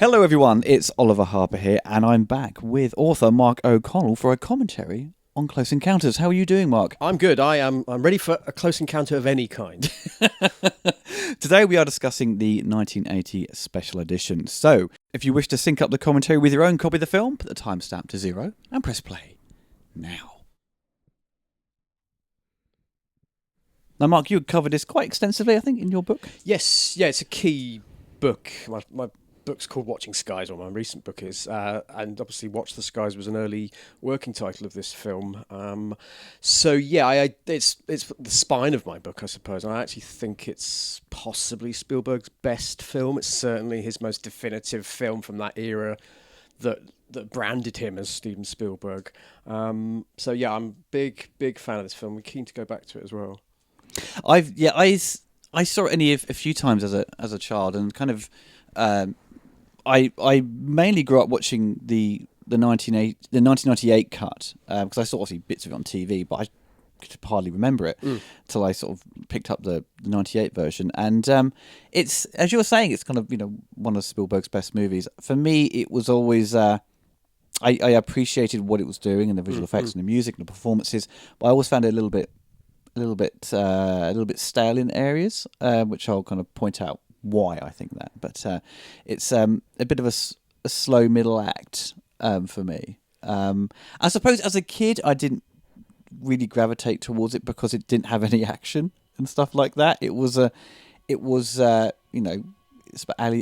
Hello everyone, it's Oliver Harper here, and I'm back with author Mark O'Connell for a commentary on Close Encounters. How are you doing, Mark? I'm good. I'm ready for a close encounter of any kind. Today we are discussing the 1980 special edition. So, if you wish to sync up the commentary with your own copy of the film, put the timestamp to 0 and press play now. Now, Mark, you covered this quite extensively, I think, in your book. Yes, yeah, it's a key book. My book's called Watching Skies, or my recent book is, and obviously Watch the Skies was an early working title of this film. It's the spine of my book, I suppose. I actually think it's possibly Spielberg's best film. It's certainly his most definitive film from that era that branded him as Steven Spielberg. I'm big fan of this film. I'm keen to go back to it as well. I saw it only a few times as a child, and kind of I mainly grew up watching the 1998 cut because I saw obviously bits of it on TV, but I could hardly remember it until I sort of picked up the 98 version. And it's, as you were saying, it's kind of one of Spielberg's best movies. For me, it was always I appreciated what it was doing and the visual effects and the music and the performances, but I always found it a little bit stale in areas, which I'll kind of point out why I think that. But it's a bit of a slow middle act for me. I suppose as a kid I didn't really gravitate towards it because it didn't have any action and stuff like that. It's about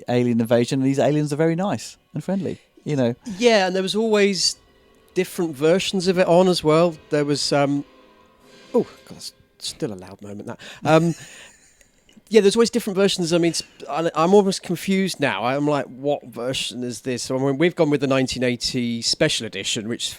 alien invasion, and these aliens are very nice and friendly. Yeah, and there was always different versions of it on as well. There was that's still a loud moment, that. There's always different versions. I mean, I'm almost confused now. I'm like, what version is this? So, I mean, we've gone with the 1980 special edition, which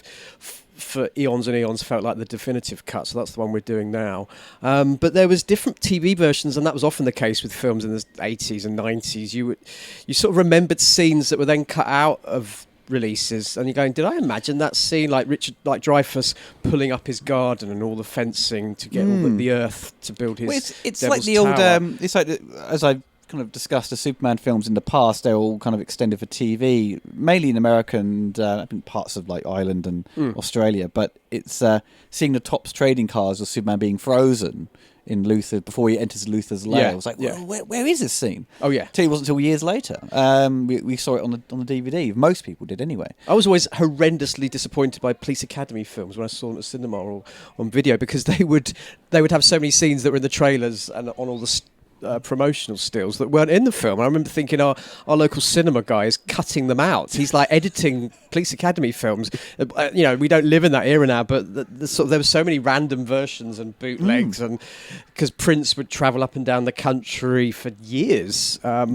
for eons and eons felt like the definitive cut. So that's the one we're doing now. But there was different TV versions, and that was often the case with films in the 80s and 90s. You sort of remembered scenes that were then cut out of releases, and you're going, did I imagine that scene, like Dreyfuss pulling up his garden and all the fencing to get all the earth to build his it's Devil's like the Tower. old it's like as I've kind of discussed the Superman films in the past, they're all kind of extended for TV, mainly in America and I think parts of like Ireland and Australia, but it's seeing the Topps trading cards of Superman being frozen in Luthor before he enters Luthor's lair. I was like, where is this scene? Oh yeah. It wasn't until years later. We saw it on the DVD. Most people did anyway. I was always horrendously disappointed by Police Academy films when I saw them at cinema or on video, because they would have so many scenes that were in the trailers and on all the promotional stills that weren't in the film. I remember thinking our local cinema guy is cutting them out. He's like editing Police Academy films. We don't live in that era now, but there were so many random versions and bootlegs, and because Prince would travel up and down the country for years. I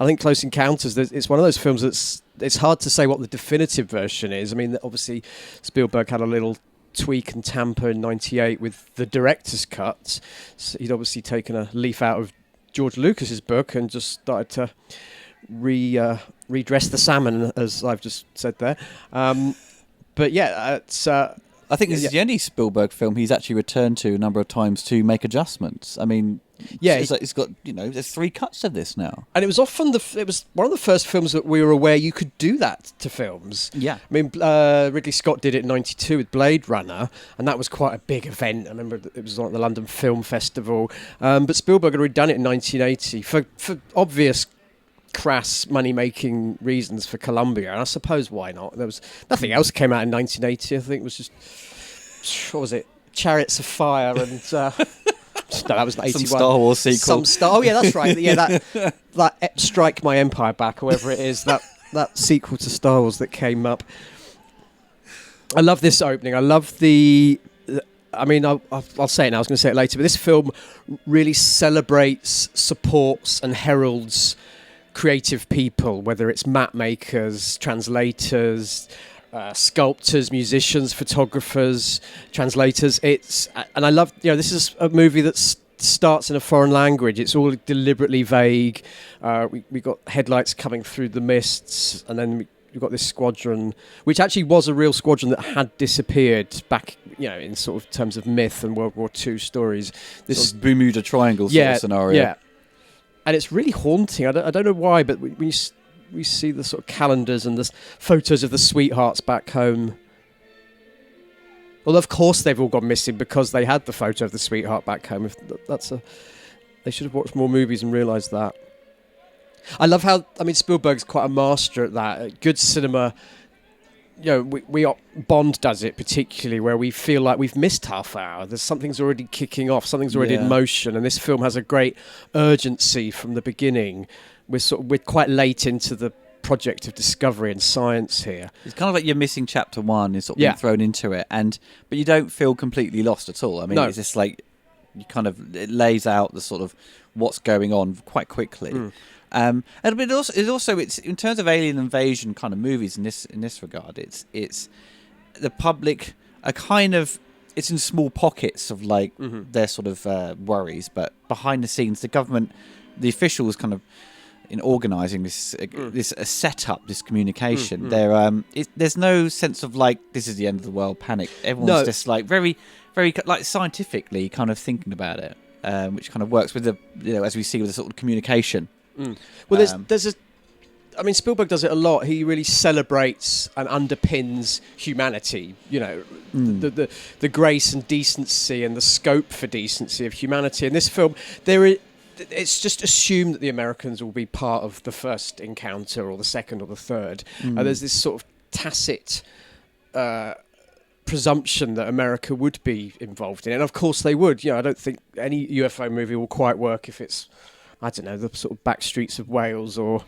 think Close Encounters, it's one of those films it's hard to say what the definitive version is. I mean, obviously Spielberg had a little tweak and tamper in 98 with the director's cut. So he'd obviously taken a leaf out of George Lucas's book and just started to redress the salmon, as I've just said there. It's I think this is the only Spielberg film he's actually returned to a number of times to make adjustments. I mean, it's got there's 3 cuts of this now, and it was often it was one of the first films that we were aware you could do that to films. Yeah, I mean, Ridley Scott did it in '92 with Blade Runner, and that was quite a big event. I remember it was on the London Film Festival, but Spielberg had already done it in 1980 for obvious crass money-making reasons for Columbia, and I suppose why not? There was nothing else came out in 1980. I think it was just, what was it, Chariots of Fire and no, that was 81. Some Star Wars sequel. Oh yeah, that's right. Yeah, that Strike My Empire Back, or whatever it is, that sequel to Star Wars that came up. I love this opening. I love I mean, I'll say it now. I was going to say it later, but this film really celebrates, supports, and heralds creative people, whether it's map makers, translators, sculptors, musicians, photographers, translators. And I love, this is a movie that starts in a foreign language. It's all deliberately vague. We got headlights coming through the mists, and then we've got this squadron, which actually was a real squadron that had disappeared back, in sort of terms of myth and World War II stories. This sort of Bermuda Triangle sort of scenario. Yeah. And it's really haunting. I don't know why, but when we see the sort of calendars and the photos of the sweethearts back home. Well, of course they've all gone missing because they had the photo of the sweetheart back home. They should have watched more movies and realised that. I love how, Spielberg's quite a master at that. Good cinema, Bond does it particularly, where we feel like we've missed half hour. Something's already kicking off, something's already in motion, and this film has a great urgency from the beginning. We're quite late into the project of discovery and science here. It's kind of like you're missing chapter one, is sort of being thrown into it, but you don't feel completely lost at all. No. It's just like it lays out the sort of what's going on quite quickly. And it's in terms of alien invasion kind of movies in this regard, it's the public are kind of, it's in small pockets of like their sort of worries, but behind the scenes, the government, the officials kind of in organising this setup, this communication. There's no sense of like this is the end of the world panic. Everyone's just like very, very like scientifically kind of thinking about it, which kind of works with the as we see with the sort of communication. Well, Spielberg does it a lot. He really celebrates and underpins humanity. The grace and decency and the scope for decency of humanity. In this film, it's just assumed that the Americans will be part of the first encounter or the second or the third. There's this sort of tacit presumption that America would be involved in it. And of course they would. I don't think any UFO movie will quite work if it's, I don't know, the sort of back streets of Wales or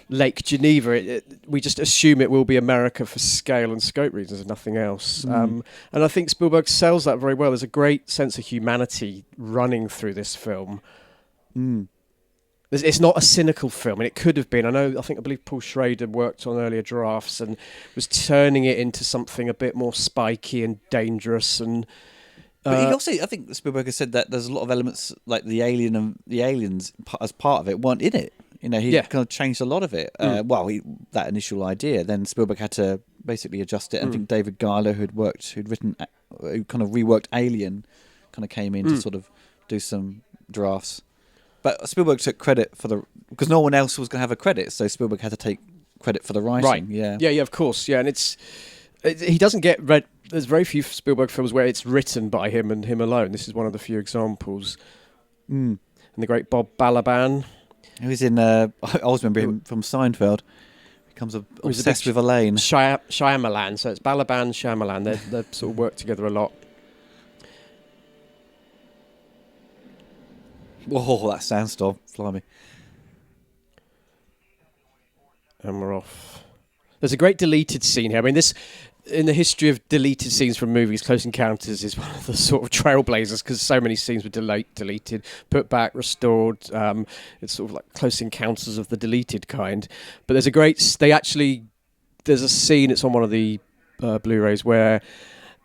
Lake Geneva. We just assume it will be America for scale and scope reasons and nothing else. And I think Spielberg sells that very well. There's a great sense of humanity running through this film. It's not a cynical film, and it could have been. I believe Paul Schrader worked on earlier drafts and was turning it into something a bit more spiky and dangerous. And but he also, I think Spielberg has said that there's a lot of elements like the aliens as part of it weren't in it. He kind of changed a lot of it. That initial idea, then Spielberg had to basically adjust it. I think David Giler, who kind of reworked Alien, kind of came in to sort of do some drafts. But Spielberg took credit because no one else was going to have a credit, so Spielberg had to take credit for the writing. Right. Yeah, of course. Yeah, and he doesn't get read. There's very few Spielberg films where it's written by him and him alone. This is one of the few examples. And the great Bob Balaban, who's in. I always remember him from Seinfeld. He becomes obsessed with Elaine. Shyamalan. So it's Balaban, Shyamalan. They sort of work together a lot. Oh, that sandstorm. Blimey. And we're off. There's a great deleted scene here. This, in the history of deleted scenes from movies, Close Encounters is one of the sort of trailblazers because so many scenes were deleted, put back, restored. It's sort of like Close Encounters of the deleted kind. But there's there's a scene, it's on one of the Blu-rays, where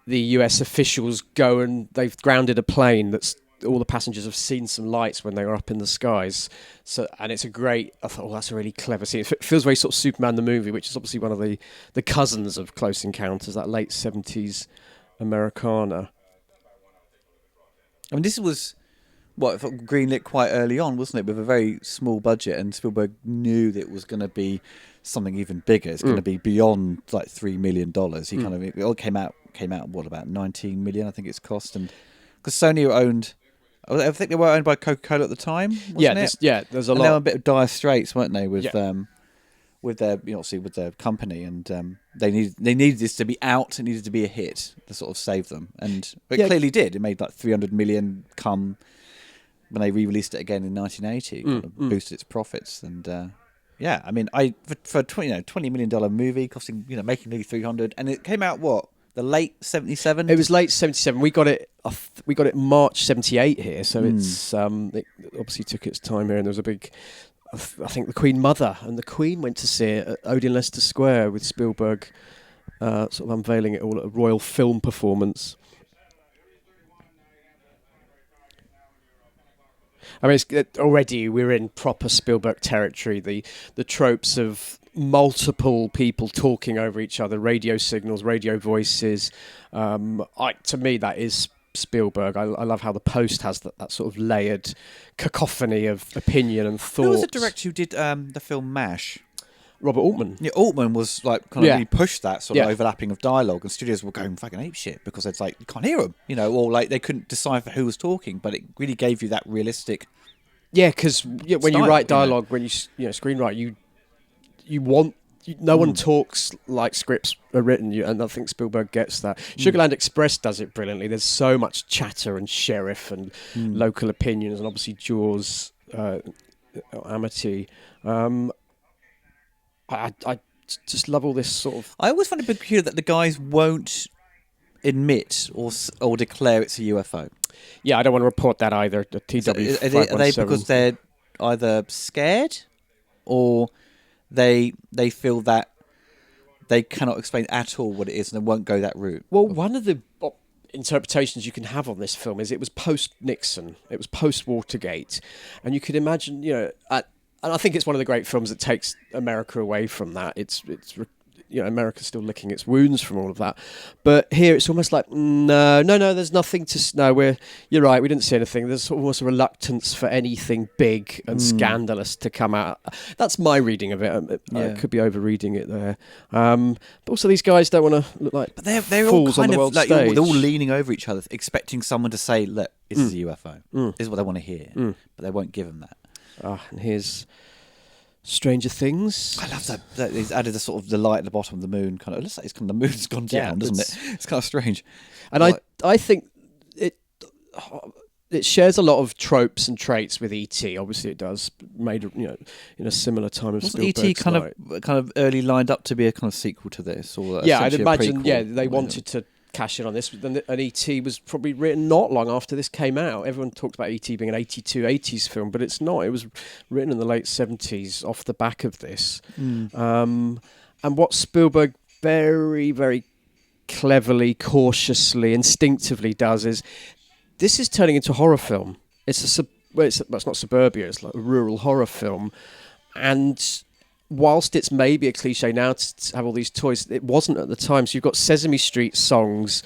the US officials go and they've grounded a plane that's all the passengers have seen some lights when they were up in the skies. And it's I thought, that's a really clever scene. It feels very sort of Superman the movie, which is obviously one of the cousins of Close Encounters, that late 70s Americana. This was greenlit quite early on, wasn't it? With a very small budget, and Spielberg knew that it was going to be something even bigger. It's going to be beyond like $3 million. It all came out about 19 million, I think it's cost, and because Sony owned. I think they were owned by Coca-Cola at the time. Wasn't it? There's a lot. They were a bit of dire straits, weren't they, with their obviously with their company, and they needed this to be out. It needed to be a hit to sort of save them, and it clearly did. It made like 300 million come when they re-released it again in 1980. Kind of boosted its profits, and for $20 million movie costing making nearly 300, and it came out the late 77. It was late 77. We got it March 78 here, so it's it obviously took its time here, and there was a big. I think the Queen Mother and the Queen went to see it at Odeon Leicester Square with Spielberg, sort of unveiling it all at a royal film performance. Already we're in proper Spielberg territory. The tropes of multiple people talking over each other, radio signals, radio voices. To me, that is Spielberg. I love how The Post has that sort of layered cacophony of opinion and thought. Who was the director who did the film MASH? Robert Altman. Yeah, Altman was like kind of Yeah. really pushed that sort of Yeah. overlapping of dialogue, and studios were going fucking ape shit because it's like you can't hear them, or like they couldn't decipher who was talking, but it really gave you that realistic. Yeah, because when you Style, write dialogue, when you screenwrite, you want. No one talks like scripts are written, and I think Spielberg gets that. Sugarland Express does it brilliantly. There's so much chatter and sheriff and local opinions, and obviously Jaws, Amity. I just love all this sort of. I always find it peculiar that the guys won't admit or declare it's a UFO. Yeah, I don't want to report that either. The TW Are they because they're either scared or they feel that they cannot explain at all what it is and they won't go that route? Well, one of the interpretations you can have on this film is it was post-Nixon, it was post-Watergate, and you could imagine, and I think it's one of the great films that takes America away from that. It's America's still licking its wounds from all of that, but here it's almost like no, there's nothing to. No, you're right. We didn't see anything. There's almost a reluctance for anything big and scandalous to come out. That's my reading of it. I could be overreading it there. But also, these guys don't want to look like they're fools all on kind the of world like stage. they're all leaning over each other, expecting someone to say, "Look, this is a UFO." This is what they want to hear, but they won't give them that. And here's Stranger Things. I love that he's added the sort of the light at the bottom of the moon. Kind of, it looks like it's kind of the moon's gone down, doesn't it? It's kind of strange. And I think it shares a lot of tropes and traits with E.T. Obviously, it does. Made in a similar time as Wasn't E.T. kind of early lined up to be a kind of sequel to this, or I'd imagine. Prequel, Yeah, they wanted to cash in on this, and E.T. was probably written not long after this came out. Everyone talked about E.T. being an 82 80s film, but it's not. It was written in the late 70s off the back of this. And what Spielberg very, very cleverly, cautiously, instinctively does is this is turning into a horror film. It's it's not suburbia, it's like a rural horror film. And whilst it's maybe a cliche now to have all these toys, it wasn't at the time. So you've got Sesame Street songs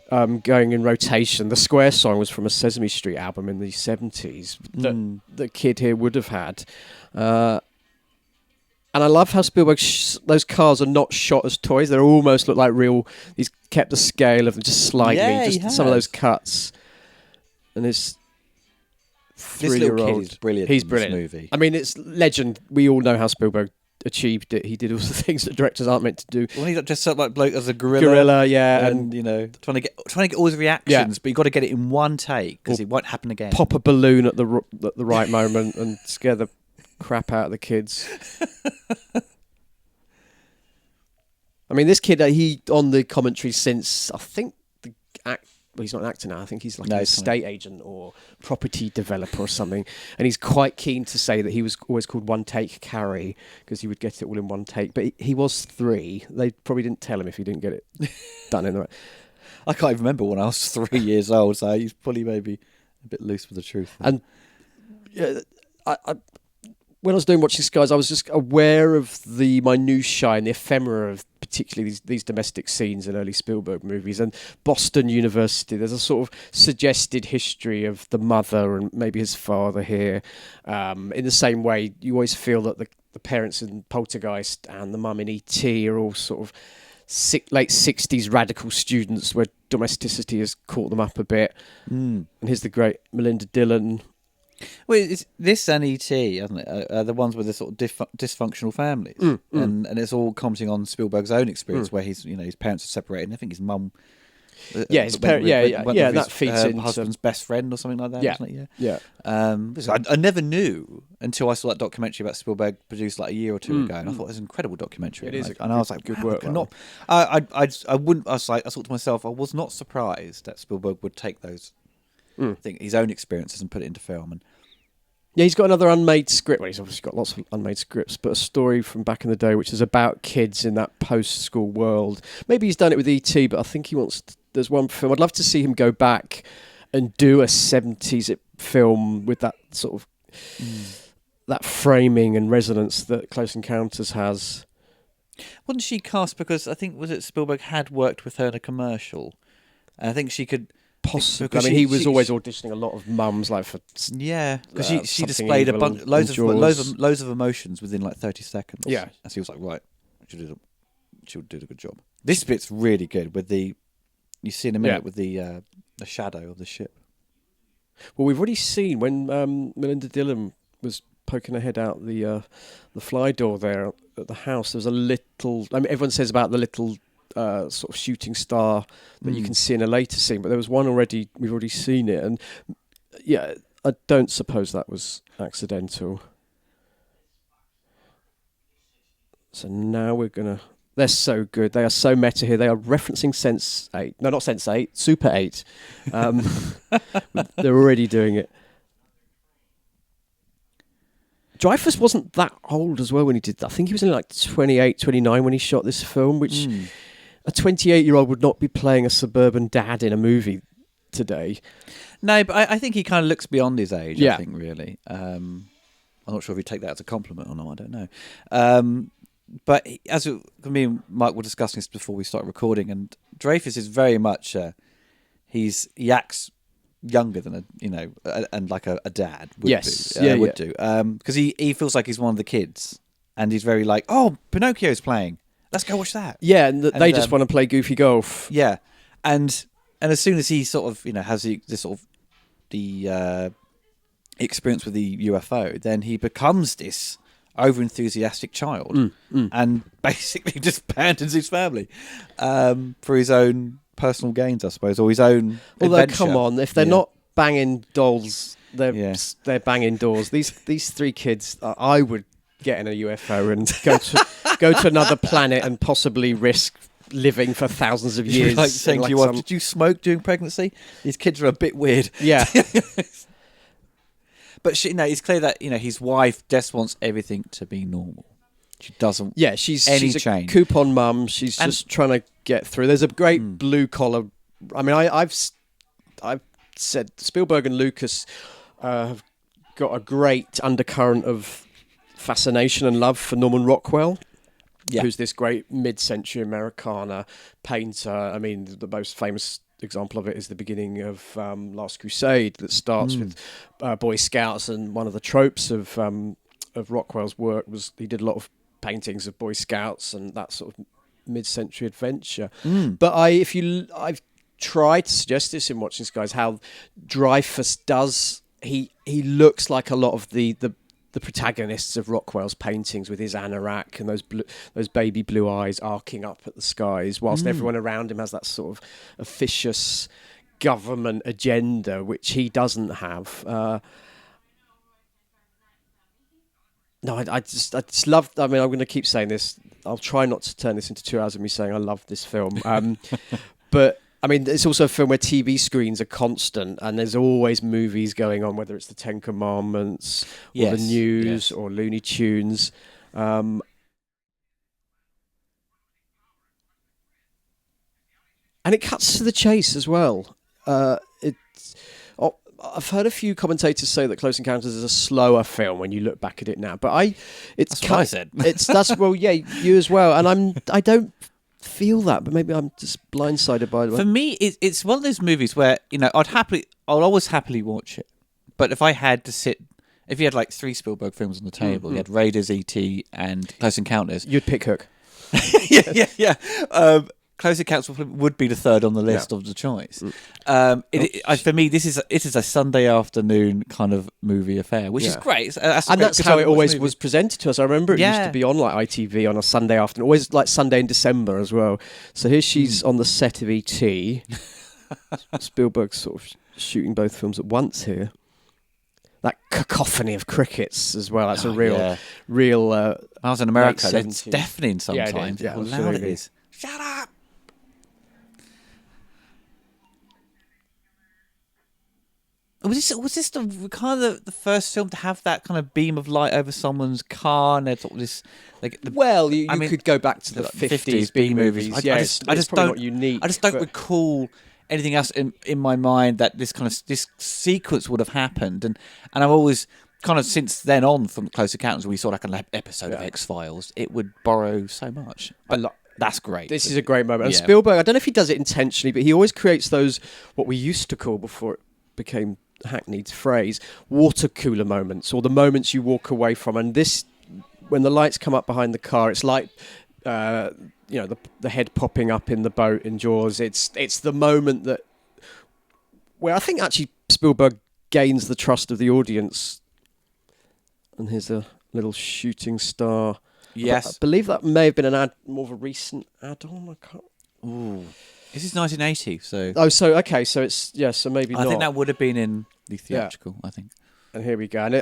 going in rotation. The Square song was from a Sesame Street album in the 70s that the kid here would have had. And I love how Spielberg, those cars are not shot as toys. They almost look like real. He's kept the scale of them just slightly. Yeah, just some of those cuts. And this little kid is brilliant. He's in brilliant. This movie. I mean, it's legend. We all know how Spielberg achieved it. He did all the things that directors aren't meant to do. Well, he dressed up like bloke as a gorilla. Yeah, and trying to get all his reactions, but you got to get it in one take because it won't happen again. Pop a balloon at the right moment and scare the crap out of the kids. I mean, this kid, he on the commentary since I think well, he's not an actor now. I think he's like an estate agent or property developer or something. And he's quite keen to say that he was always called One Take Carrie because he would get it all in one take. But he was 3. They probably didn't tell him if he didn't get it done in the right. I can't even remember when I was 3 years old, so he's probably maybe a bit loose with the truth. And when I was doing Watching Skies, I was just aware of the minutiae and the ephemera of particularly these domestic scenes in early Spielberg movies. And Boston University, there's a sort of suggested history of the mother and maybe his father here. In the same way, you always feel that the parents in Poltergeist and the mum in E.T. are all sort of late 60s radical students where domesticity has caught them up a bit. And here's the great Melinda Dillon. Well, it's this and E.T., isn't it? The ones with the sort of dysfunctional families, and it's all commenting on Spielberg's own experience, where his parents are separated, and I think his mum, his parents, that feeds into husband's best friend or something like that, wasn't it? Yeah. I never knew until I saw that documentary about Spielberg produced like a year or two ago, and I thought it was an incredible documentary. It is, and I was like, good wow, work. I wouldn't. I thought to myself, I was not surprised that Spielberg would take those. I think his own experiences and put it into film. And he's got another unmade script. Well, he's obviously got lots of unmade scripts, but a story from back in the day which is about kids in that post-school world. Maybe he's done it with E.T., but I think he wants there's one film. I'd love to see him go back and do a 70s film with that sort of that framing and resonance that Close Encounters has. Wasn't she cast because I think was it Spielberg had worked with her in a commercial, and I think she could. Possibly. Because I mean, he she- was she- always she- auditioning a lot of mums, like for Yeah, because she Something displayed Evil loads and of Jaws. loads of emotions within like 30 seconds. Yeah. and she was like, right, she'll do a good job. This bit's really good with the you see in a minute with the shadow of the ship. Well, we've already seen when Melinda Dillon was poking her head out the fly door there at the house. There's a little. I mean, everyone says about the little sort of shooting star that you can see in a later scene, but there was one already. We've already seen it, and yeah, I don't suppose that was accidental. So now we're gonna. They're so good. They are so meta here. They are referencing Sense 8. No, not Sense 8. Super 8. They're already doing it. Dreyfuss wasn't that old as well when he did that. I think he was only like 28, 29 when he shot this film, which a 28-year-old would not be playing a suburban dad in a movie today. No, but I think he kind of looks beyond his age. Yeah. I think really. I'm not sure if you take that as a compliment or not. I don't know. But as me and Mike were discussing this before we started recording, and Dreyfuss is very much he acts younger than and like a dad would do. Because he feels like he's one of the kids, and he's very like, oh, Pinocchio's playing, let's go watch that. Yeah, and they just want to play goofy golf. Yeah, and as soon as he sort of has this sort of the experience with the UFO, then he becomes this over-enthusiastic child and basically just abandons his family for his own personal gains, I suppose, or his own adventure. Come on, if they're not banging dolls, they're banging doors. These three kids, I would get in a UFO and go to another planet and possibly risk living for thousands of years. Like saying to your wife, did you smoke during pregnancy? These kids are a bit weird. Yeah. But it's clear that his wife just wants everything to be normal. She doesn't. Yeah, she's change. A coupon mum. She's just trying to get through. There's a great blue collar. I mean, I've said Spielberg and Lucas have got a great undercurrent of fascination and love for Norman Rockwell. Yeah. Who's this great mid-century Americana painter. I mean, the most famous example of it is the beginning of Last Crusade, that starts with Boy Scouts, and one of the tropes of Rockwell's work was he did a lot of paintings of Boy Scouts and that sort of mid-century adventure. But I've tried to suggest this in watching this, guys, how Dreyfuss does. He looks like a lot of the protagonists of Rockwell's paintings, with his anorak and those baby blue eyes arcing up at the skies, whilst everyone around him has that sort of officious government agenda, which he doesn't have. No, I just love. I mean, I'm going to keep saying this. I'll try not to turn this into 2 hours of me saying I love this film. But I mean, it's also a film where TV screens are constant, and there's always movies going on, whether it's the Ten Commandments or the news or Looney Tunes. And it cuts to the chase as well. I've heard a few commentators say that Close Encounters is a slower film when you look back at it now, but that's what I said. You as well, and I don't feel that, but maybe I'm just blindsided by it. For me, it's one of those movies where I'll always happily watch it, but if you had like 3 Spielberg films on the table, you had Raiders, E.T. and Close Encounters, you'd pick Hook. yeah. Close Encounters would be the third on the list of the choice. For me, this is a Sunday afternoon kind of movie affair, which is great. That's how it always was presented to us. I remember it used to be on like ITV on a Sunday afternoon, always like Sunday in December as well. So here she's on the set of E.T. Spielberg's sort of shooting both films at once here. That cacophony of crickets as well. That's a real. I was in America. It's deafening sometimes. Yeah, how loud it is. Shut up. Was this the kind of the first film to have that kind of beam of light over someone's car, and sort of this like? You could go back to the 50s B movies. I just don't. Not unique. I just don't recall anything else in my mind that this sequence would have happened, and I've always kind of since then on from Close Encounters, we saw like an episode of X-Files. It would borrow so much. That's great. This is a great moment. And Yeah. Spielberg, I don't know if he does it intentionally, but he always creates those, what we used to call before it became hackneyed phrase, water cooler moments, or the moments you walk away from. And this, when the lights come up behind the car, it's like, the head popping up in the boat in Jaws. It's the moment where I think actually Spielberg gains the trust of the audience. And here's a little shooting star. Yes. I believe that may have been more of a recent add-on. I can't. Ooh. This is 1980, so... Oh, so okay, so it's so maybe not. I think that would have been in the theatrical, I think. And here we go. And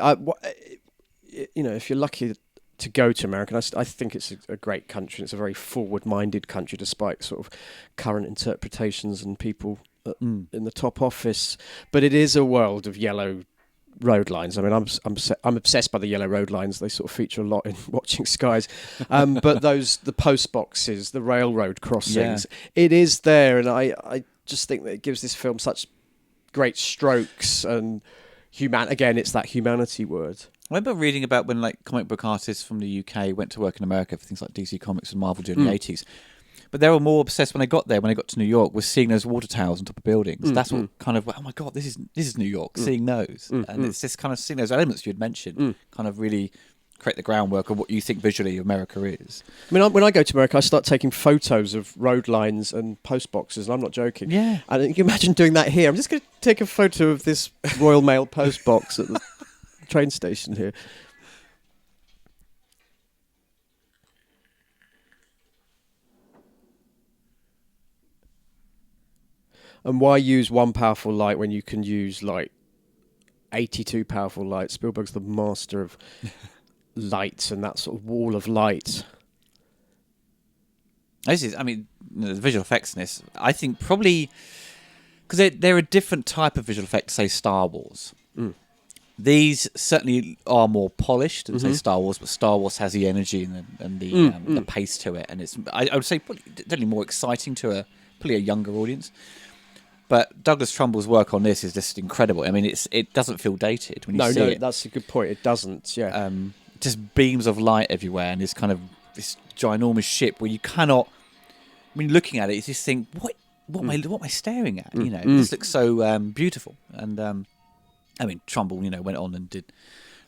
if you're lucky to go to America, I think it's a great country. It's a very forward-minded country, despite sort of current interpretations and people in the top office. But it is a world of yellow road lines. I mean, I'm obsessed by the yellow road lines. They sort of feature a lot in Watching Skies. But the post boxes, the railroad crossings, it is there. And I just think that it gives this film such great strokes and again, it's that humanity word. I remember reading about when like comic book artists from the UK went to work in America for things like DC Comics and Marvel during the 80s. But they were more obsessed when I got to New York, with seeing those water towers on top of buildings. That's what kind of, oh my God, this is New York, seeing those. And it's just kind of seeing those elements you had mentioned kind of really create the groundwork of what you think visually America is. I mean, when I go to America, I start taking photos of road lines and post boxes, and I'm not joking. Yeah. And you can imagine doing that here. I'm just going to take a photo of this Royal Mail post box at the train station here. And why use one powerful light when you can use like 82 powerful lights? Spielberg's the master of lights and that sort of wall of light. The visual effects in this, I think probably, because they're a different type of visual effect to, say, Star Wars. These certainly are more polished than, say, Star Wars, but Star Wars has the energy and the pace to it. And it's, I would say, definitely more exciting to probably a younger audience. But Douglas Trumbull's work on this is just incredible. I mean, it doesn't feel dated when you see it. No, that's a good point. It doesn't, yeah. Just beams of light everywhere, and this kind of this ginormous ship where you cannot, when you're looking at it, you just think, what am I staring at? This looks so beautiful. And Trumbull, went on and did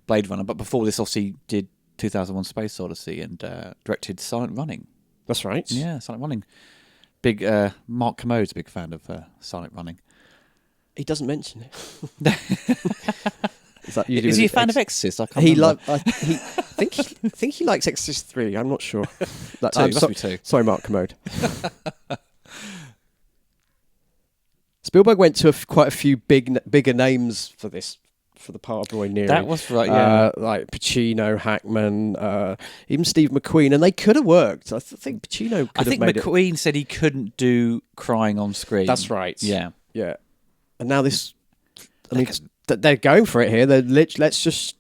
Blade Runner, but before this, obviously, did 2001: Space Odyssey and directed Silent Running. That's right. Yeah, Silent Running. Big Mark Commode's a big fan of Silent Running. He doesn't mention it. Is he a fan of Exorcist? I can't remember. I think he likes Exorcist 3. I'm not sure. Must be 2. Sorry, Mark Commode. Spielberg went to quite a few bigger names for the part of Roy Neary. That was right, yeah. Like Pacino, Hackman, even Steve McQueen, and they could have worked. I think Pacino could have made it. I think McQueen said he couldn't do crying on screen. That's right. Yeah. Yeah. And now this, they're going for it here. Let's just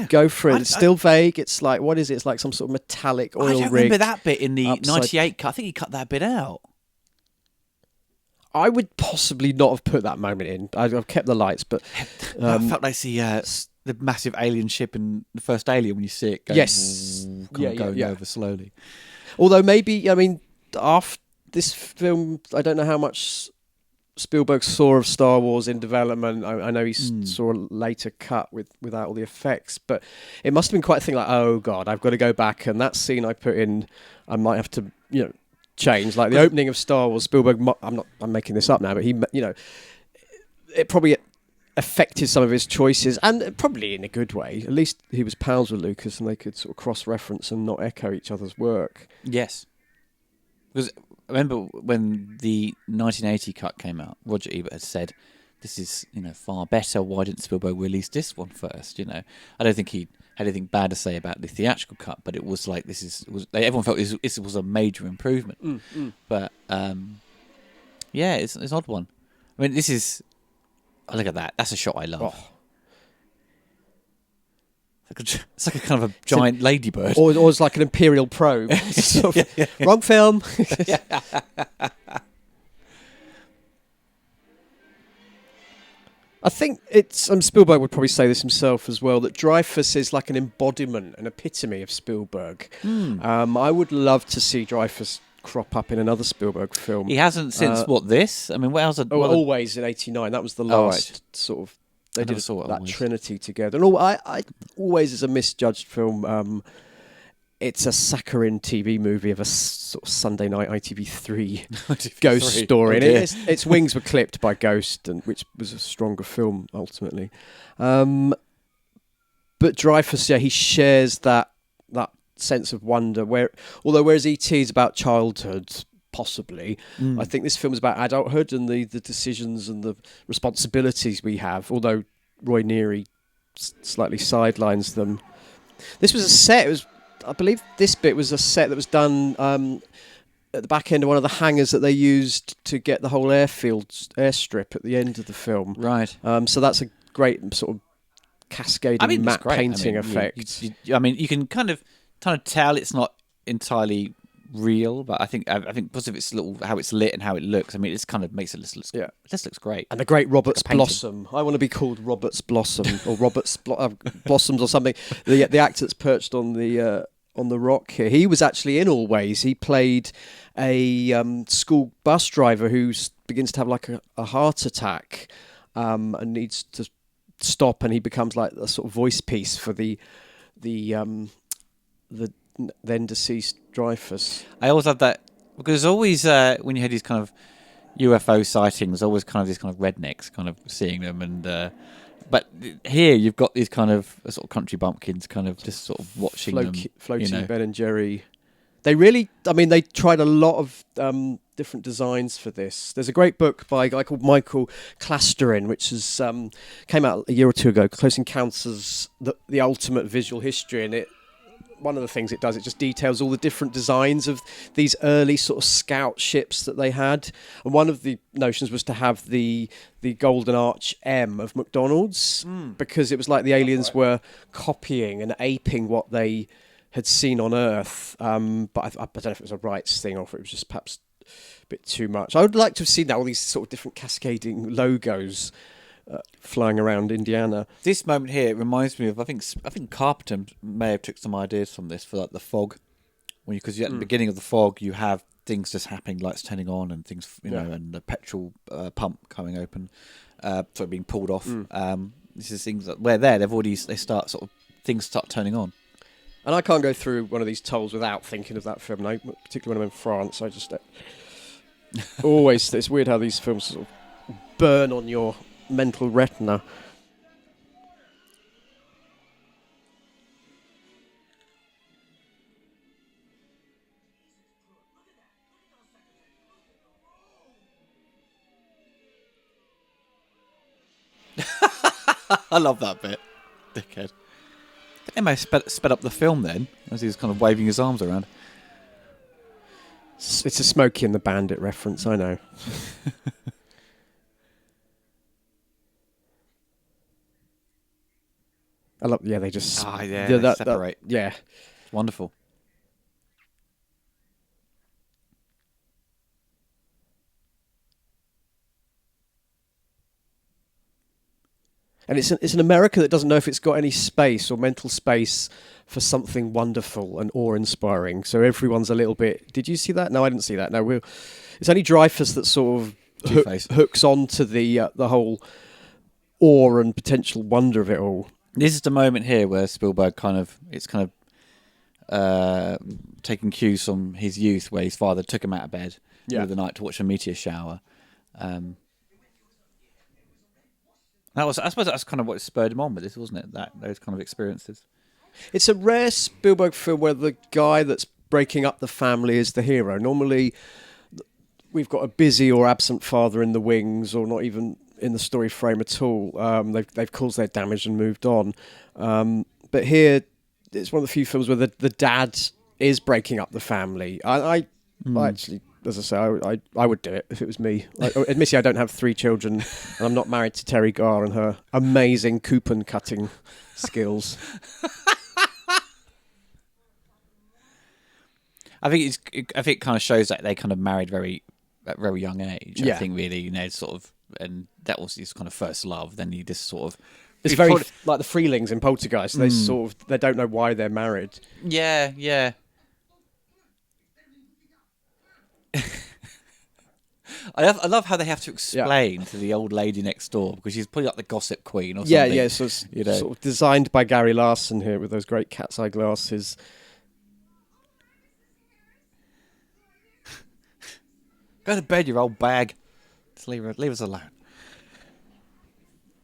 go for it. It's still vague. It's like, what is it? It's like some sort of metallic oil rig. I don't remember that bit in the 98 cut. I think he cut that bit out. I would possibly not have put that moment in. I've kept the lights, but I felt like the massive alien ship in the first Alien when you see it going over slowly. Although maybe, after this film, I don't know how much Spielberg saw of Star Wars in development. I know he saw a later cut without all the effects, but it must have been quite a thing like, oh God, I've got to go back, and that scene I put in, I might have to, change. Like the opening of Star Wars, Spielberg, I'm making this up now, but he, it probably affected some of his choices, and probably in a good way. At least he was pals with Lucas, and they could sort of cross-reference and not echo each other's work. Yes. Because I remember when the 1980 cut came out, Roger Ebert had said, this is, far better. Why didn't Spielberg release this one first? I don't think he had anything bad to say about the theatrical cut, but it was like, everyone felt this was a major improvement. But, it's an odd one. I mean, this is, look at that. That's a shot I love. Oh. It's like a kind of a giant ladybird. Or it's like an Imperial probe. Wrong film. I think it's Spielberg would probably say this himself as well, that Dreyfuss is like an embodiment, an epitome of Spielberg. I would love to see Dreyfuss crop up in another Spielberg film. He hasn't since this. I mean, what else? Always in '89. That was the last sort of. They did that Always. trinity together. And I Always is a misjudged film. It's a saccharine TV movie of a sort of Sunday night ITV3 ghost story. Oh, and its wings were clipped by Ghost, which was a stronger film ultimately. But Dreyfuss, he shares that sense of wonder. Whereas E.T. is about childhood, possibly, I think this film is about adulthood and the decisions and the responsibilities we have. Although Roy Neary slightly sidelines them. This was a set. I believe this bit was a set that was done at the back end of one of the hangars that they used to get the whole airstrip at the end of the film. Right. So that's a great sort of cascading matte painting effect. You can kind of tell it's not entirely real, but I think because of its how it's lit and how it looks, I mean, it kind of makes it looks great. And the great Robert's Blossom. I want to be called Robert's Blossom or Robert's Blossoms or something. The actor that's perched on the rock here. He was actually in Always. He played a school bus driver who begins to have like a heart attack and needs to stop, and he becomes like a sort of voice piece for the then deceased Dreyfuss. I always have that because always when you had these kind of UFO sightings, always kind of these kind of rednecks kind of seeing them, and but here you've got these kind of sort of country bumpkins kind of just sort of watching them floating Ben and Jerry. They really, they tried a lot of different designs for this. There's a great book by a guy called Michael Clasterin, which has came out a year or two ago, Close Encounters, the Ultimate Visual History, and one of the things it does, it just details all the different designs of these early sort of scout ships that they had. And one of the notions was to have the Golden Arch M of McDonald's, because it was like the aliens were copying and aping what they had seen on Earth. But I don't know if it was a rights thing or if it was just perhaps a bit too much. I would like to have seen that, all these sort of different cascading logos flying around Indiana. This moment here reminds me of I think Carpenter may have took some ideas from this for like the fog, because at the beginning of the fog you have things just happening, lights turning on and things and the petrol pump coming open, sort of being pulled off. This is things that where they start sort of things start turning on. And I can't go through one of these tolls without thinking of that film. Particularly when I'm in France, I just always. It's weird how these films sort of burn on your mental retina. I love that bit, dickhead. They may have sped up the film then, as he was kind of waving his arms around. It's a Smokey and the Bandit reference, I know. I love. Yeah, they just. They separate. Yeah, it's wonderful. And it's an America that doesn't know if it's got any space or mental space for something wonderful and awe-inspiring. So everyone's a little bit. Did you see that? No, I didn't see that. No, it's only Dreyfuss that sort of hooks onto the whole awe and potential wonder of it all. This is the moment here where Spielberg it's taking cues from his youth, where his father took him out of bed the night to watch a meteor shower. I suppose that's kind of what spurred him on with this, wasn't it? Those kind of experiences. It's a rare Spielberg film where the guy that's breaking up the family is the hero. Normally, we've got a busy or absent father in the wings, or not even in the story frame at all. They've caused their damage and moved on. But here, it's one of the few films where the dad is breaking up the family. I actually, as I say, I would do it if it was me. Admittedly, I don't have 3 children, and I'm not married to Terry Garr and her amazing coupon cutting skills. I think it kind of shows that they kind of married at very young age. Yeah. I think really, sort of, and that was his kind of first love. Then he just sort of. It's very like the Freelings in Poltergeist. They don't know why they're married. Yeah. I love how they have to explain to the old lady next door because she's probably like the gossip queen or something. Yeah. So it's you know. sort of designed by Gary Larson here with those great cat's eye glasses. Go to bed, you old bag. Just leave us alone.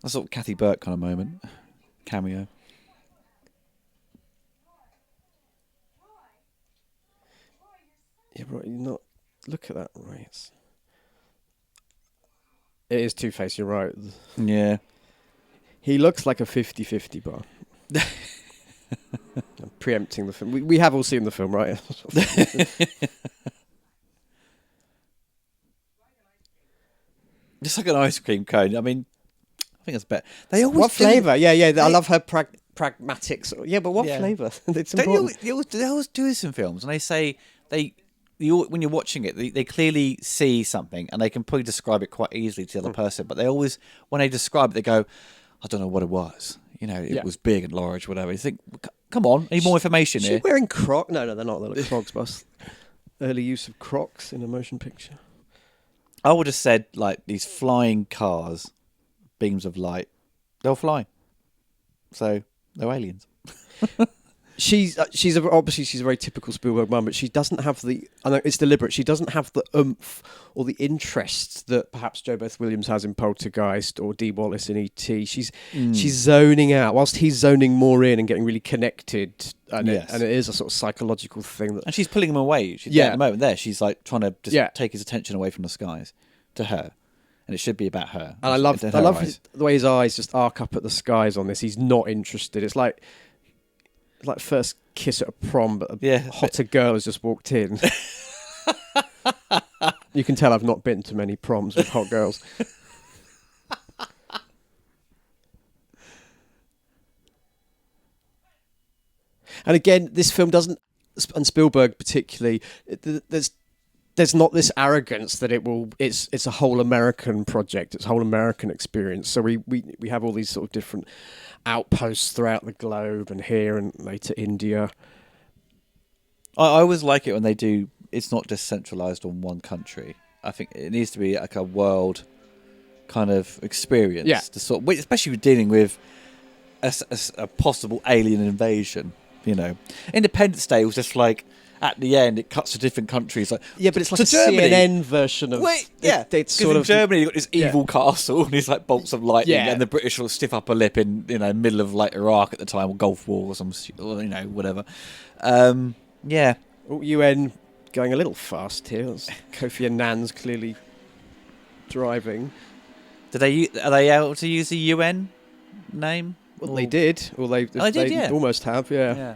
That's sort of Kathy Burke kind of moment. Cameo. Yeah, right. You're not. Look at that, right? It is Two-Face. You're right. Yeah. He looks like a 50-50 bar. I'm preempting the film. We have all seen the film, right? Just like an ice cream cone. I mean, I think that's better. They always what flavour? Yeah. I love her pragmatic. Yeah, but what Yeah. flavour? It's Don't important. they always do this in films, and they say when you're watching it, they clearly see something, and they can probably describe it quite easily to the other person. But they always, when they describe it, they go, "I don't know what it was. You know, it was big and large, whatever." You think, "Come on, need more information Is here." she wearing Crocs? No, they're not. They're like Crocs, but early use of Crocs in a motion picture. I would have said like these flying cars, beams of light, they'll fly. So they're aliens. She's obviously she's a very typical Spielberg mum, but she doesn't have the. I know it's deliberate. She doesn't have the oomph or the interest that perhaps Jo Beth Williams has in Poltergeist or Dee Wallace in E.T. She's zoning out, whilst he's zoning more in and getting really connected. And it is a sort of psychological thing that. And she's pulling him away. At the moment there, she's like trying to just take his attention away from the skies to her, and it should be about her. And I love the way his eyes just arc up at the skies on this. He's not interested. It's like first kiss at a prom, but a hotter girl has just walked in. You can tell I've not been to many proms with hot girls. And again, this film doesn't, and Spielberg particularly, there's not this arrogance that it's a whole American project, it's a whole American experience. So we have all these sort of different outposts throughout the globe, and here and later India. I always like it when they do. It's not just centralised on one country. I think it needs to be like a world kind of experience. Yeah. To sort, especially with dealing with a possible alien invasion. You know, Independence Day was just like at the end it cuts to different countries. Like but it's like a Germany. CNN version of. It's sort in of Germany you've got this evil castle and these like bolts of lightning, Yeah. and the British will stiff upper lip in middle of like Iraq at the time, or Gulf War or some whatever. UN going a little fast here. That's Kofi Annan's clearly driving. Are they able to use the UN name? Well, they did. Well, they almost have. Yeah.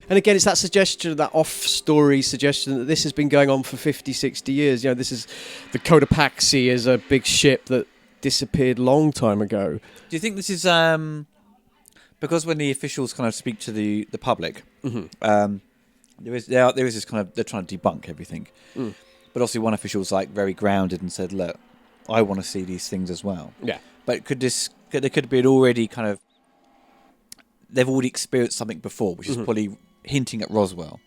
And again, it's that suggestion, that off-story suggestion that this has been going on for 50, 60 years. You know, this is the Cotopaxi is a big ship that disappeared long time ago. Do you think this is because when the officials kind of speak to the public, there is this kind of, they're trying to debunk everything. But obviously one official's like very grounded and said, "Look, I want to see these things as well." Yeah. But there could be an already kind of, they've already experienced something before, which is probably hinting at Roswell.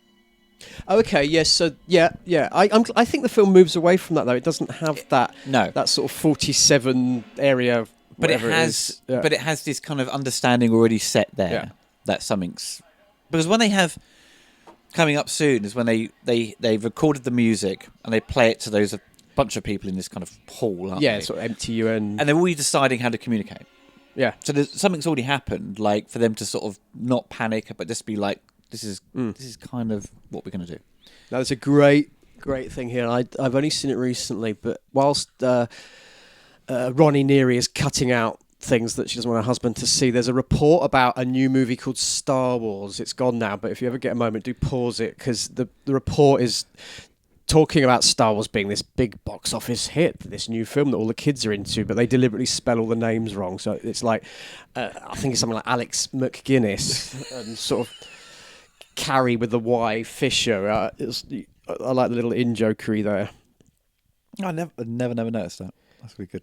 Okay. Yes. So yeah. I think the film moves away from that though. It doesn't have that sort of 47 area. But it has. But it has this kind of understanding already set there that something's, because when they have. Coming up soon is when they've recorded the music and they play it to those a bunch of people in this kind of hall, aren't they? Sort of empty UN. And they're already deciding how to communicate. Yeah. So something's already happened, like for them to sort of not panic, but just be like, this is kind of what we're going to do. Now, there's a great thing here. I've only seen it recently, but whilst Ronnie Neary is cutting out things that she doesn't want her husband to see, there's a report about a new movie called Star Wars. It's gone now, but if you ever get a moment, do pause it, because the report is talking about Star Wars being this big box office hit, this new film that all the kids are into, but they deliberately spell all the names wrong. So it's like, I think it's something like Alex McGuinness and sort of Carrie with the Y, Fisher. I like the little in-jokery there. I never noticed that. That's really good.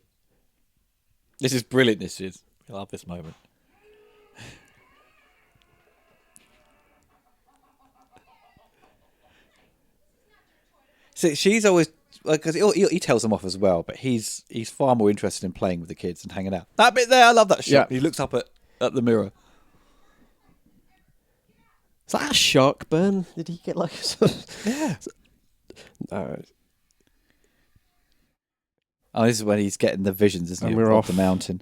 This is brilliant, this is. I love this moment. So she's always because he tells them off as well, but he's far more interested in playing with the kids and hanging out. That bit there, I love that shot. Yeah. He looks up at the mirror. Is that a shark burn? Did he get like? Yeah. No. Oh, this is when he's getting the visions, isn't And it? we're Of off the mountain.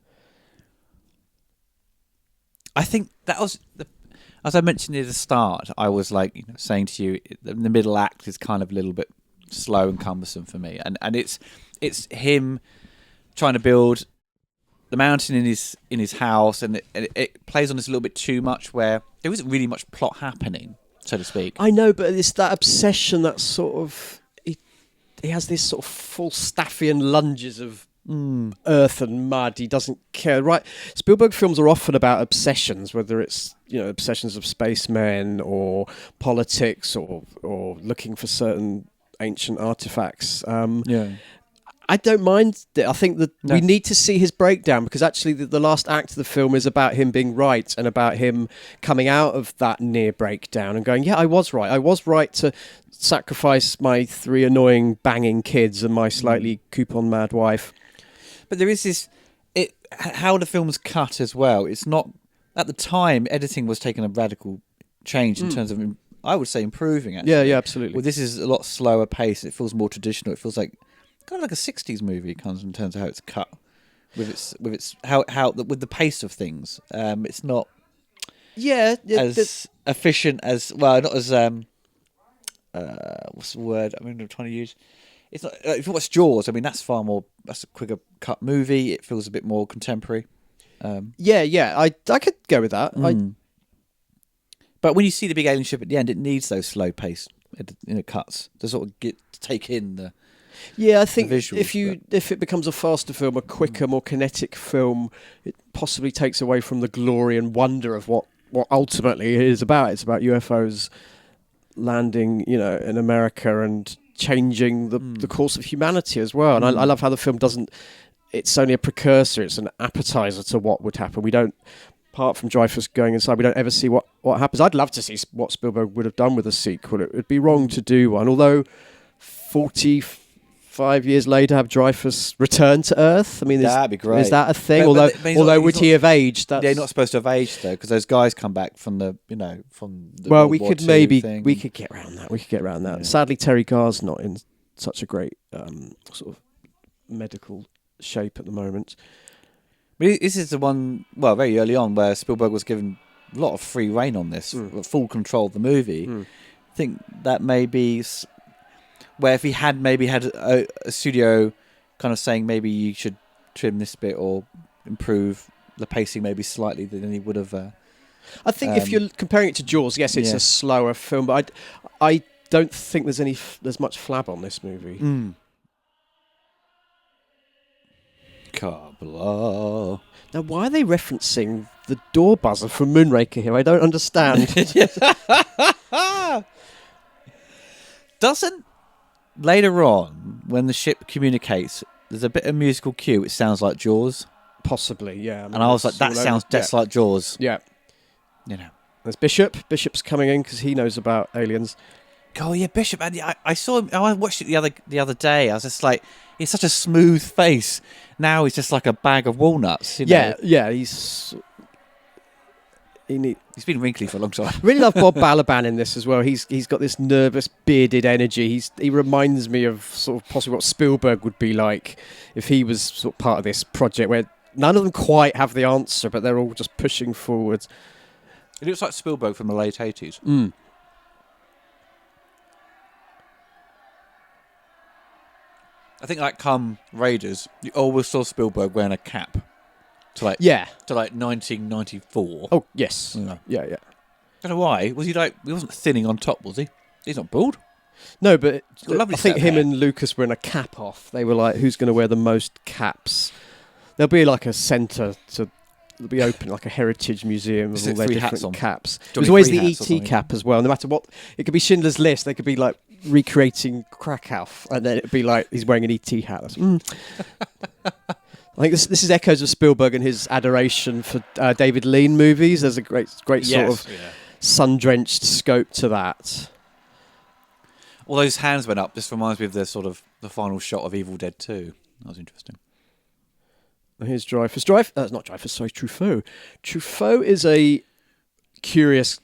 I think that was as I mentioned at the start. I was like saying to you, the middle act is kind of a little bit slow and cumbersome for me, and it's him trying to build the mountain in his house, and it plays on this a little bit too much, where there isn't really much plot happening, so to speak. I know, but it's that obsession that sort of he has this sort of Falstaffian lunges of earth and mud. He doesn't care. Right? Spielberg films are often about obsessions, whether it's obsessions of spacemen or politics or looking for certain ancient artifacts. I don't mind. I think that we need to see his breakdown, because actually the last act of the film is about him being right and about him coming out of that near breakdown and going, yeah, I was right. I was right to sacrifice my 3 annoying banging kids and my slightly coupon mad wife. But there is this, how the film's cut as well. It's not, at the time, editing was taking a radical change in terms of, I would say, improving, actually. Yeah, absolutely. Well, this is a lot slower pace. It feels more traditional. It feels like kind of like a 60s movie, kind of, in terms of how it's cut, with the pace of things. It's not as efficient as, well, not as what's the word I'm trying to use. It's not. If you watch Jaws, I mean, that's a quicker cut movie. It feels a bit more contemporary. I could go with that. But when you see the big alien ship at the end, it needs those slow paced cuts to sort of take in the. Yeah, I think visuals, if it becomes a faster film, a quicker, more kinetic film, it possibly takes away from the glory and wonder of what ultimately it is about. It's about UFOs landing, in America and changing the course of humanity as well. And I love how the film doesn't. It's only a precursor. It's an appetizer to what would happen. We don't, apart from Dreyfus going inside, we don't ever see what happens. I'd love to see what Spielberg would have done with a sequel. It would be wrong to do one, although 45 years later, have Dreyfus return to Earth. I mean, that'd be great. Is that a thing? Although would he have aged? Yeah, he's not supposed to have aged though, because those guys come back from the from the Well, World we War could II maybe thing. we could get around that. Yeah. Sadly, Terry Garr's not in such a great sort of medical shape at the moment. But this is the one, well, very early on, where Spielberg was given a lot of free rein on this, full control of the movie. I think that may be where if he had maybe had a studio kind of saying maybe you should trim this bit or improve the pacing maybe slightly, then he would have. I think if you're comparing it to Jaws, yes, it's a slower film, but I don't think there's much flab on this movie. Kabla. Now, why are they referencing the door buzzer from Moonraker here? I don't understand. Doesn't later on, when the ship communicates, there's a bit of musical cue which sounds like Jaws? Possibly, yeah. And I was like, that sounds just like Jaws. Yeah. There's Bishop. Bishop's coming in because he knows about aliens. Oh yeah, Bishop. And I saw him. I watched it the other day. I was just like, he's such a smooth face. Now he's just like a bag of walnuts. Yeah. He's been wrinkly for a long time. Really love Bob Balaban in this as well. He's got this nervous, bearded energy. He reminds me of sort of possibly what Spielberg would be like if he was sort of part of this project, where none of them quite have the answer, but they're all just pushing forward. It looks like Spielberg from the late 80s. I think like come Raiders, you always saw Spielberg wearing a cap to like 1994. Oh yes, yeah. Don't know why. He wasn't thinning on top, was he? He's not bald. No, but I think set of him hair. and Lucas were in a cap off. They were like, who's going to wear the most caps? There'll be like a centre it'll be open, like a heritage museum of all their different caps. There's always the ET cap as well. No matter what, it could be Schindler's List. They could be like recreating Krakow, and then it'd be like he's wearing an ET hat. I think this is echoes of Spielberg and his adoration for David Lean movies. There's a great sort of sun-drenched scope to that. all those hands went up just reminds me of the sort of the final shot of Evil Dead 2. That was interesting. Here's Dreyfus. Not Dreyfus, sorry, Truffaut. Truffaut is a curious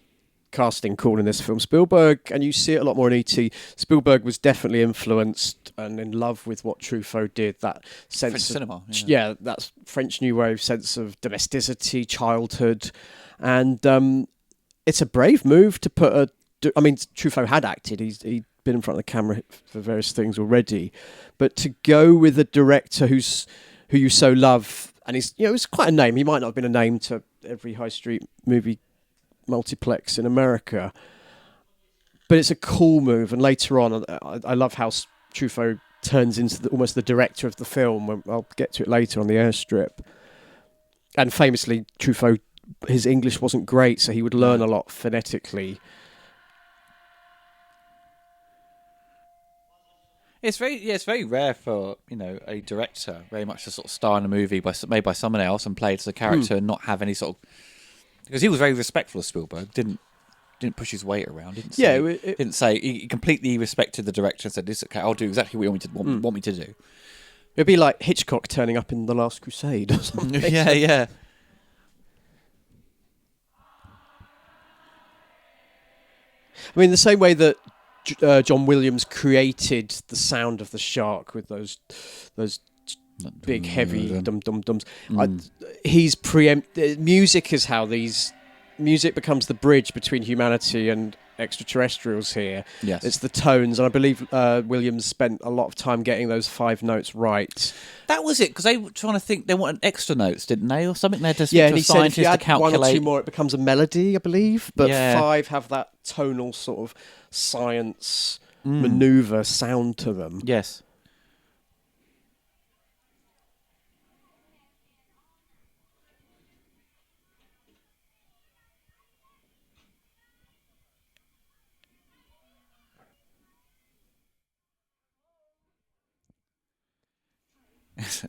casting call in this film. Spielberg, and you see it a lot more in E.T., Spielberg was definitely influenced and in love with what Truffaut did, that sense French of cinema. yeah, that French New Wave sense of domesticity, childhood, and it's a brave move to put I mean, Truffaut had acted, he'd been in front of the camera for various things already, but to go with a director who you so love, and he's, you know, it's quite a name. He might not have been a name to every high street movie multiplex in America, but it's a cool move. And later on, I love how Truffaut turns into almost the director of the film. I'll get to it later on the Airstrip. And famously, Truffaut, his English wasn't great, so he would learn a lot phonetically. It's very rare for, you know, a director very much to sort of star in a movie made by someone else and play it as a character and not have any sort of, because he was very respectful of Spielberg, didn't push his weight around, didn't say he completely respected the director and said, "This, okay, I'll do exactly what you want me to do." It'd be like Hitchcock turning up in The Last Crusade or something. Yeah. I mean, the same way that John Williams created the sound of the shark with those big, heavy dum-dum-dums. He's music is how music becomes the bridge between humanity and extraterrestrials here. Yes. It's the tones, and I believe Williams spent a lot of time getting those 5 notes right. That was it, because they were trying to think, they wanted extra notes, didn't they, or something? They had to speak Yeah, to and a he said if you scientist to add 1 or 2 calculate. more, it becomes a melody, I believe. But Yeah. 5 have that tonal sort of science maneuver sound to them. Yes.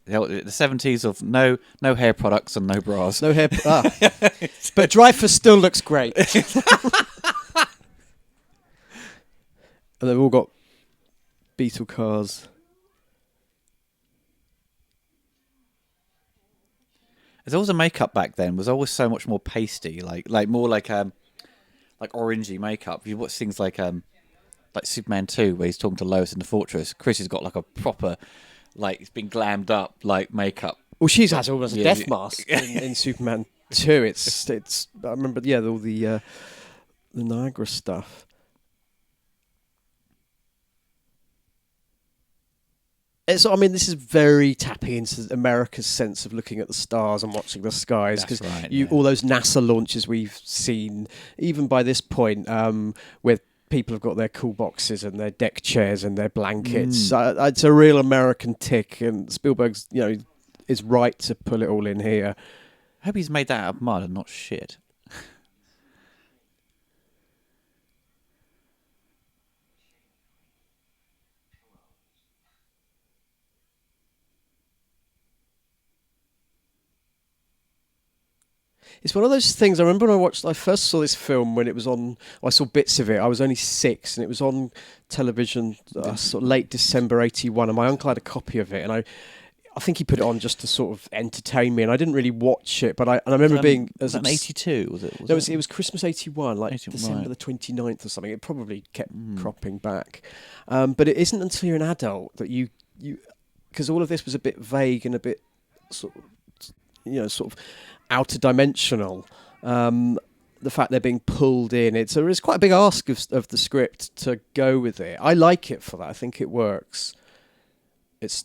The 70s of no hair products and no bras. No hair. But Dreyfus still looks great. And they've all got Beetle cars. There's always a makeup back then was always so much more pasty, like more like orangey makeup. You watch things like Superman 2, where he's talking to Lois in the fortress. Chris has got like a proper, like, it's been glammed up like makeup. Well, she has almost a death mask in Superman 2. It's. I remember, all the Niagara stuff. This is very tapping into America's sense of looking at the stars and watching the skies, because all those NASA launches we've seen, even by this point, where people have got their cool boxes and their deck chairs and their blankets. It's a real American tick, and Spielberg's, is right to pull it all in here. I hope he's made that out of mud and not shit. It's one of those things. I remember when I first saw this film when it was on. I saw bits of it. I was only 6, and it was on television sort of late December '81. And my uncle had a copy of it, and I think he put it on just to sort of entertain me. And I didn't really watch it, but I remember being was that 82? Was it? It was Christmas '81, like 81, December the 29th or something. It probably kept cropping back, but it isn't until you're an adult that you because all of this was a bit vague and a bit sort of outer dimensional. The fact they're being pulled in, it's quite a big ask of the script to go with it. I like it for that. I think it works. It's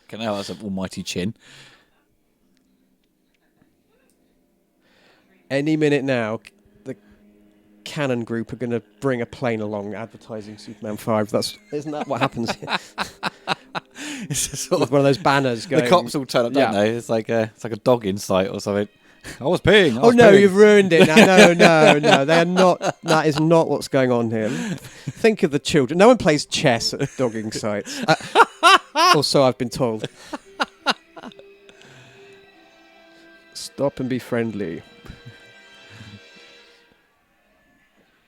Connell has an almighty chin. Any minute now, the Cannon Group are going to bring a plane along advertising Superman 5. Isn't that what happens here? It's a sort With one of those banners going. The cops all turn up, don't they? It's like a dog in sight or something. I was peeing. You've ruined it. No, they are not. That is not what's going on here. Think of the children. No one plays chess at dogging sites. Or so I've been told. Stop and be friendly.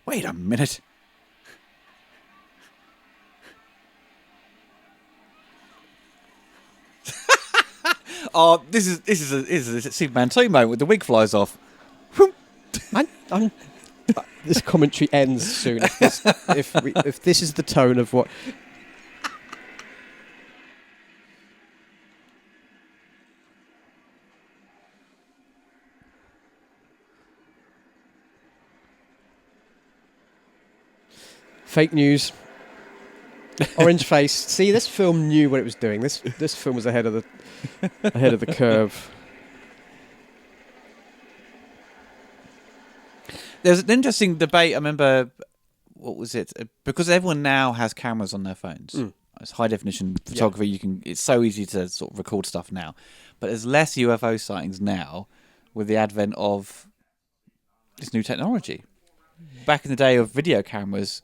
Wait a minute. Oh, this is a Superman 2 moment with the wig flies off. This commentary ends soon. If this is the tone of what. Fake news. Orange face. See, this film knew what it was doing. This film was ahead of the curve. There's an interesting debate. I remember, what was it? Because everyone now has cameras on their phones. It's high definition photography. It's so easy to sort of record stuff now. But there's less UFO sightings now with the advent of this new technology. Back in the day of video cameras,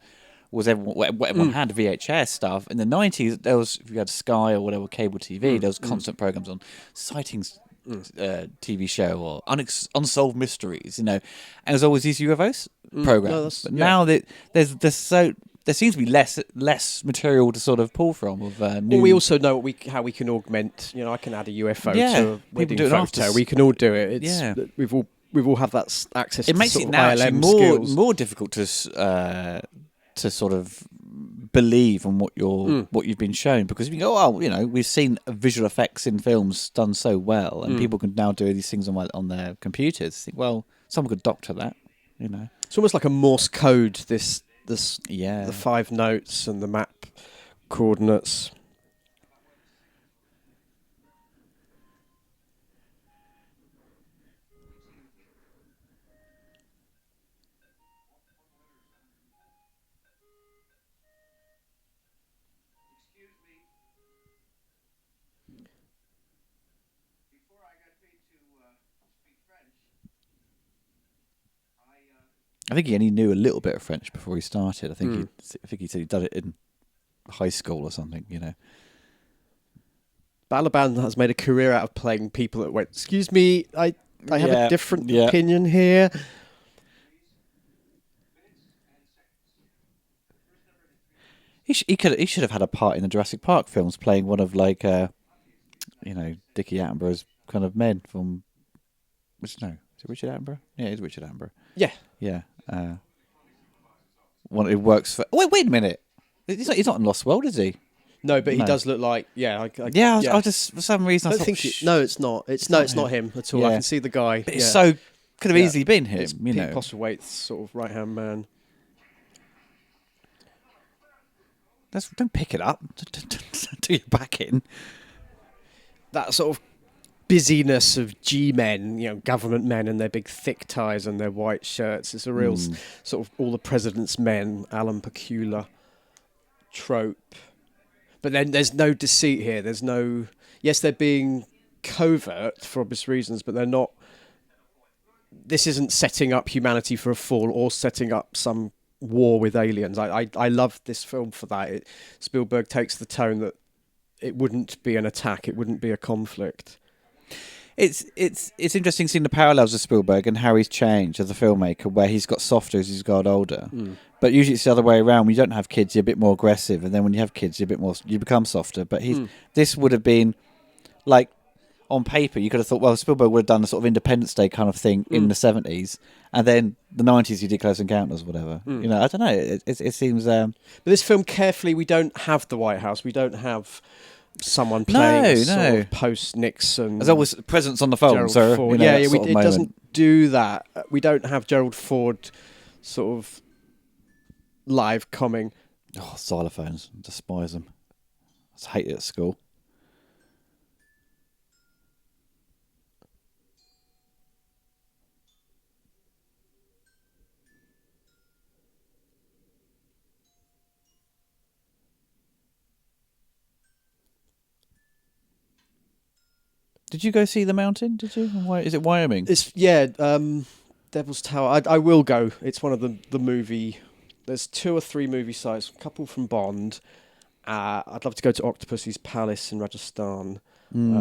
was everyone had VHS stuff. In the 90s, there was, if you had Sky or whatever, cable TV, there was constant programs on sightings TV show or unsolved mysteries, and there's always these UFO programs. But now that there seems to be less material to sort of pull from. Well, we also know how we can augment. I can add a UFO to a wedding photo. We can all do it. We've all have that access. It makes it now actually more difficult to sort of believe on what you've been shown, because if you go, we've seen visual effects in films done so well, and people can now do these things on their computers. Think, well, someone could doctor that. It's almost like a Morse code. The 5 notes and the map coordinates. I think he only knew a little bit of French before he started. I think he said he'd done it in high school or something. Balaban has made a career out of playing people that went, "Excuse me, I have a different opinion here." He should have had a part in the Jurassic Park films, playing one of Dickie Attenborough's kind of men from. Is it Richard Attenborough? Yeah, it's Richard Attenborough. Yeah. One who works for. Wait a minute. He's not in Lost World, is he? No, but he does look like. I just for some reason I thought. No, it's not. It's not him at all. I can see the guy. But it's so could have easily been him. It's Pete Postlethwaite's sort of right hand man. Don't pick it up. Do your back in. That sort of busyness of G-men, government men and their big thick ties and their white shirts. It's a real sort of all the president's men, Alan Pakula trope. But then there's no deceit here. There's no... Yes, they're being covert for obvious reasons, but they're not... This isn't setting up humanity for a fall or setting up some war with aliens. I love this film for that. Spielberg takes the tone that it wouldn't be an attack, it wouldn't be a conflict. It's interesting seeing the parallels of Spielberg and how he's changed as a filmmaker, where he's got softer as he's got older. But usually it's the other way around. When you don't have kids, you're a bit more aggressive, and then when you have kids, you become softer. But this would have been like, on paper, you could have thought, well, Spielberg would have done a sort of Independence Day kind of thing in the 70s, and then the 90s he did Close Encounters or whatever. I don't know. It seems. But this film, carefully, we don't have the White House. We don't have someone playing sort of post-Nixon. There's always presence on the phone, sir. It doesn't do that. We don't have Gerald Ford sort of live coming. Oh, xylophones. I despise them. I just hate it at school. Did you go see The Mountain? Did you? Is it Wyoming? It's Devil's Tower. I will go. It's one of the movie. There's 2 or 3 movie sites. A couple from Bond. I'd love to go to Octopus's Palace in Rajasthan.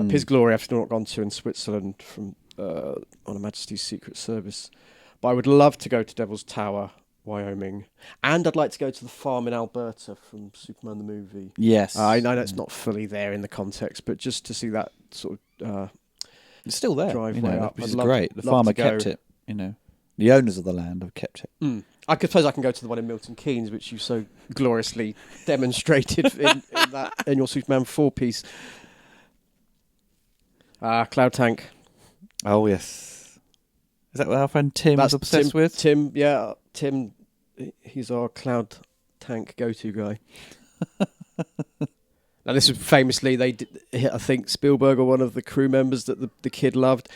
Piz Glory I've still not gone to in Switzerland from on Her Majesty's Secret Service. But I would love to go to Devil's Tower, Wyoming, and I'd like to go to the farm in Alberta from Superman the movie. Yes, I know it's not fully there in the context, but just to see that sort of it's still there. driveway up, which I'd is love great. The love farmer to go. kept it. The owners of the land have kept it. I suppose I can go to the one in Milton Keynes, which you so gloriously demonstrated in your Superman 4-piece. Cloud Tank. Oh yes, is that what our friend Tim was obsessed with? Tim, he's our Cloud Tank go-to guy. Now, this was famously, I think Spielberg or one of the crew members that the kid loved,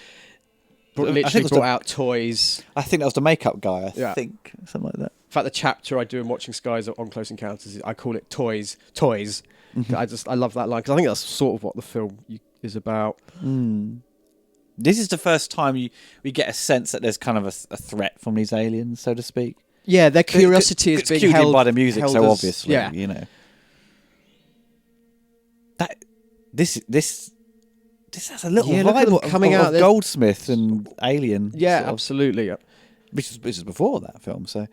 literally brought out toys. I think that was the makeup guy, Yeah. I think. Something like that. In fact, the chapter I do in Watching Skies on Close Encounters, I call it Toys. Toys. I love that line, because I think that's sort of what the film is about. This is the first time we get a sense that there's kind of a threat from these aliens, so to speak. Yeah, their curiosity is being cued held in by the music, held so as- obviously, yeah. That this has a little look at them vibe coming of out. Goldsmith and Alien. Yeah, sort of, absolutely. Yeah. which is before that film, so.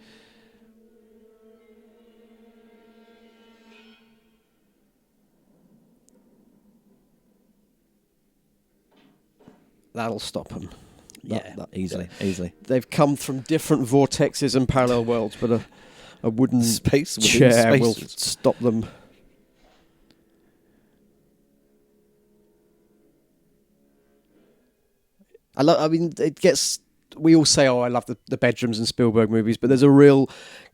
That'll stop them. Easily. They've come from different vortexes and parallel worlds, but a wooden Space within chair will spaces. stop them. It gets. We all say, "Oh, I love the bedrooms in Spielberg movies," but there's a real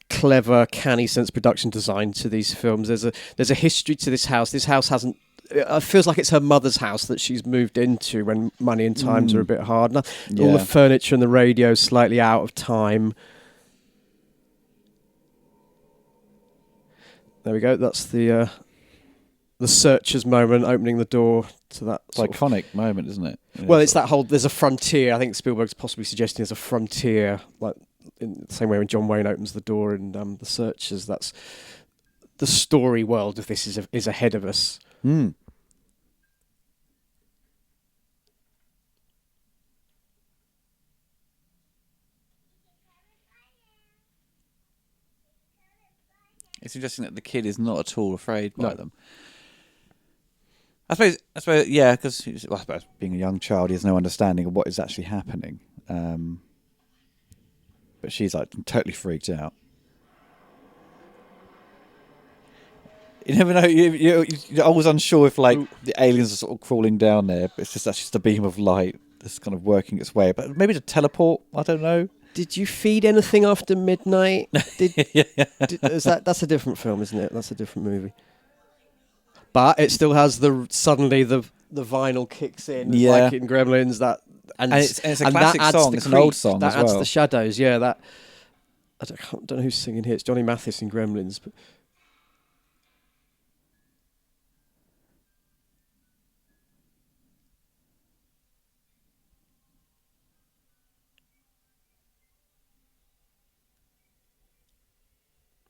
clever, canny sense production design to these films. There's a history to this house. This house hasn't. It feels like it's her mother's house that she's moved into when money and times are a bit hard. All the furniture and the radio slightly out of time. There we go. That's the searcher's moment, opening the door to that. It's an iconic moment, isn't it? Well, it's that whole. There's a frontier. I think Spielberg's possibly suggesting there's a frontier, like in the same way when John Wayne opens the door in The Searchers. That's the story world of this is ahead of us. It's interesting that the kid is not at all afraid by them. I suppose, yeah, because I suppose being a young child, he has no understanding of what is actually happening. But she's like totally freaked out. You never know. You're always unsure if the aliens are sort of crawling down there, but that's just a beam of light that's kind of working its way. But maybe to teleport, I don't know. Did you feed anything after midnight? That's a different film, isn't it? That's a different movie. But it still has suddenly the vinyl kicks in, like in Gremlins. And it's a classic song. It's an old song that as well. adds the shadows. Yeah, I don't know who's singing here. It's Johnny Mathis in Gremlins. But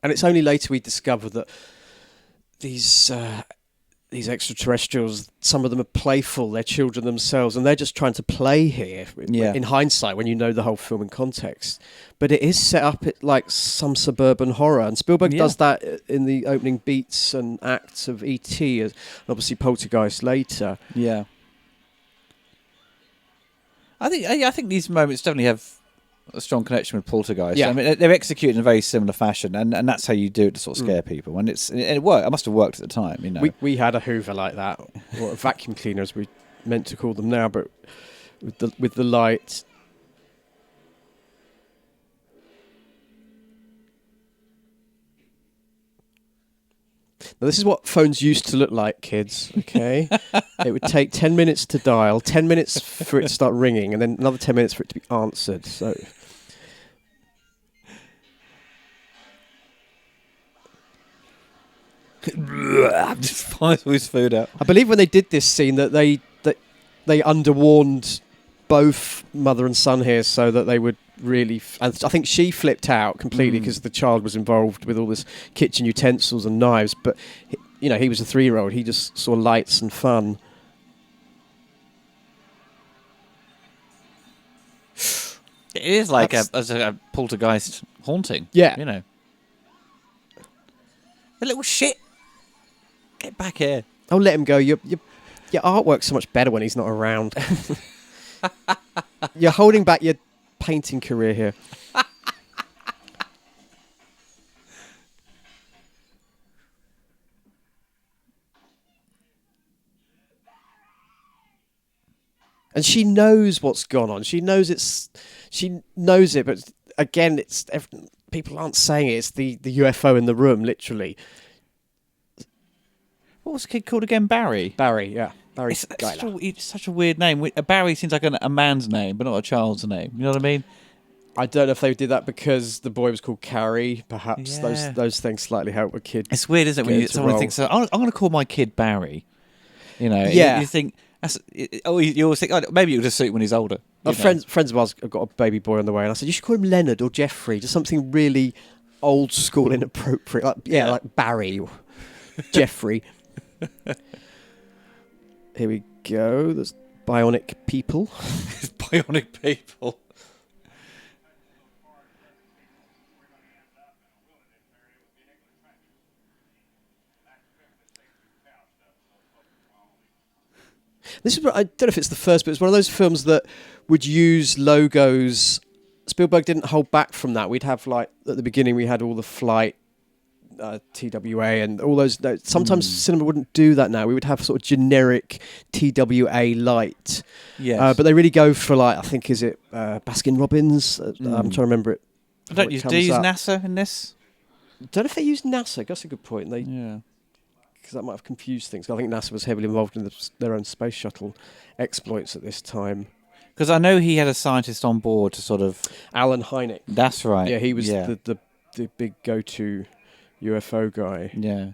and it's only later we discover that these extraterrestrials, some of them are playful, they're children themselves, and they're just trying to play here. In hindsight, when you know the whole film in context. But it is set up like some suburban horror, and Spielberg does that in the opening beats and acts of E.T., and obviously Poltergeist later. Yeah. I think these moments definitely have a strong connection with Poltergeist. Yeah. I mean, they're executed in a very similar fashion, and that's how you do it to sort of scare people. And it worked. It must have worked at the time, you know. We had a Hoover like that, or a vacuum cleaner, as we meant to call them now, but with the light. Now, this is what phones used to look like, kids, okay? It would take 10 minutes to dial, 10 minutes for it to start ringing, and then another 10 minutes for it to be answered. So, just finds all his food out. I believe when they did this scene that they underwarned both mother and son here so that they would really... and I think she flipped out completely because the child was involved with all this kitchen utensils and knives, but he was a 3-year-old. He just saw lights and fun. It is like a poltergeist haunting. Yeah. You know. The little shit. Get back here. Oh, let him go. Your artwork's so much better when he's not around. You're holding back your painting career here. And she knows what's gone on. She knows it, but again, people aren't saying it. It's the UFO in the room, literally. What was the kid called again? Barry? Barry, yeah. Barry. It's such a weird name. Barry seems like a man's name, but not a child's name. You know what I mean? I don't know if they did that because the boy was called Carrie. Perhaps those things slightly help a kid. It's weird, isn't it, when someone thinks, I'm going to call my kid Barry. You know, yeah. You think... you always think, maybe it'll just suit when he's older. Friends of ours have got a baby boy on the way, and I said, you should call him Leonard or Jeffrey, just something really old school, inappropriate, like Barry or Jeffrey. Here we go. There's bionic people. Bionic people. This is, I don't know if it's the first, but it's one of those films that would use logos. Spielberg didn't hold back from that. We'd have, like, at the beginning, we had all the flight, TWA, and all those. Sometimes cinema wouldn't do that now. We would have sort of generic TWA light. Yes. But they really go for, like, I think, is it Baskin Robbins? I'm trying to remember it. Do you use NASA in this? Don't know if they use NASA. That's a good point. Yeah. Because that might have confused things. I think NASA was heavily involved in their own space shuttle exploits at this time. Because I know he had a scientist on board to sort of... Alan Hynek. That's right. Yeah, he was the big go-to UFO guy. Yeah.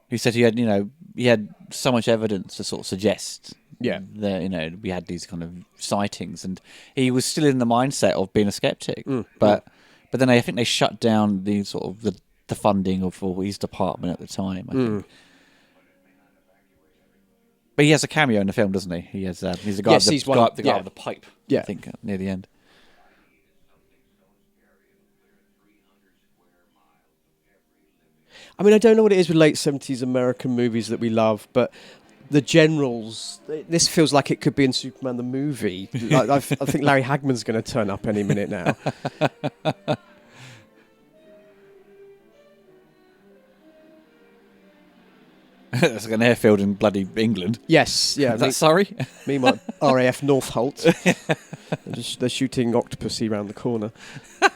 He said he had so much evidence to sort of suggest that, we had these kind of sightings, and he was still in the mindset of being a skeptic. But then I think they shut down the sort of the funding of his department at the time, I think. But he has a cameo in the film, doesn't he? He has. He's the guy. Yes, the guy with the pipe. Yeah, I think near the end. I mean, I don't know what it is with late 70s American movies that we love, but the generals. This feels like it could be in Superman the movie. I think Larry Hagman's going to turn up any minute now. It's like an airfield in bloody England. Yes, yeah. Is that Surrey? Meanwhile, RAF Northolt. They're shooting Octopussy round the corner. I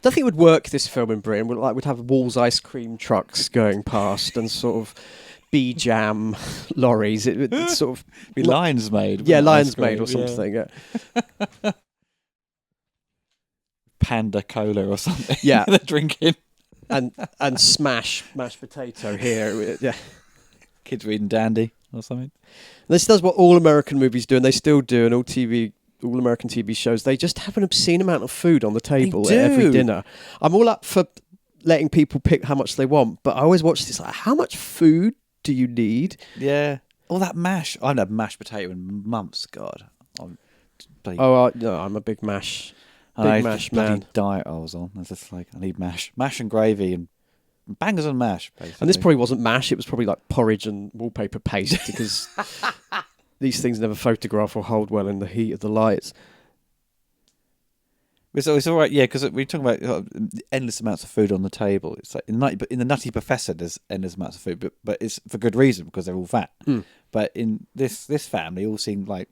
don't think it would work, this film in Britain. We'd have Wall's ice cream trucks going past and sort of B-Jam lorries. It would sort of... be Lion's Made. Yeah, Lion's Made or something. Yeah. Panda Cola or something. Yeah. They're drinking. And Smash mashed potato here. Yeah. Kids reading Dandy or something. This does what all American movies do, and they still do, and all American TV shows. They just have an obscene amount of food on the table at every dinner. I'm all up for letting people pick how much they want, but I always watch this like, how much food do you need? Yeah. All that mash. I haven't had mashed potato in months, God. No, I'm a big mash. Mash man. Diet I was on. I was just like, I need mash and gravy and bangers on mash. Basically. And this probably wasn't mash. It was probably like porridge and wallpaper paste because these things never photograph or hold well in the heat of the lights. It's all right, yeah, because we're talking about endless amounts of food on the table. It's like in the Nutty Professor, there's endless amounts of food, but it's for good reason because they're all fat. But in this family, all seem like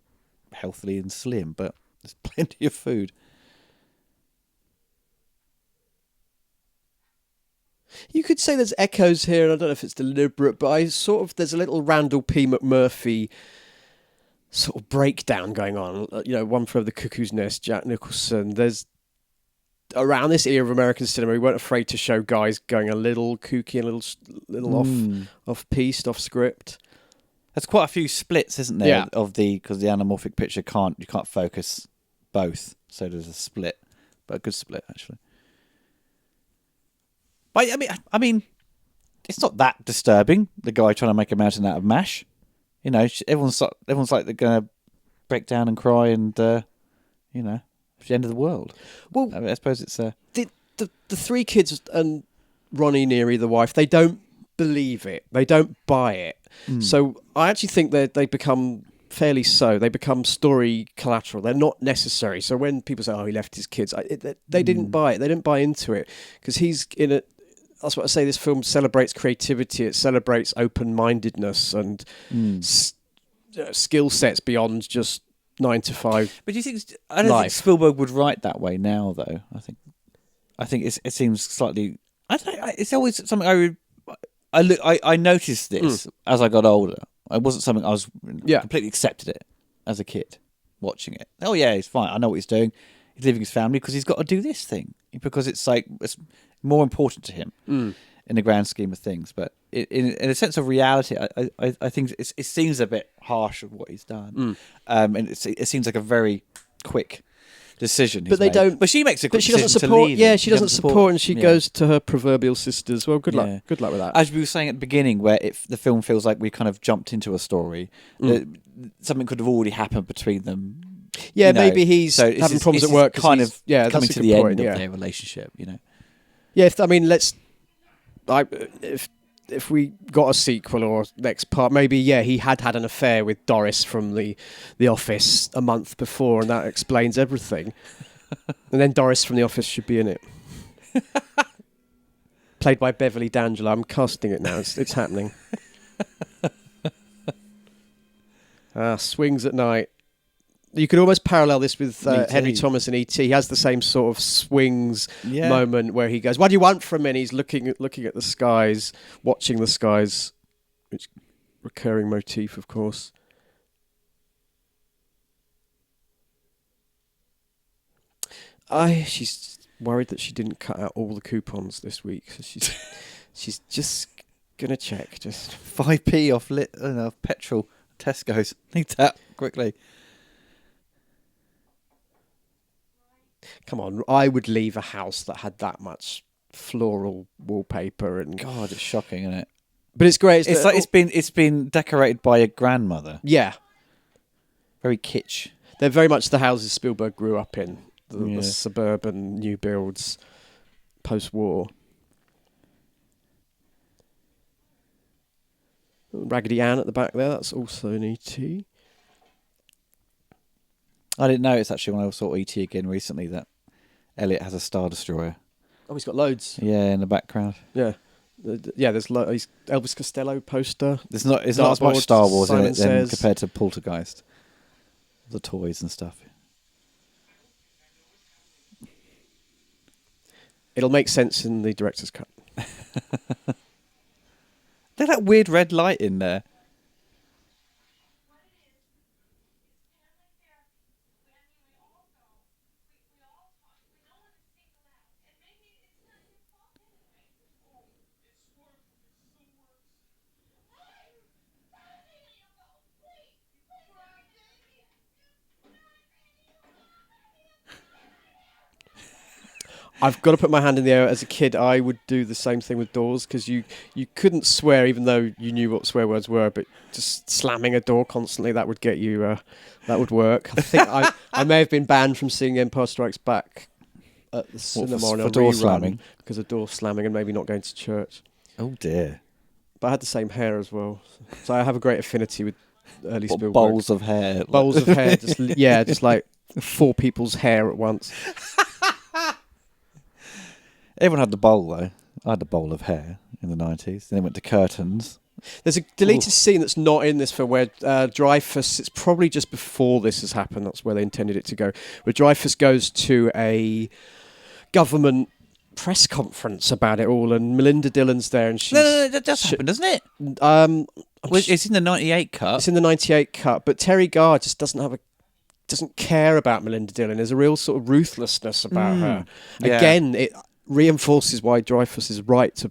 healthily and slim, but there's plenty of food. You could say there's echoes here, and I don't know if it's deliberate, but there's a little Randall P. McMurphy sort of breakdown going on. One Flew Over the Cuckoo's Nest, Jack Nicholson. There's, around this era of American cinema, we weren't afraid to show guys going a little kooky, a little off-piste, off script. There's quite a few splits, isn't there? Yeah. Because the anamorphic picture you can't focus both, so there's a split, but a good split actually. But I mean, it's not that disturbing. The guy trying to make a mountain out of mash. everyone's like they're gonna break down and cry, and it's the end of the world. Well, I suppose it's the three kids and Ronnie Neary, the wife, they don't believe it. They don't buy it. So I actually think that they become fairly so. They become story collateral. They're not necessary. So when people say, "Oh, he left his kids," they didn't buy it. They didn't buy into it because he's in a. That's what I say. This film celebrates creativity. It celebrates open-mindedness and skill sets beyond just 9 to 5. But do you think? I don't think Spielberg would write that way now, though. I think it seems slightly. It's always something I noticed this as I got older. It wasn't something I was completely accepted it as a kid watching it. Oh yeah, he's fine. I know what he's doing. He's leaving his family because he's got to do this thing because it's more important to him in the grand scheme of things. But in a sense of reality, I think it seems a bit harsh of what he's done, and it seems like a very quick decision. But they don't. But she makes a quick decision. But she doesn't support. Yeah, she doesn't support, and she goes to her proverbial sisters. Well, good luck. Good luck with that. As we were saying at the beginning, where the film feels like we kind of jumped into a story, something could have already happened between them. Yeah, maybe he's having problems at work. Kind of coming that's to the end point, of their relationship. Yeah, if we got a sequel or next part, maybe he had an affair with Doris from the Office a month before, and that explains everything. And then Doris from the Office should be in it, played by Beverly D'Angelo. I'm casting it now. It's happening. Swings at Night. You could almost parallel this with Henry Thomas and E.T. He has the same sort of swings moment where he goes, "What do you want from me?" And he's looking at the skies, watching the skies, which recurring motif, of course. She's worried that she didn't cut out all the coupons this week, so she's just gonna check. Just 5p off petrol, Tesco's. Need that quickly. Come on, I would leave a house that had that much floral wallpaper and God, it's shocking, isn't it? But it's great. It's like it's been decorated by a grandmother. Yeah, very kitsch. They're very much the houses Spielberg grew up in. The suburban new builds, post-war. Raggedy Ann at the back there. That's also an E.T. I didn't notice actually when I saw E.T. again recently that Elliot has a Star Destroyer. Oh, he's got loads. Yeah, in the background. Yeah. There's Elvis Costello poster. It's not as much Star Wars in it than compared to Poltergeist. The toys and stuff. It'll make sense in the director's cut. There's that weird red light in there. I've got to put my hand in the air. As a kid, I would do the same thing with doors because you couldn't swear even though you knew what swear words were, but just slamming a door constantly, that would get you, that would work. I think I may have been banned from seeing Empire Strikes Back at the cinema on a door rerun slamming? because of door slamming and maybe not going to church. Oh dear. But I had the same hair as well. So I have a great affinity with early Spielberg. Bowls of hair. Bowls of hair, just like 4 people's hair at once. Everyone had the bowl, though. I had the bowl of hair in the 90s. Then it went to curtains. There's a deleted scene that's not in this film where Dreyfus, it's probably just before this has happened, that's where they intended it to go, where Dreyfus goes to a government press conference about it all, and Melinda Dillon's there, and she's... No, that does happen, doesn't it? It's in the 98 cut. It's in the 98 cut, but Terry Garr just doesn't care about Melinda Dillon. There's a real sort of ruthlessness about her. Yeah. Again, it reinforces why Dreyfus is right to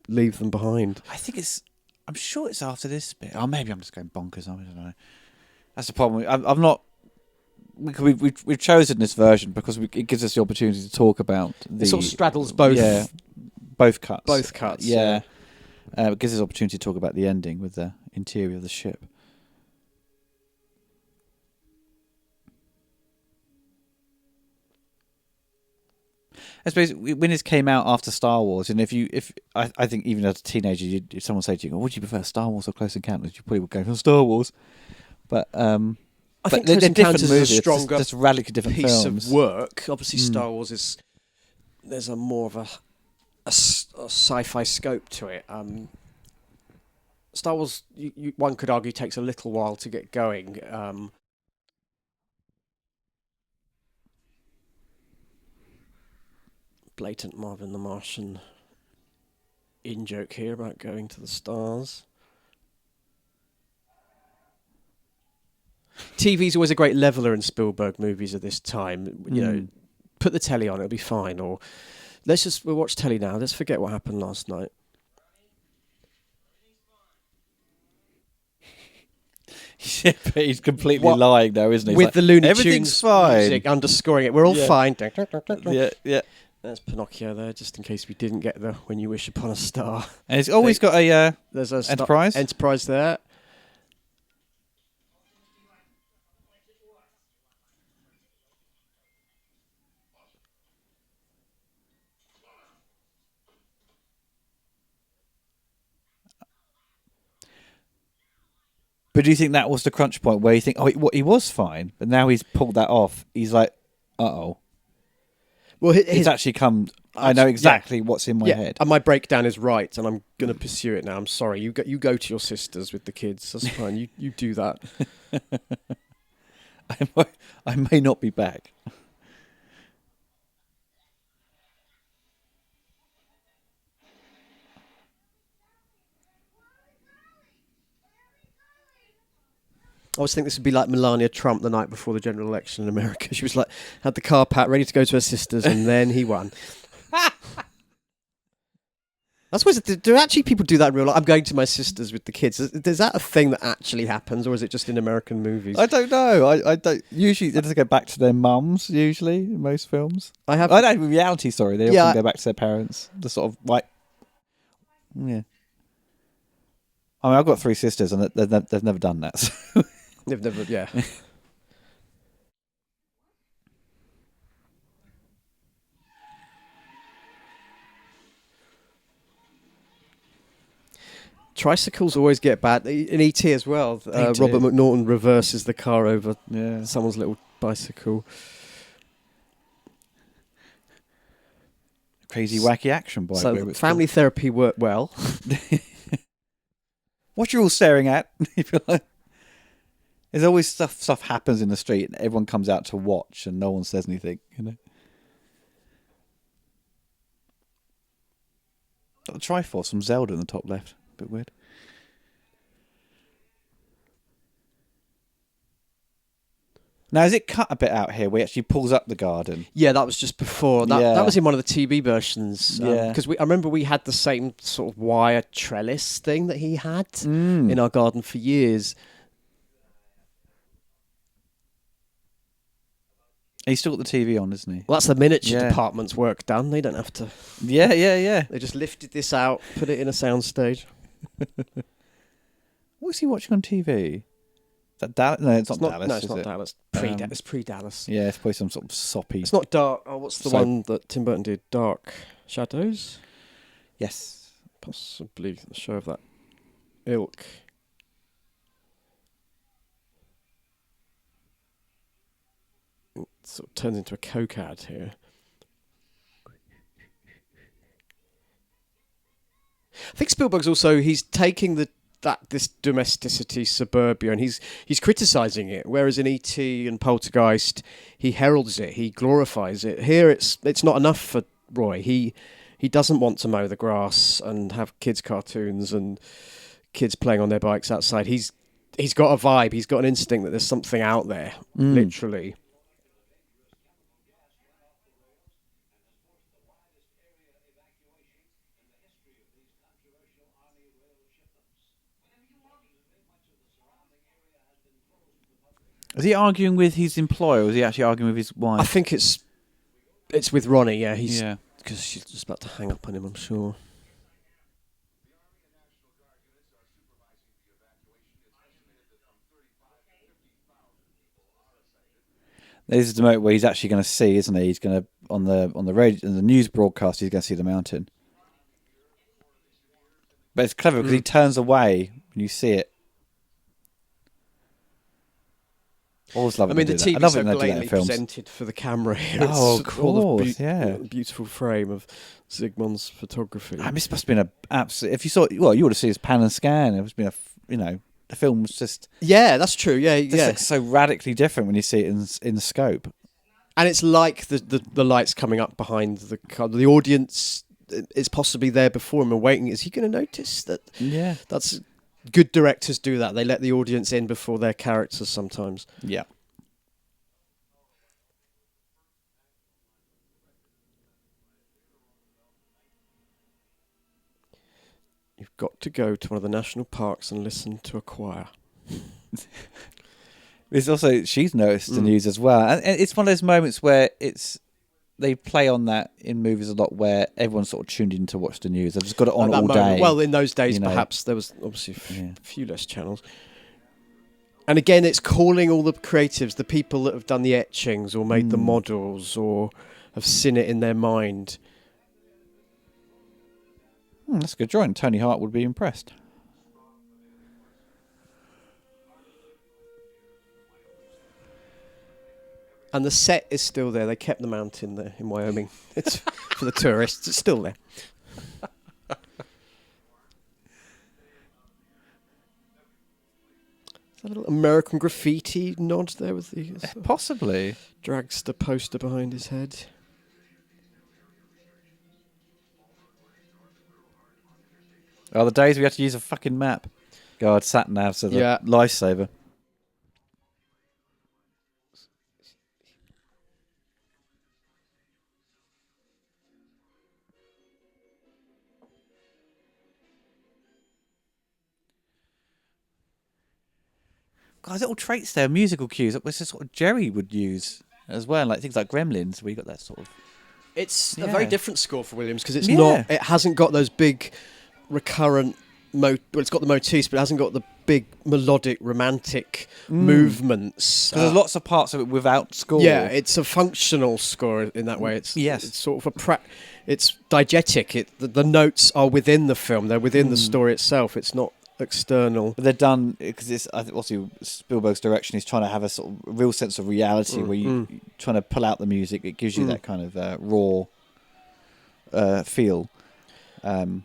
leave them behind. I'm sure it's after this bit. Oh, maybe I'm just going bonkers. I don't know. That's the problem. I'm not... We've chosen this version because it gives us the opportunity to talk about it sort of straddles both. Yeah, both cuts. Both cuts. Yeah. It gives us the opportunity to talk about the ending with the interior of the ship. I suppose when this came out after Star Wars, and I think even as a teenager, if someone said to you, "Would you prefer Star Wars or Close Encounters?" You probably would go for Star Wars. But I think they're Close Encounters different is movies. a stronger It's just radically different piece films. of work. Obviously, Star Wars is there's a more of a sci-fi scope to it. Star Wars, one could argue, takes a little while to get going. Blatant Marvin the Martian in-joke here about going to the stars. TV's always a great leveler in Spielberg movies of this time. You know, put the telly on, it'll be fine. Or we'll watch telly now. Let's forget what happened last night. Yeah, but he's completely lying now, isn't he? With the Looney everything's Tunes fine. music underscoring it. We're all fine. Yeah. There's Pinocchio there, just in case we didn't get the When You Wish Upon a Star. And it's always got a there's a Enterprise. Enterprise there. But do you think that was the crunch point where you think, he was fine, but now he's pulled that off? He's like, uh-oh. Well, it's actually come. I know exactly what's in my head. And my breakdown is right, and I'm going to pursue it now. I'm sorry. You go to your sisters with the kids. That's fine. You do that. I may not be back. I always think this would be like Melania Trump the night before the general election in America. She was like, had the car packed, ready to go to her sisters, and then he won. I suppose, do actually people do that in real life? I'm going to my sisters with the kids. Is that a thing that actually happens, or is it just in American movies? I don't know. I don't. Usually, they just go back to their mums, usually, in most films. I know, reality, sorry. They often go back to their parents. The sort of, like, yeah. I mean, I've got 3 sisters, and they've never done that, so. They've never, yeah. Tricycles always get bad. In E.T. as well, Robert McNaughton reverses the car over someone's little bicycle. Crazy, wacky action bike. So family therapy worked well. What you're all staring at? There's always stuff happens in the street, and everyone comes out to watch, and no one says anything. You know. Got the Triforce from Zelda in the top left. Bit weird. Now, is it cut a bit out here where he actually pulls up the garden? Yeah, that was just before. That was in one of the TV versions. Because I remember we had the same sort of wire trellis thing that he had in our garden for years. He's still got the TV on, isn't he? Well, that's the miniature department's work done. They don't have to... Yeah. They just lifted this out, put it in a soundstage. What's he watching on TV? Is that Dallas? No, it's not Dallas. No, it's not Dallas. It's pre-Dallas. Yeah, it's probably some sort of soppy... It's not Dark... Oh, what's the one that Tim Burton did? Dark Shadows? Yes. Possibly a show of that ilk. It sort of turns into a coke ad here. I think Spielberg's also, he's taking this domesticity suburbia, and he's criticising it, whereas in E.T. and Poltergeist he heralds it, he glorifies it. Here it's not enough for Roy. He doesn't want to mow the grass and have kids cartoons and kids playing on their bikes outside. He's got a vibe, he's got an instinct that there's something out there, literally. Is he arguing with his employer, or is he actually arguing with his wife? I think it's with Ronnie, because she's just about to hang up on him, I'm sure. This is the moment where he's actually going to see, isn't he? He's going to the radio, in the news broadcast, he's going to see the mountain. But it's clever because he turns away when you see it. Always love it. I mean, the TV's TV's so blatantly presented for the camera here. Oh, of course, the beautiful frame of Zygmunt's photography. This must have been a absolute. If you saw, well, you would have seen his pan and scan. It must have been the film was just. Yeah, that's true. Yeah, looks so radically different when you see it in the scope. And it's like the lights coming up behind the car. The audience is possibly there before him and waiting. Is he going to notice that? Yeah, that's. Good directors do that. They let the audience in before their characters sometimes. Yeah. You've got to go to one of the national parks and listen to a choir. There's also, she's noticed the news as well. And it's one of those moments where they play on that in movies a lot where everyone's sort of tuned in to watch the news. They've just got it on all day. Well, in those days, perhaps there was obviously a few less channels. And again, it's calling all the creatives, the people that have done the etchings or made the models or have seen it in their mind. That's a good drawing. Tony Hart would be impressed. And the set is still there. They kept the mountain there in Wyoming. It's for the tourists. It's still there. Is that a little American graffiti nod there with the possibly dragster poster behind his head? Oh, the days we had to use a fucking map. God, sat-navs are the lifesaver. God, little traits there, musical cues. Which is sort of Jerry would use as well, like things like Gremlins, where you got that sort of. It's a very different score for Williams because it's not. It hasn't got those big, recurrent. Well, it's got the motifs, but it hasn't got the big melodic, romantic movements. There's lots of parts of it without score. Yeah, it's a functional score in that way. It's sort of it's diegetic. The notes are within the film. They're within the story itself. It's not external. But they're done because it's. I think also Spielberg's direction is trying to have a sort of real sense of reality where you're trying to pull out the music. It gives you that kind of raw feel. And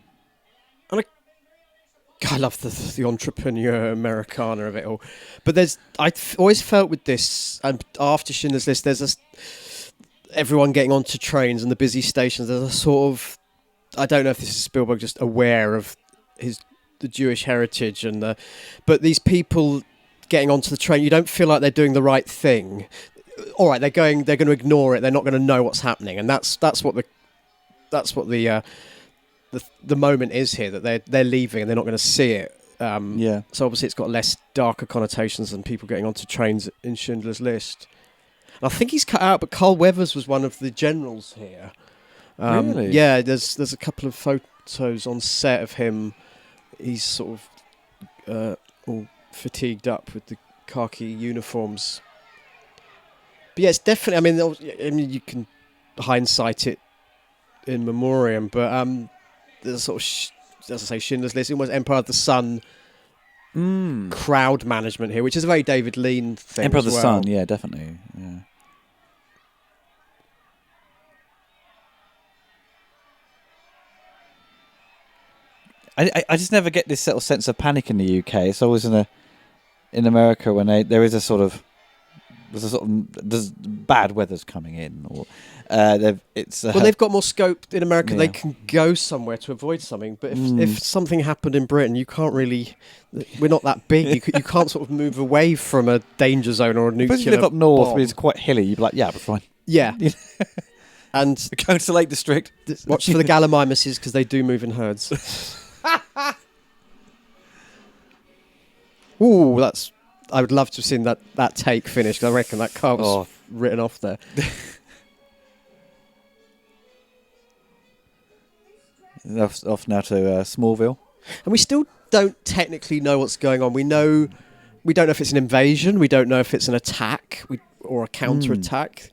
I love the entrepreneur Americana of it all. But I've always felt with this, and after Schindler's List, there's everyone getting onto trains and the busy stations. There's a sort of, I don't know if this is Spielberg just aware of the Jewish heritage but these people getting onto the train, you don't feel like they're doing the right thing. All right, they're going to ignore it. They're not going to know what's happening, and that's what the moment is here, that they're leaving and they're not going to see it. So obviously it's got less darker connotations than people getting onto trains in Schindler's List. And I think he's cut out, but Carl Weathers was one of the generals here. Really? Yeah, there's a couple of photos on set of him. He's sort of all fatigued up with the khaki uniforms. But yeah, it's definitely. I mean, you can hindsight it in memoriam, but there's a sort of, as I say, Schindler's List, almost Empire of the Sun crowd management here, which is a very David Lean thing. Emperor of the well. Sun, yeah, definitely. Yeah. I just never get this sort of sense of panic in the UK. It's always in America when there's bad weather's coming in, or they've got more scope in America. Yeah. They can go somewhere to avoid something. But if something happened in Britain, you can't really. We're not that big. You can't sort of move away from a danger zone or a nuclear. But if you live up north, where it's quite hilly, you'd be like, yeah, we're fine. Yeah. And go to the Lake District. Watch for the gallimimuses because they do move in herds. Ooh, I would love to have seen that take finished. I reckon that car was written off there. Off now to Smallville, and we still don't technically know what's going on. We don't know if it's an invasion. We don't know if it's an attack or a counter-attack.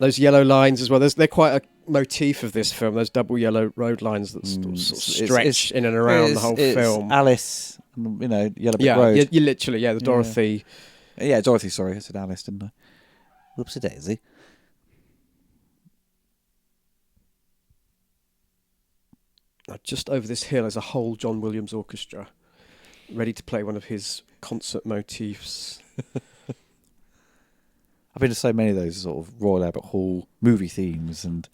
Those yellow lines as well. They're quite a motif of this film. Those double yellow road lines that sort of stretch in and around the whole film. Alice, Yellow Brick Road. Yeah, you literally, the Dorothy. Yeah, Dorothy. Sorry, I said Alice, didn't I? Whoopsie daisy. Just over this hill is a whole John Williams orchestra, ready to play one of his concert motifs. I've been to so many of those sort of Royal Albert Hall movie themes and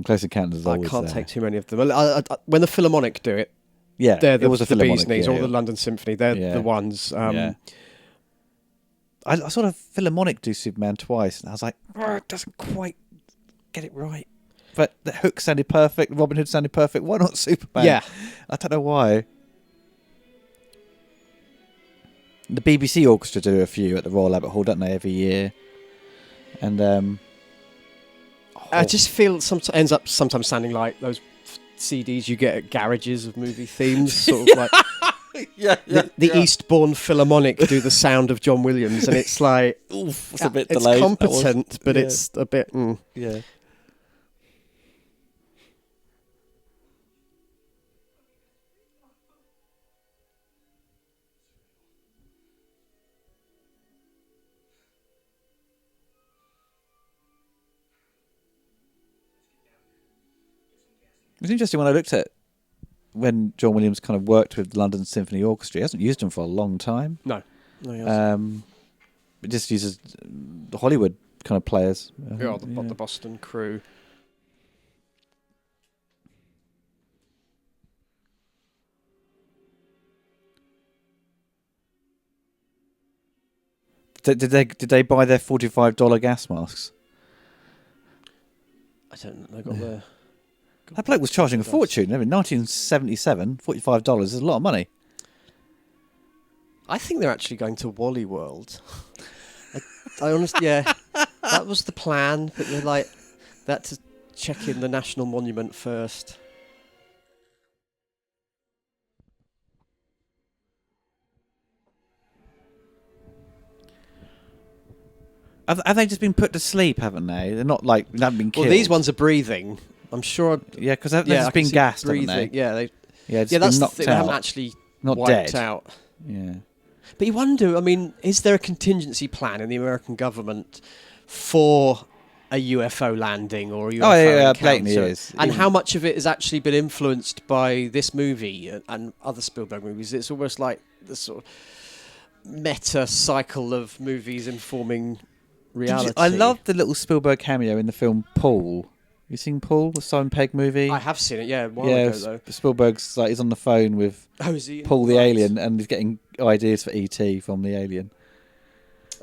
Close Encounters. I can't take too many of them. When the Philharmonic do it, they're the bee's knees, or the London Symphony. They're the ones. I sort of Philharmonic do Superman twice, and I was like, it doesn't quite get it right. But the Hook sounded perfect, Robin Hood sounded perfect. Why not Superman? Yeah, I don't know why. The BBC Orchestra do a few at the Royal Albert Hall, don't they, every year? And I just feel ends up sometimes sounding like those CDs you get at garages of movie themes, sort of like the Eastbourne Philharmonic do the sound of John Williams, and it's like it's a bit it's delayed. Competent, but it's a bit yeah. It was interesting when I looked at when John Williams kind of worked with London Symphony Orchestra. He hasn't used them for a long time. No, he hasn't. It just uses the Hollywood kind of players. The Boston crew. Did they buy their $45 gas masks? I don't know. They got their. That bloke was charging a fortune. I mean, 1977, $45 is a lot of money. I think they're actually going to Wally World. I honestly, that was the plan, but they're like, that to check in the National Monument first. Have they just been put to sleep, haven't they? They're not like, they haven't been killed. Well, these ones are breathing. I'm sure. Yeah, because they've just been gassed, haven't they? Yeah, that's the knocked thing. out. They haven't actually not wiped dead. out. Yeah. But you wonder, I mean, is there a contingency plan in the American government for a UFO landing or a UFO encounter? Blatantly is. And how much of it has actually been influenced by this movie and other Spielberg movies? It's almost like the sort of meta cycle of movies informing reality. I love the little Spielberg cameo in the film Paul. You seen Paul, the Simon Pegg movie? I have seen it, a while ago though. Spielberg's like he's on the phone with Paul the alien, and he's getting ideas for ET from the alien.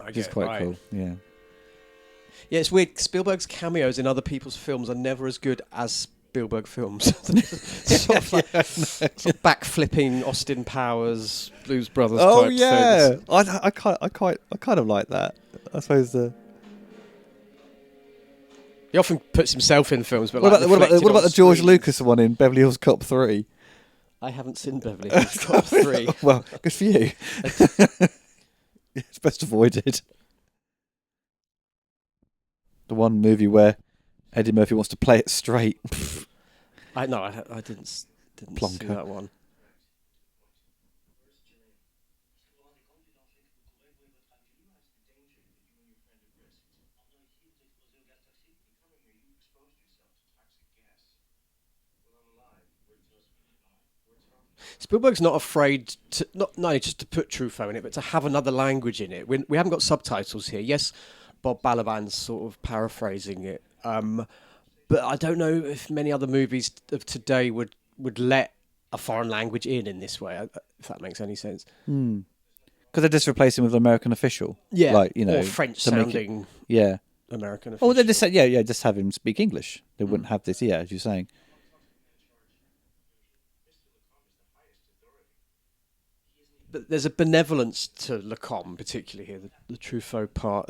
Which is quite cool. Yeah. Yeah, it's weird. Spielberg's cameos in other people's films are never as good as Spielberg films. sort of like backflipping Austin Powers, Blues Brothers. Oh type things. I kind of like that. I suppose the. He often puts himself in films, but what about the George Lucas one in Beverly Hills Cop 3? I haven't seen Beverly Hills Cop 3. Well, good for you. It's best avoided. The one movie where Eddie Murphy wants to play it straight. I didn't see that one. Spielberg's not afraid to not only just to put Truffaut in it, but to have another language in it. We haven't got subtitles here. Yes, Bob Balaban's sort of paraphrasing it, but I don't know if many other movies of today would let a foreign language in this way. If that makes any sense. Because they're just replacing with an American official. Yeah, like, or French sounding. Yeah. American official. Oh, they just said just have him speak English. They wouldn't have this. Yeah, as you're saying. But there's a benevolence to Lacombe, particularly here, the Truffaut part.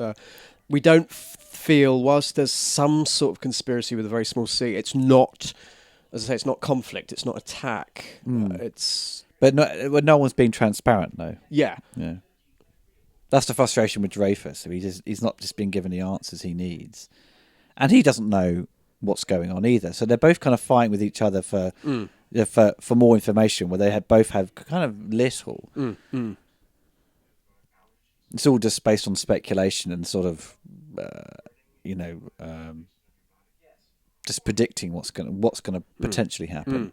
We don't feel, whilst there's some sort of conspiracy with a very small c, it's not, as I say, it's not conflict, it's not attack. But no one's being transparent, though. Yeah. Yeah. That's the frustration with Dreyfus. He's not just being given the answers he needs. and he doesn't know what's going on either. So they're both kind of fighting with each other for for more information, where they both have kind of little. It's all just based on speculation and sort of, just predicting what's gonna potentially happen.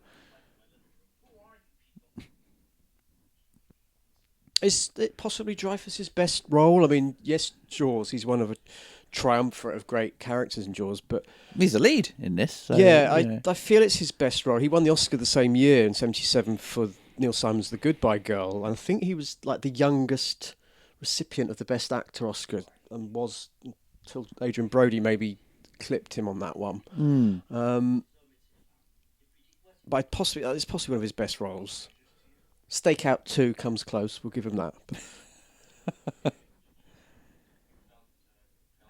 Is it possibly Dreyfuss's best role? I mean, yes, Jaws. He's one of a triumvirate of great characters in Jaws, but He's the lead in this. So, I feel it's his best role. He won the Oscar the same year in '77 for Neil Simon's The Goodbye Girl, and I think he was like the youngest recipient of the Best Actor Oscar, and was until Adrian Brody maybe clipped him on that one. But it's possibly one of his best roles. Stakeout 2 comes close. We'll give him that. I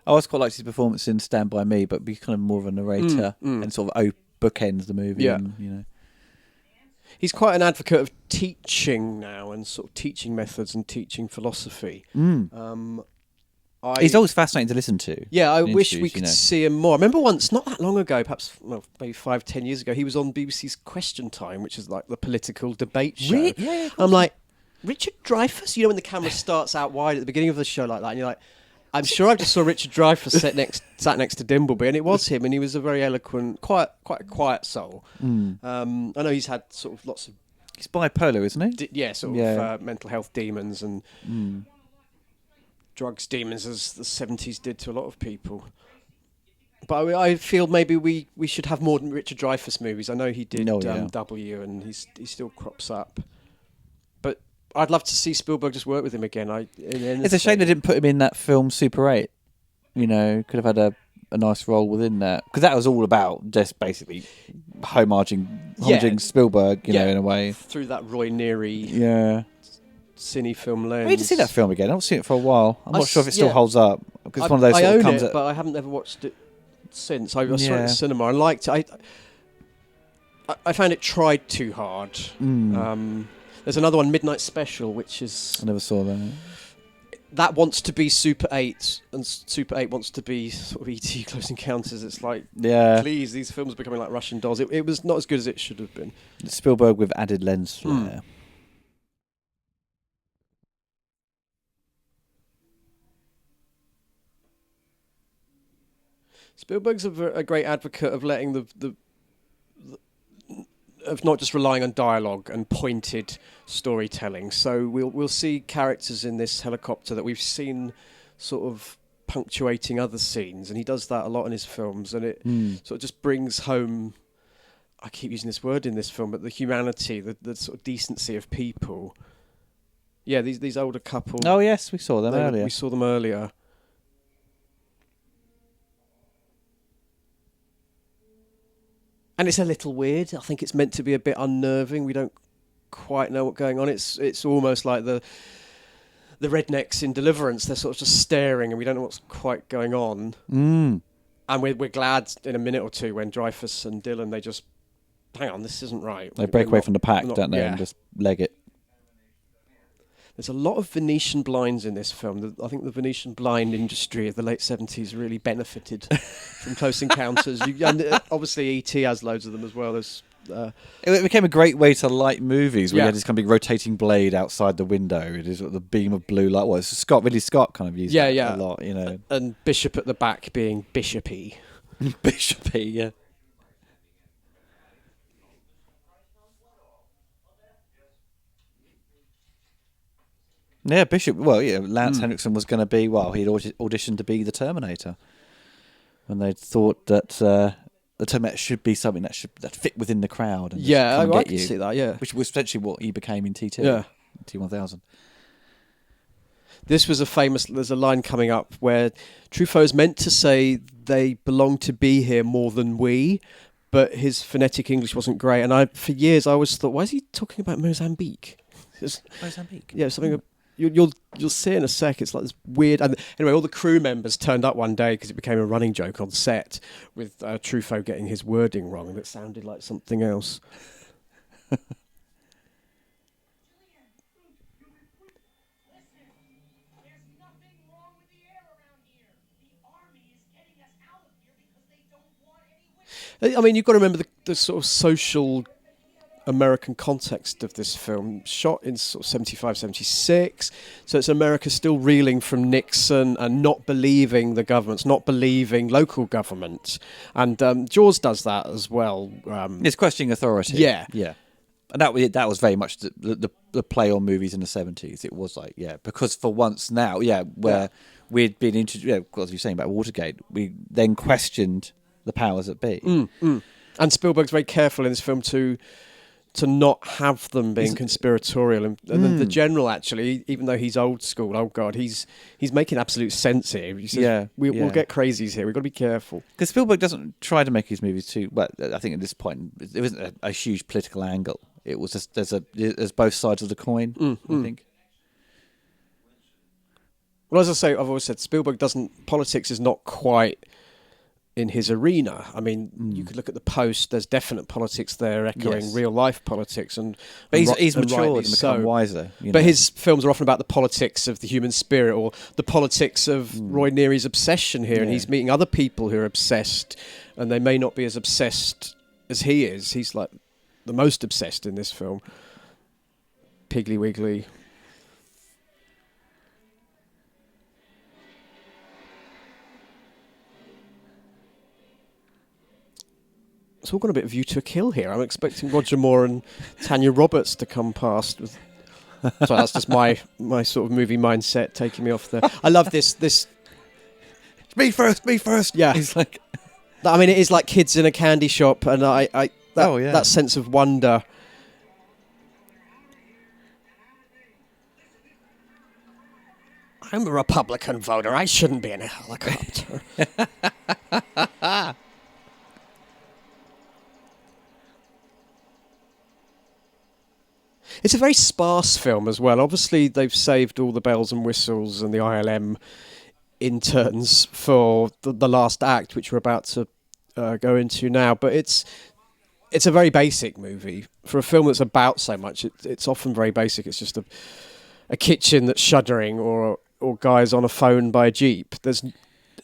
always quite liked his performance in Stand By Me, but be kind of more of a narrator and sort of bookends the movie. Yeah. And, He's quite an advocate of teaching now, and sort of teaching methods and teaching philosophy. He's always fascinating to listen to. Yeah, I wish we could see him more. I remember once, not that long ago, perhaps maybe 5-10 years ago, he was on BBC's Question Time, which is like the political debate show. Really? Yeah, I'm like, Richard Dreyfuss? You know when the camera starts out wide at the beginning of the show like that, and you're like, I'm sure I just saw Richard Dreyfuss sat next to Dimbleby, and it was him, and he was a very eloquent, quite a quiet soul. I know he's had sort of lots of... He's bipolar, isn't he? Of mental health demons and drugs demons, as the 70s did to a lot of people. But I feel maybe we should have more Richard Dreyfuss movies. I know he did W, and he still crops up. But I'd love to see Spielberg just work with him again. It's a shame they didn't put him in that film Super 8. Could have had a nice role within that. Because that was all about just basically homaging Spielberg, in a way. Through that Roy Neary cine film lens. I need to see that film again. I haven't seen it for a while. I'm not sure if it still holds up. Because it's one of those I sort of own comes it, but I haven't ever watched it since. I saw it in the cinema. I liked it. I found it tried too hard. There's another one, Midnight Special, which is... I never saw that. That wants to be Super 8, and Super 8 wants to be sort of E.T. Close Encounters. It's like, please, these films are becoming like Russian dolls. It was not as good as it should have been. Spielberg with added lens flare. Spielberg's a great advocate of letting of not just relying on dialogue and pointed storytelling. So we'll see characters in this helicopter that we've seen sort of punctuating other scenes, and he does that a lot in his films, and it sort of just brings home, I keep using this word in this film, but the humanity, the sort of decency of people. Yeah, these older couple. Oh yes, we saw them earlier. We saw them earlier. And it's a little weird. I think it's meant to be a bit unnerving. We don't quite know what's going on. It's almost like the rednecks in Deliverance. They're sort of just staring, and we don't know what's quite going on. And we're glad in a minute or two when Dreyfuss and Dylan, they just, hang on, this isn't right. They break away from the pack, don't they, and just leg it. There's a lot of Venetian blinds in this film. I think the Venetian blind industry of the late 70s really benefited from Close Encounters. And obviously E.T. has loads of them as well. It became a great way to light movies. We had this kind of big rotating blade outside the window. It is the beam of blue light. Well, it's Ridley Scott kind of used that a lot, And Bishop at the back being Bishopy. Bishopy, yeah. Yeah, Bishop. Well, Lance Henriksen was going to be. Well, he'd auditioned to be the Terminator, and they thought that the Terminator should be something that fit within the crowd. And I can see that. Yeah, which was essentially what he became in T2. Yeah, T1000. This was there's a line coming up where Truffaut is meant to say they belong to be here more than we, but his phonetic English wasn't great. And for years I always thought, why is he talking about Mozambique? Mozambique. Yeah, something. You'll see in a sec. It's like this weird. And anyway, all the crew members turned up one day because it became a running joke on set with Truffaut getting his wording wrong, and it sounded like something else. I mean, you've got to remember the sort of social American context of this film, shot in sort of 75, 76. So it's America still reeling from Nixon and not believing the governments, not believing local government. And Jaws does that as well. It's questioning authority. Yeah. Yeah. And that was very much the play on movies in the 70s. It was like, because for once now, where we'd been introduced, as you're saying about Watergate, we then questioned the powers that be. And Spielberg's very careful in this film to not have them being conspiratorial, and the general, actually, even though he's old school, oh god, he's making absolute sense here. He says, we'll get crazies here. We've got to be careful, because Spielberg doesn't try to make his movies too. Well, I think at this point there wasn't a huge political angle. It was just there's both sides of the coin. I think. Well, as I say, I've always said Spielberg politics is not quite in his arena. I mean, you could look at The Post. There's definite politics there, echoing real life politics, but he's matured and become wiser. But his films are often about the politics of the human spirit, or the politics of Roy Neary's obsession here, and he's meeting other people who are obsessed, and they may not be as obsessed as he is. He's like the most obsessed in this film. Piggly Wiggly. It's all got a bit of View to a Kill here. I'm expecting Roger Moore and Tanya Roberts to come past. So that's just my sort of movie mindset taking me off there. I love this. Me first. Yeah. He's like, I mean, it is like kids in a candy shop, and that sense of wonder. I'm a Republican voter. I shouldn't be in a helicopter. It's a very sparse film as well. Obviously, they've saved all the bells and whistles and the ILM interns for the last act, which we're about to go into now. But it's a very basic movie. For a film that's about so much, it's often very basic. It's just a kitchen that's shuddering, or guys on a phone by a Jeep. There's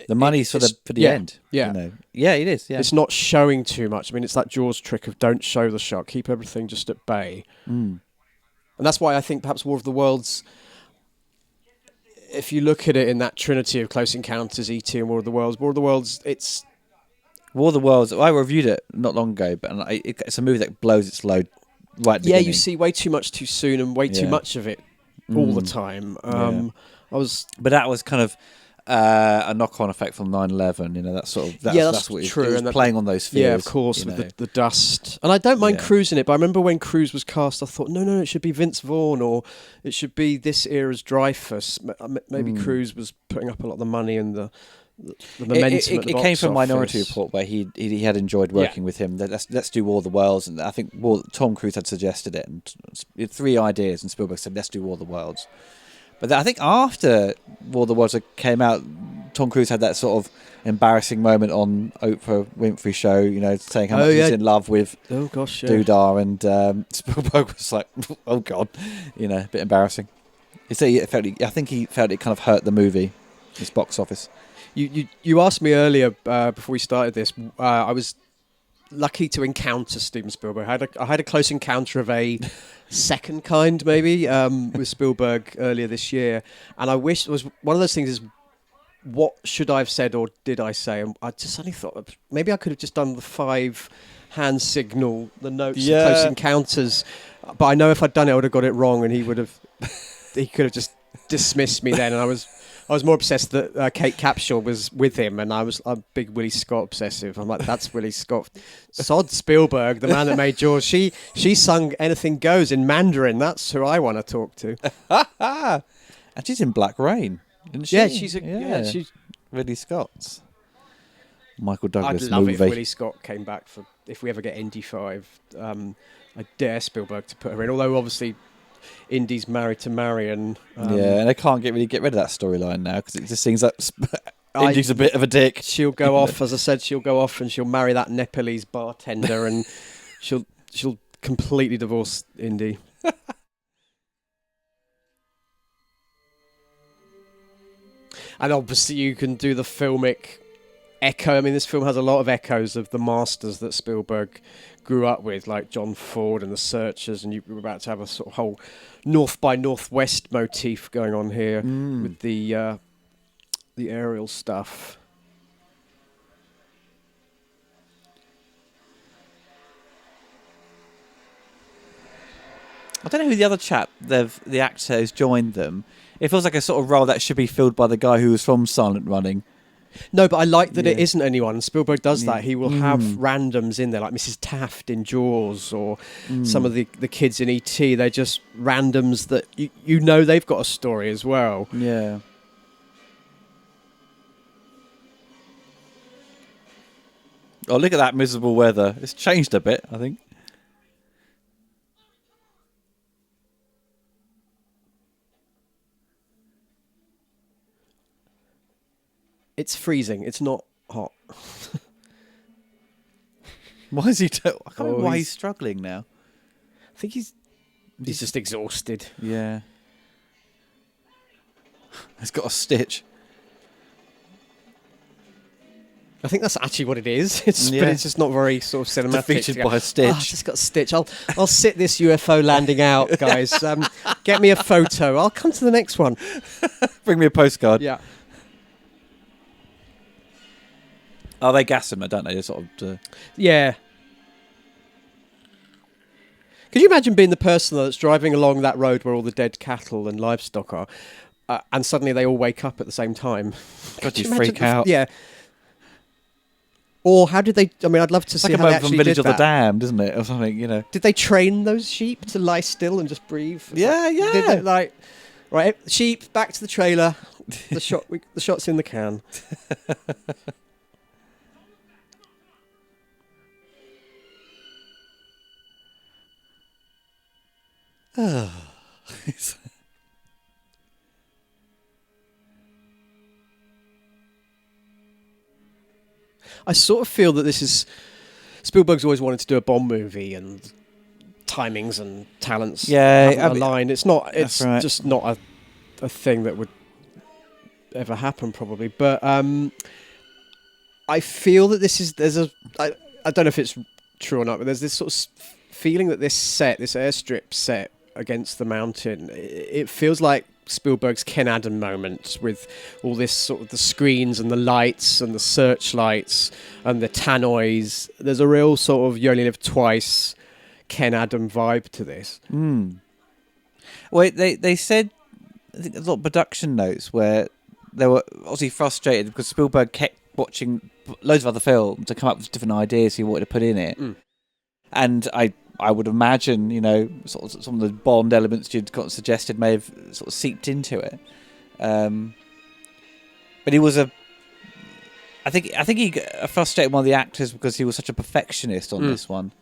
the money's for the end. Yeah. It is. Yeah. It's not showing too much. I mean, it's that Jaws trick of don't show the shark, keep everything just at bay. And that's why I think perhaps War of the Worlds, if you look at it in that trinity of Close Encounters, E.T. and War of the Worlds, it's... War of the Worlds, I reviewed it not long ago, but it's a movie that blows its load right at the beginning. You see way too much too soon and way too much of it all the time. But that was kind of a knock-on effect from 9/11. That's what true. It was playing on those fears. Yeah, of course, with the dust. And I don't mind Cruise in it, but I remember when Cruise was cast, I thought, no, it should be Vince Vaughn, or it should be this era's Dreyfus. Maybe Cruise was putting up a lot of the money and the momentum. It came from Minority Report, where he had enjoyed working with him. Let's do War of the Worlds, and I think Tom Cruise had suggested it, and he had 3 ideas, and Spielberg said, let's do War of the Worlds. But I think after War of the Worlds came out, Tom Cruise had that sort of embarrassing moment on Oprah Winfrey show, saying how much he's in love with Doodah, and Spielberg was like, oh God, a bit embarrassing. I think he felt it kind of hurt the movie, its box office. You asked me earlier before we started this. I was lucky to encounter Steven Spielberg. I had a close encounter of a second kind, maybe, with Spielberg earlier this year, and I wish it was one of those things. Is what should I have said, or did I say? And I just suddenly thought maybe I could have just done the 5 hand signal, the notes, of Close Encounters. But I know if I'd done it, I would have got it wrong, and he could have just dismissed me then. And I was more obsessed that Kate Capshaw was with him, and I'm a big Willie Scott obsessive. I'm like, that's Willie Scott. Sod Spielberg, the man that made Jaws. She sung Anything Goes in Mandarin. That's who I want to talk to. And she's in Black Rain, isn't she? Yeah, she's Ridley Scott's Michael Douglas I'd love movie. it if Willie Scott came back if we ever get Indy 5. I dare Spielberg to put her in, although obviously Indy's married to Marion. And they can't get rid of that storyline now, because it just seems like Indy's a bit of a dick. She'll go off, as I said, and she'll marry that Nepalese bartender, and she'll completely divorce Indy. And obviously you can do the filmic echo. I mean, this film has a lot of echoes of the masters that Spielberg grew up with, like John Ford and The Searchers, and you were about to have a sort of whole North by Northwest motif going on here with the aerial stuff. I don't know who the other chap, the actor who's joined them. It feels like a sort of role that should be filled by the guy who was from Silent Running. No, but I like that it isn't anyone. Spielberg does that. He will have Mm. randoms in there, like Mrs. Taft in Jaws, or some of the kids in E.T. They're just randoms that you know they've got a story as well. Yeah. Oh, look at that miserable weather. It's changed a bit, I think. It's freezing. It's not hot. Why is he... I can't remember why he's- he's struggling now. I think he's just exhausted. Yeah. He's got a stitch. I think that's actually what it is. But Yeah. it's just not very sort of cinematic. Defeated to go, by a stitch. "Oh, I've just got a stitch. I'll sit this UFO landing out, guys. Get me a photo. I'll come to the next one. Bring me a postcard. Yeah. Oh, they gas him, don't they? They sort of... Yeah. Could you imagine being the person that's driving along that road where all the dead cattle and livestock are, and suddenly they all wake up at the same time? God, Could you imagine freak out. Yeah. Or how did they... I mean, I'd love to It's see like a how they moment from actually Village did of the that. Damned, isn't it? Or something, you know. Did they train those sheep to lie still and just breathe? Yeah, Did yeah. they, like, right, sheep, back to the trailer. The shot's in the can. I sort of feel that this is... Spielberg's always wanted to do a Bond movie, and timings and talents haven't aligned. It's not. It's right. just not a thing that would ever happen, probably. But I feel that this is... I don't know if it's true or not, but there's this sort of feeling that this airstrip set against the mountain, it feels like Spielberg's Ken Adam moment, with all this sort of the screens and the lights and the searchlights and the tannoys. There's a real sort of You Only Live Twice Ken Adam vibe to this. Well, they said, I think there's a lot of production notes where they were obviously frustrated because Spielberg kept watching loads of other films to come up with different ideas he wanted to put in it. And I would imagine, you know, sort of some of the Bond elements you'd got suggested may have sort of seeped into it. But he was I think he got frustrated one of the actors because he was such a perfectionist on this one.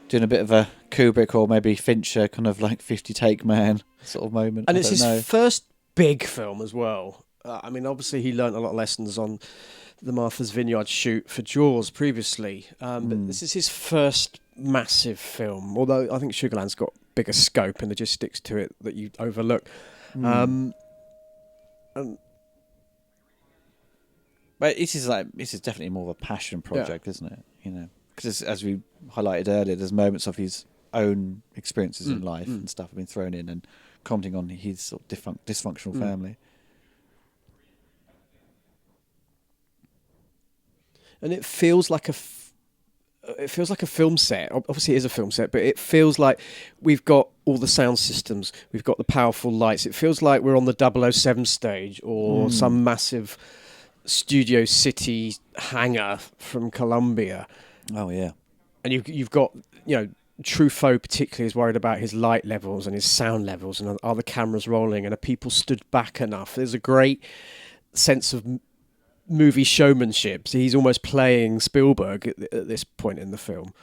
Doing a bit of a Kubrick or maybe Fincher kind of like 50 take man sort of moment. And I it's don't his know. first big film as well. I mean, obviously he learnt a lot of lessons on the Martha's Vineyard shoot for Jaws previously, but this is his first massive film, although I think Sugarland's got bigger scope and logistics to it that you overlook. But this is definitely more of a passion project, isn't it? You know, because as we highlighted earlier, there's moments of his own experiences in life and stuff have been thrown in, and commenting on his sort of dysfunctional family. And it feels like a film set. Obviously, it is a film set, but it feels like we've got all the sound systems. We've got the powerful lights. It feels like we're on the 007 stage or some massive Studio City hangar from Columbia. Oh yeah, And you've got, you know, Truffaut particularly is worried about his light levels and his sound levels, and are the cameras rolling, and are people stood back enough? There's a great sense of movie showmanship. So he's almost playing Spielberg at this point in the film.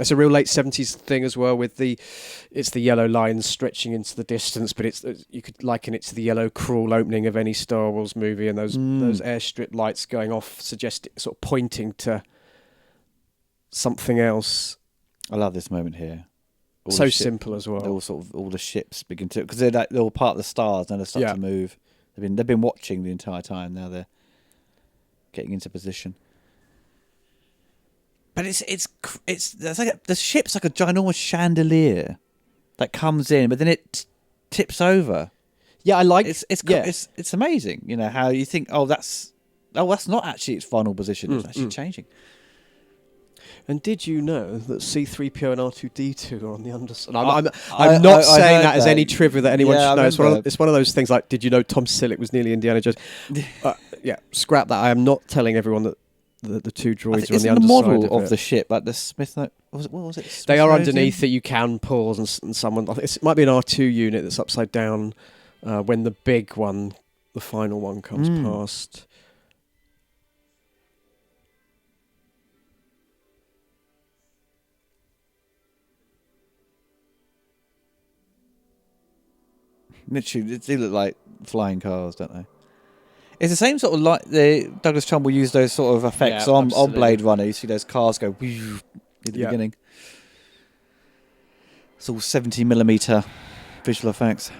It's a real late 70s thing as well, with it's the yellow lines stretching into the distance, but you could liken it to the yellow crawl opening of any Star Wars movie, and those airstrip lights going off sort of pointing to something else. I love this moment here. So simple as well. All the ships begin to, because they're all part of the stars and they start to move. They've been watching the entire time. Now they're getting into position. But it's like the ship's like a ginormous chandelier that comes in, but then it tips over. Yeah, I like it's amazing. You know how you think, that's not actually its final position. It's actually changing. And did you know that C-3PO and R2-D2 are on the underside? I'm not saying that as any trivia that anyone should know. It's one of those things like, did you know Tom Selleck was nearly Indiana Jones? Scrap that. I am not telling everyone that the two droids are on the underside. The model of the ship, like the Smith. What was it? Smith they are underneath it. You can pause, and someone. It might be an R2 unit that's upside down when the big one, the final one, comes past. Literally, they look like flying cars, don't they? It's the same sort of like the Douglas Trumbull used those sort of effects on Blade Runner. You see those cars go at the beginning. It's all 70mm visual effects.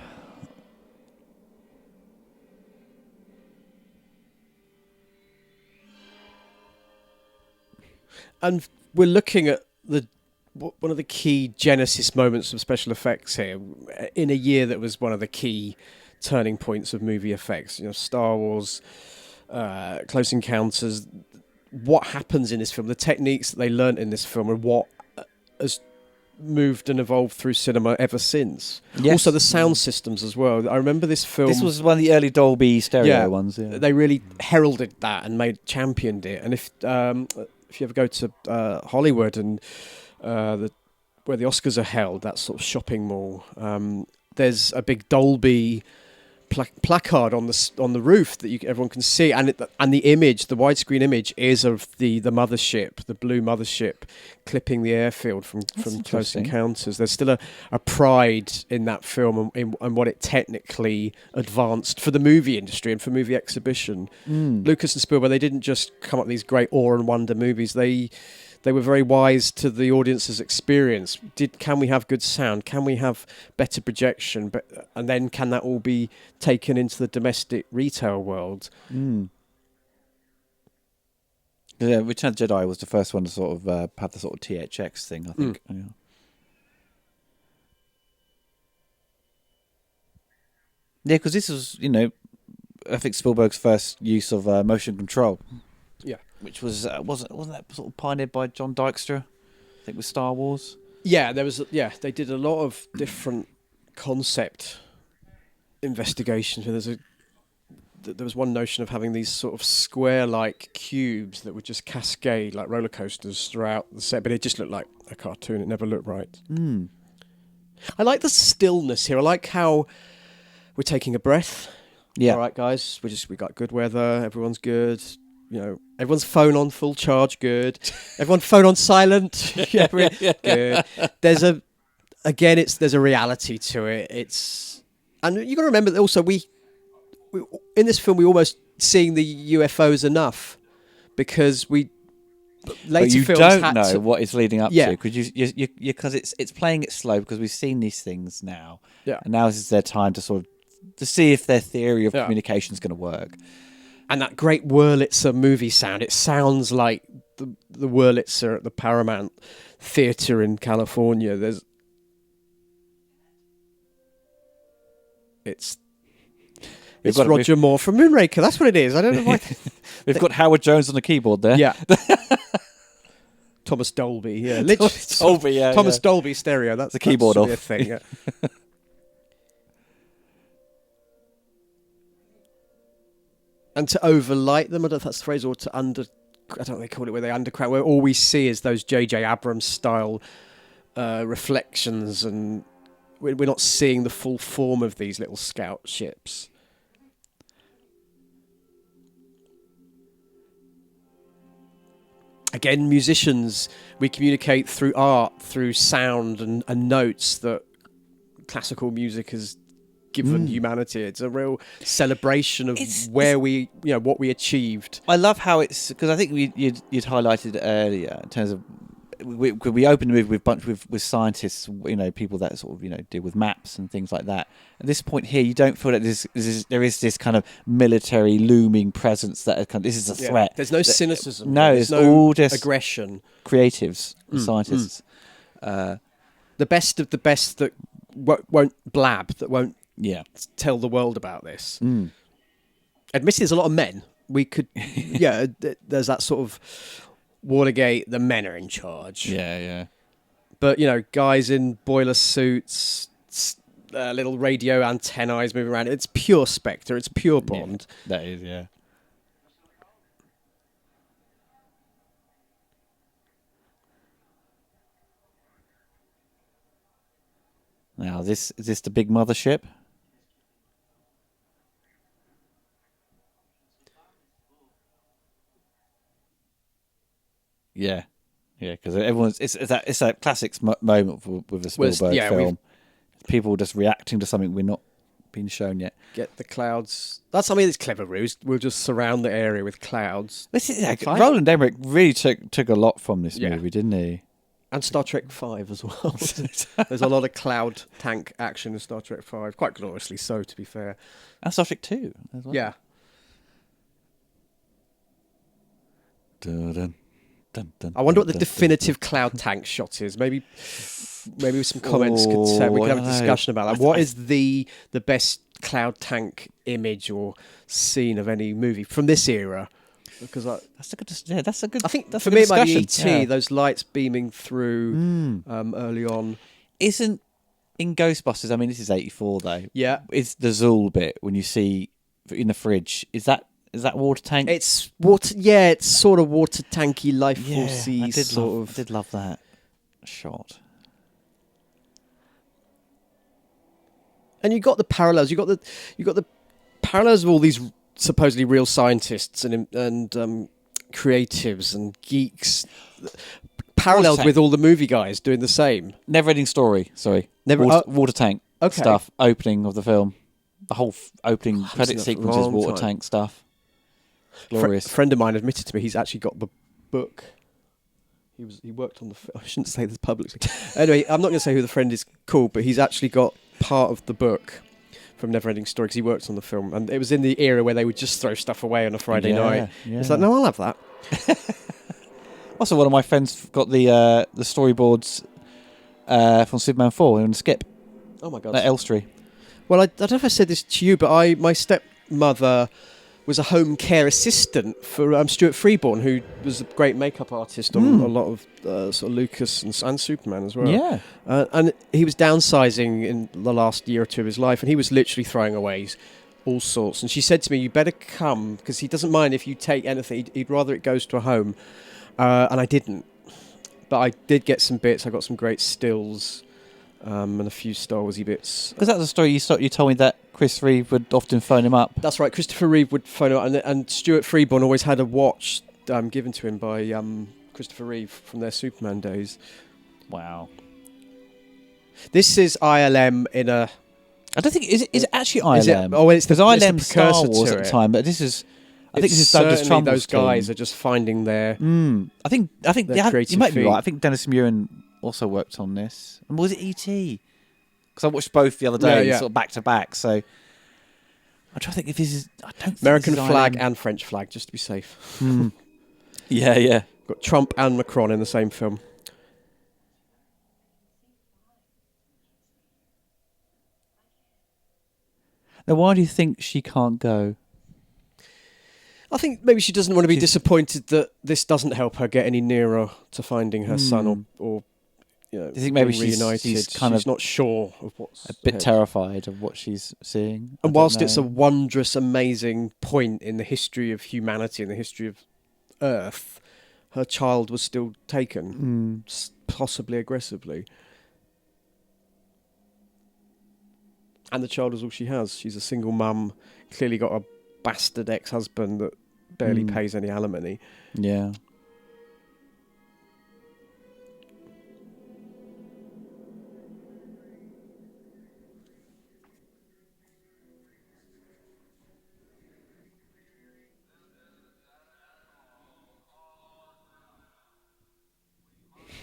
And we're looking at one of the key genesis moments of special effects here in a year that was one of the key turning points of movie effects. You know, Star Wars, Close Encounters. What happens in this film, the techniques that they learnt in this film, and what has moved and evolved through cinema ever since. Yes. Also the sound systems as well. I remember this film. This was one of the early Dolby stereo ones. Yeah. They really heralded that and championed it. And if you ever go to Hollywood and where the Oscars are held, that sort of shopping mall, there's a big Dolby placard on the roof that everyone can see, and the image, the widescreen image, is of the Mothership, the blue Mothership, clipping the airfield from Close Encounters. There's still a pride in that film and what it technically advanced for the movie industry and for movie exhibition. Lucas and Spielberg, they didn't just come up with these great awe and wonder movies. They were very wise to the audience's experience. Can we have good sound? Can we have better projection? And then can that all be taken into the domestic retail world? Yeah, Return of the Jedi was the first one to sort of have the sort of THX thing, I think. Yeah. Yeah, because this was, I think Spielberg's first use of motion control. Yeah. Which was wasn't that sort of pioneered by John Dykstra, I think, with Star Wars. Yeah, they did a lot of different concept investigations. There was one notion of having these sort of square-like cubes that would just cascade like roller coasters throughout the set, but it just looked like a cartoon. It never looked right. I like the stillness here. I like how we're taking a breath. Yeah. All right, guys, we got good weather. Everyone's good. Everyone's phone on full charge, good. Everyone phone on silent, good. There's a reality to it. And you got to remember that also we in this film we almost seeing the UFOs enough because we later but films don't know what it's leading up to because it's playing it slow because we've seen these things now. Yeah, and now is their time to see if their theory of communication is going to work. And that great Wurlitzer movie sound, it sounds like the Wurlitzer at the Paramount Theatre in California. It's Roger Moore from Moonraker. That's what it is. I don't know why. We've got Howard Jones on the keyboard there. Yeah. Thomas Dolby. Yeah. Thomas Dolby stereo. That's the keyboard off. Thing. Yeah. And to overlight them, I don't know if that's the phrase, or to I don't know they call it where they undercrown, where all we see is those J.J. Abrams style reflections, and we're not seeing the full form of these little scout ships. Again, musicians, we communicate through art, through sound and notes that classical music has given humanity. It's a real celebration of what we achieved. I love how it's, because I think you'd highlighted it earlier in terms of we open the movie with scientists, people that sort of deal with maps and things like that. At this point here, you don't feel that there is this kind of military looming presence that this is a threat. There's no cynicism. No, there's it's no all just aggression. Creatives, scientists. The best of the best that won't blab, that won't tell the world about this. Admittedly, there's a lot of men. We could, there's that sort of Watergate, the men are in charge. Yeah. But, guys in boiler suits, little radio antennae moving around. It's pure Spectre. It's pure Bond. Yeah, that is, yeah. Now, is this the big mothership? Yeah, because everyone's it's that classic moment with a Spielberg film. People just reacting to something we're not being shown yet. Get the clouds. That's it's clever ruse. We'll just surround the area with clouds. Roland Emmerich really took a lot from this movie, didn't he? And Star Trek V as well. There's a lot of cloud tank action in Star Trek V, quite gloriously so, to be fair. And Star Trek 2 as well. Yeah. Dun, dun, dun, I wonder what the dun, definitive cloud tank shot is. Maybe some comments could say. We could have a discussion about that. What is the best cloud tank image or scene of any movie from this era? Because that's a good. I think that's for me it might be E.T. Those lights beaming through early on. Isn't in Ghostbusters? I mean, this is '84 though. Yeah, it's the Zool bit when you see in the fridge. Is that water tank? It's water. Yeah, it's sort of water tanky, life forcey sort of. I did love that shot. And you got the parallels. You got the parallels of all these supposedly real scientists and creatives and geeks, paralleled with all the movie guys doing the same. Never-ending story. Sorry, water tank stuff. Opening of the film, the whole opening credit sequence is water tank stuff. Glorious. A friend of mine admitted to me he's actually got the book. He worked on the. I shouldn't say this publicly. Anyway, I'm not going to say who the friend is called, but he's actually got part of the book from Neverending Story because he worked on the film, and it was in the era where they would just throw stuff away on a Friday night. Yeah. It's like, no, I'll have that. Also, one of my friends got the storyboards from Superman 4 in Skip. Oh my god, at Elstree. Well, I don't know if I said this to you, but my stepmother was a home care assistant for Stuart Freeborn, who was a great makeup artist on a lot of sort of Lucas and Superman as well. Yeah. And he was downsizing in the last year or two of his life, and he was literally throwing away all sorts. And she said to me, you better come, because he doesn't mind if you take anything. He'd rather it goes to a home. And I didn't. But I did get some bits. I got some great stills and a few Star Warsy bits. Because that's the story you told me that Chris Reeve would often phone him up. That's right. Christopher Reeve would phone him up, and Stuart Freeborn always had a watch given to him by Christopher Reeve from their Superman days. Wow. This is ILM in a... I don't think... Is it actually ILM? Is it, oh, it's because ILM Star Wars at the time, but this is... I think this is Douglas Trumbull's those guys are just finding their... I think creative you might be feet. right. I think Dennis Muren also worked on this. And was it E.T.? Because I watched both the other day, sort of back to back. So I'm trying to think if this is... I don't think American this is flag ILM. and French flag, just to be safe. Yeah. Got Trump and Macron in the same film. Now, why do you think she can't go? I think maybe she doesn't want to be disappointed that this doesn't help her get any nearer to finding her son or do you think maybe reunited. she's not sure of what's a bit ahead. terrified of what she's seeing? And whilst it's a wondrous, amazing point in the history of humanity and the history of Earth, her child was still taken, possibly aggressively. And the child is all she has. She's a single mum, clearly got a bastard ex-husband that barely pays any alimony. Yeah.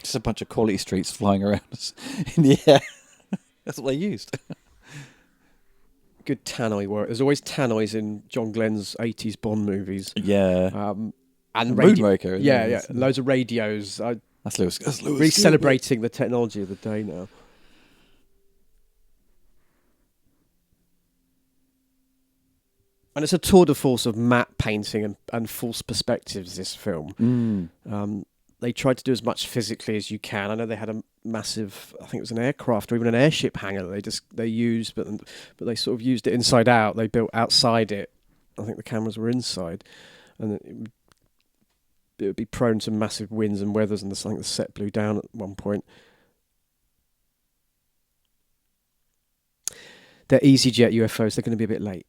Just a bunch of quality streets flying around us in the air. That's what they used. Good tannoy work. There's always tannoys in John Glenn's 80s Bond movies. Yeah. And Moonraker. Yeah. Loads of radios. That's Lewis. That's Lewis. Really celebrating the technology of the day now. And it's a tour de force of matte painting and false perspectives, this film. They tried to do as much physically as you can. I know they had a massive, I think it was an aircraft or even an airship hangar that they used, but they sort of used it inside out. They built outside it. I think the cameras were inside. And it would be prone to massive winds and weathers, and I think the set blew down at one point. They're EasyJet UFOs. They're going to be a bit late.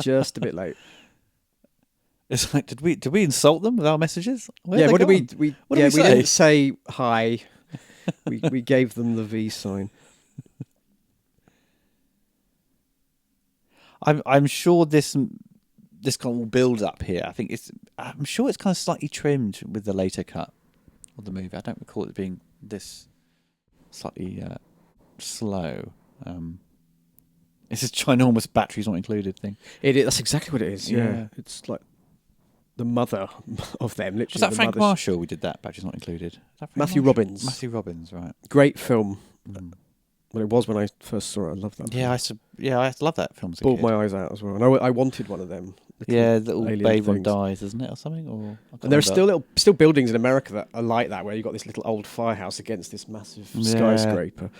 Just a bit late. It's like, did we insult them with our messages? What did we say? didn't say hi. we gave them the V sign. I'm sure this kind of build up here. I'm sure it's kind of slightly trimmed with the later cut of the movie. I don't recall it being this slightly slow. It's this ginormous batteries not included thing. That's exactly what it is. Yeah. It's like the mother of them. Literally, was that Frank Marshall? We did that. Batteries not included. Matthew Robbins. Matthew Robbins, right? Great film. Well, it was when I first saw it. I loved that. Yeah, I love that film. Bawled my eyes out as well. And I wanted one of them. The little babe one dies, isn't it, or something? And there are still buildings in America that are like that, where you've got this little old firehouse against this massive skyscraper.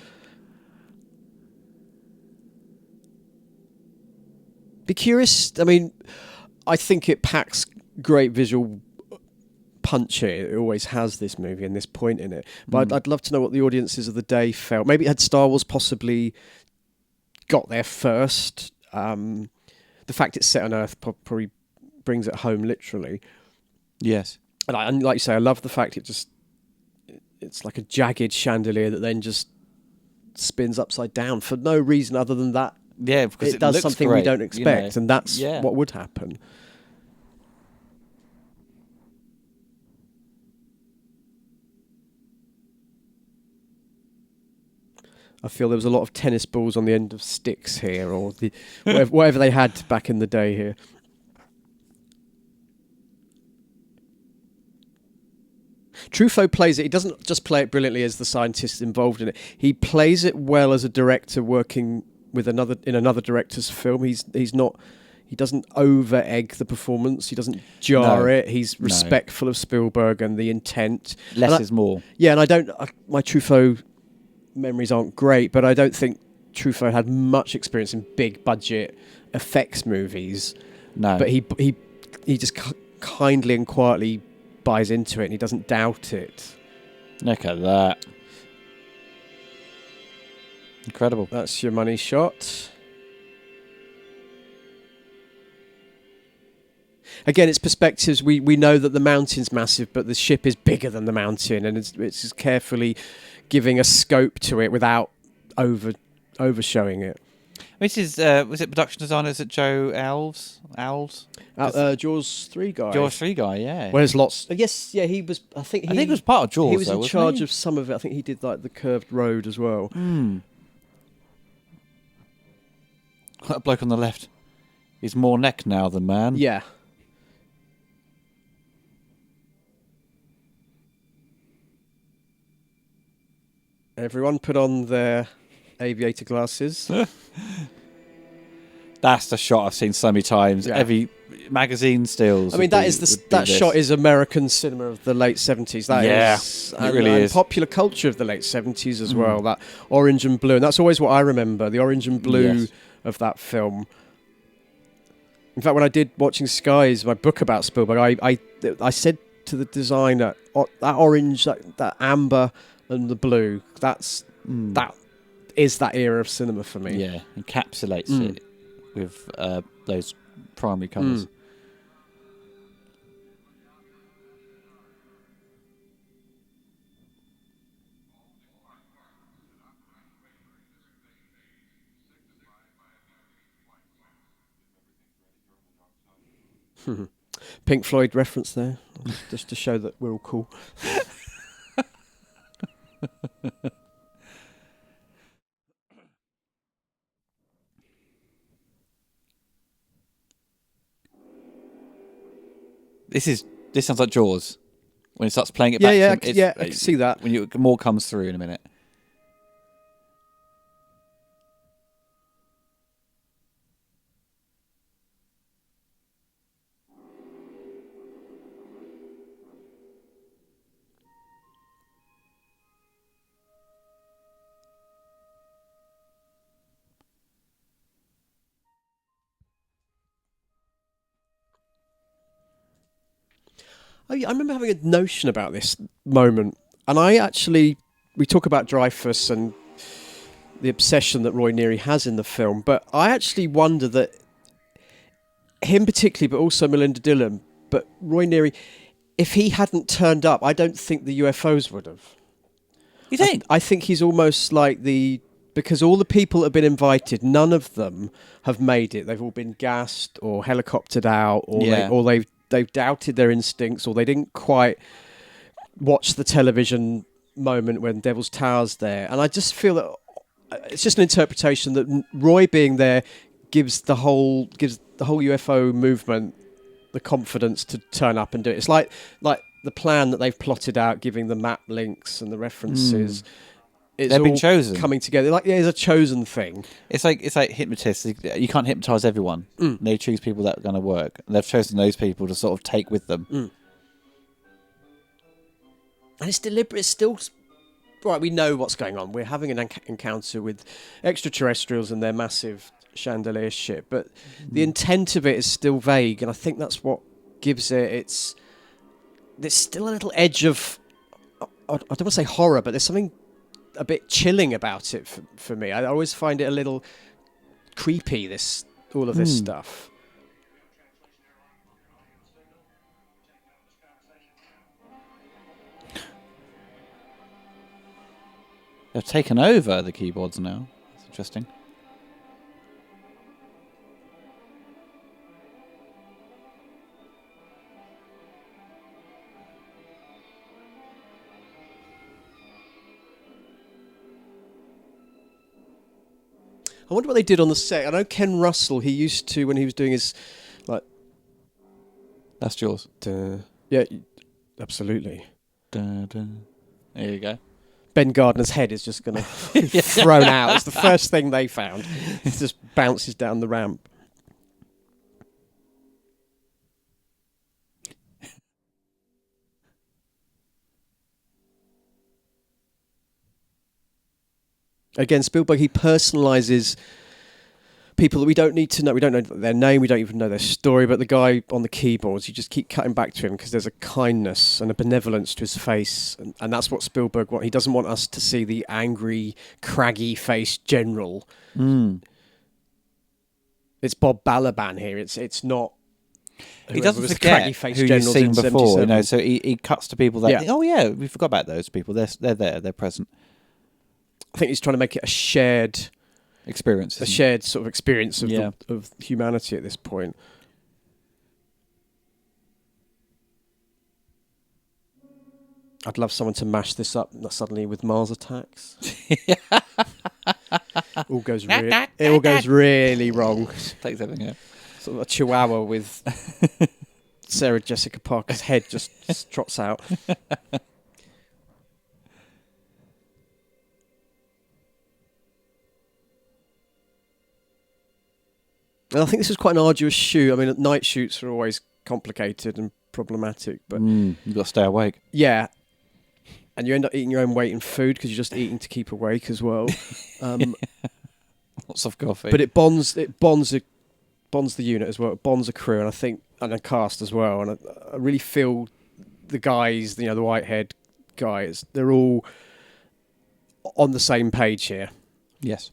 Be curious. I mean, I think it packs great visual punch here. It always has, this movie and this point in it. But I'd love to know what the audiences of the day felt. Maybe had Star Wars possibly got there first. The fact it's set on Earth probably brings it home literally. Yes. And like you say, I love the fact it's like a jagged chandelier that then just spins upside down for no reason other than that. Yeah, because it does something great, we don't expect, and that's what would happen. I feel there was a lot of tennis balls on the end of sticks here, or whatever they had back in the day here. Truffaut plays it. He doesn't just play it brilliantly as the scientists involved in it. He plays it well as a director working with another director's film. He doesn't over egg the performance. He doesn't jar it. He's respectful of Spielberg and the intent. Less is more. Yeah, and my Truffaut memories aren't great, but I don't think Truffaut had much experience in big budget effects movies. No, but he just kindly and quietly buys into it, and he doesn't doubt it. Look at that. Incredible. That's your money shot. Again, it's perspectives. We know that the mountain's massive, but the ship is bigger than the mountain, and it's carefully giving a scope to it without overshowing it. This is was it production designer? Is it Joe Alves? Jaws 3 guy. Jaws 3 guy, yeah. Well, there's lots. Yes, yeah, he was. I think he was part of Jaws. He was in charge of some of it. I think he did like the curved road as well. That bloke on the left. He's more neck now than man. Yeah. Everyone put on their aviator glasses. That's the shot I've seen so many times. Yeah. Every magazine stills. I mean, that shot is American cinema of the late 70s. That is, it really is. Popular culture of the late 70s as well. That orange and blue, and that's always what I remember. The orange and blue of that film. In fact, when I did Watching Skies, my book about Spielberg, I said to the designer, that orange, that amber, and the blue. That is that era of cinema for me. Yeah, encapsulates it with those primary colours. Pink Floyd reference there, just to show that we're all cool. This sounds like Jaws when it starts playing it back. I can see that. When more comes through in a minute. I remember having a notion about this moment, and we talk about Dreyfus and the obsession that Roy Neary has in the film, but I actually wonder that him particularly, but also Melinda Dillon, but Roy Neary, if he hadn't turned up, I don't think the UFOs would have. You think? I think he's almost like because all the people that have been invited, none of them have made it. They've all been gassed or helicoptered out, or they've doubted their instincts, or they didn't quite watch the television moment when Devil's Tower's there. And I just feel that it's just an interpretation that Roy being there gives the whole UFO movement the confidence to turn up and do it. It's like the plan that they've plotted out, giving the map links and the references. They've been chosen, coming together. It's a chosen thing. It's like hypnotists. You can't hypnotise everyone. They choose people that are going to work. And they've chosen those people to sort of take with them. And it's deliberate. It's still right. We know what's going on. We're having an encounter with extraterrestrials and their massive chandelier ship, but the intent of it is still vague. And I think that's what gives it. There's still a little edge of, I don't want to say horror, but there's something a bit chilling about it for me. I always find it a little creepy, all of this stuff. They've taken over the keyboards now. That's interesting. I wonder what they did on the set. I know Ken Russell, he used to, when he was doing his, That's Jaws. Yeah, absolutely. There you go. Ben Gardner's head is just going to be thrown out. It's the first thing they found. It just bounces down the ramp. Again, Spielberg, he personalises people that we don't need to know. We don't know their name, we don't even know their story, but the guy on the keyboards, you just keep cutting back to him because there's a kindness and a benevolence to his face, and that's what Spielberg wants. He doesn't want us to see the angry, craggy-faced general. It's Bob Balaban here. It's not... He doesn't forget who you've seen before, so he cuts to people that, we forgot about those people. They're there, they're present. I think he's trying to make it a shared experience, a shared sort of experience of humanity at this point. I'd love someone to mash this up suddenly with Mars attacks. It all goes really wrong. Takes everything out. Sort of a chihuahua with Sarah Jessica Parker's head just trots out. And I think this is quite an arduous shoot. I mean, night shoots are always complicated and problematic, but you've got to stay awake. Yeah, and you end up eating your own weight in food because you're just eating to keep awake as well. Lots of coffee, but it bonds the unit as well. It bonds a crew, and I think a cast as well. And I really feel the guys, the white-haired guys, they're all on the same page here. Yes.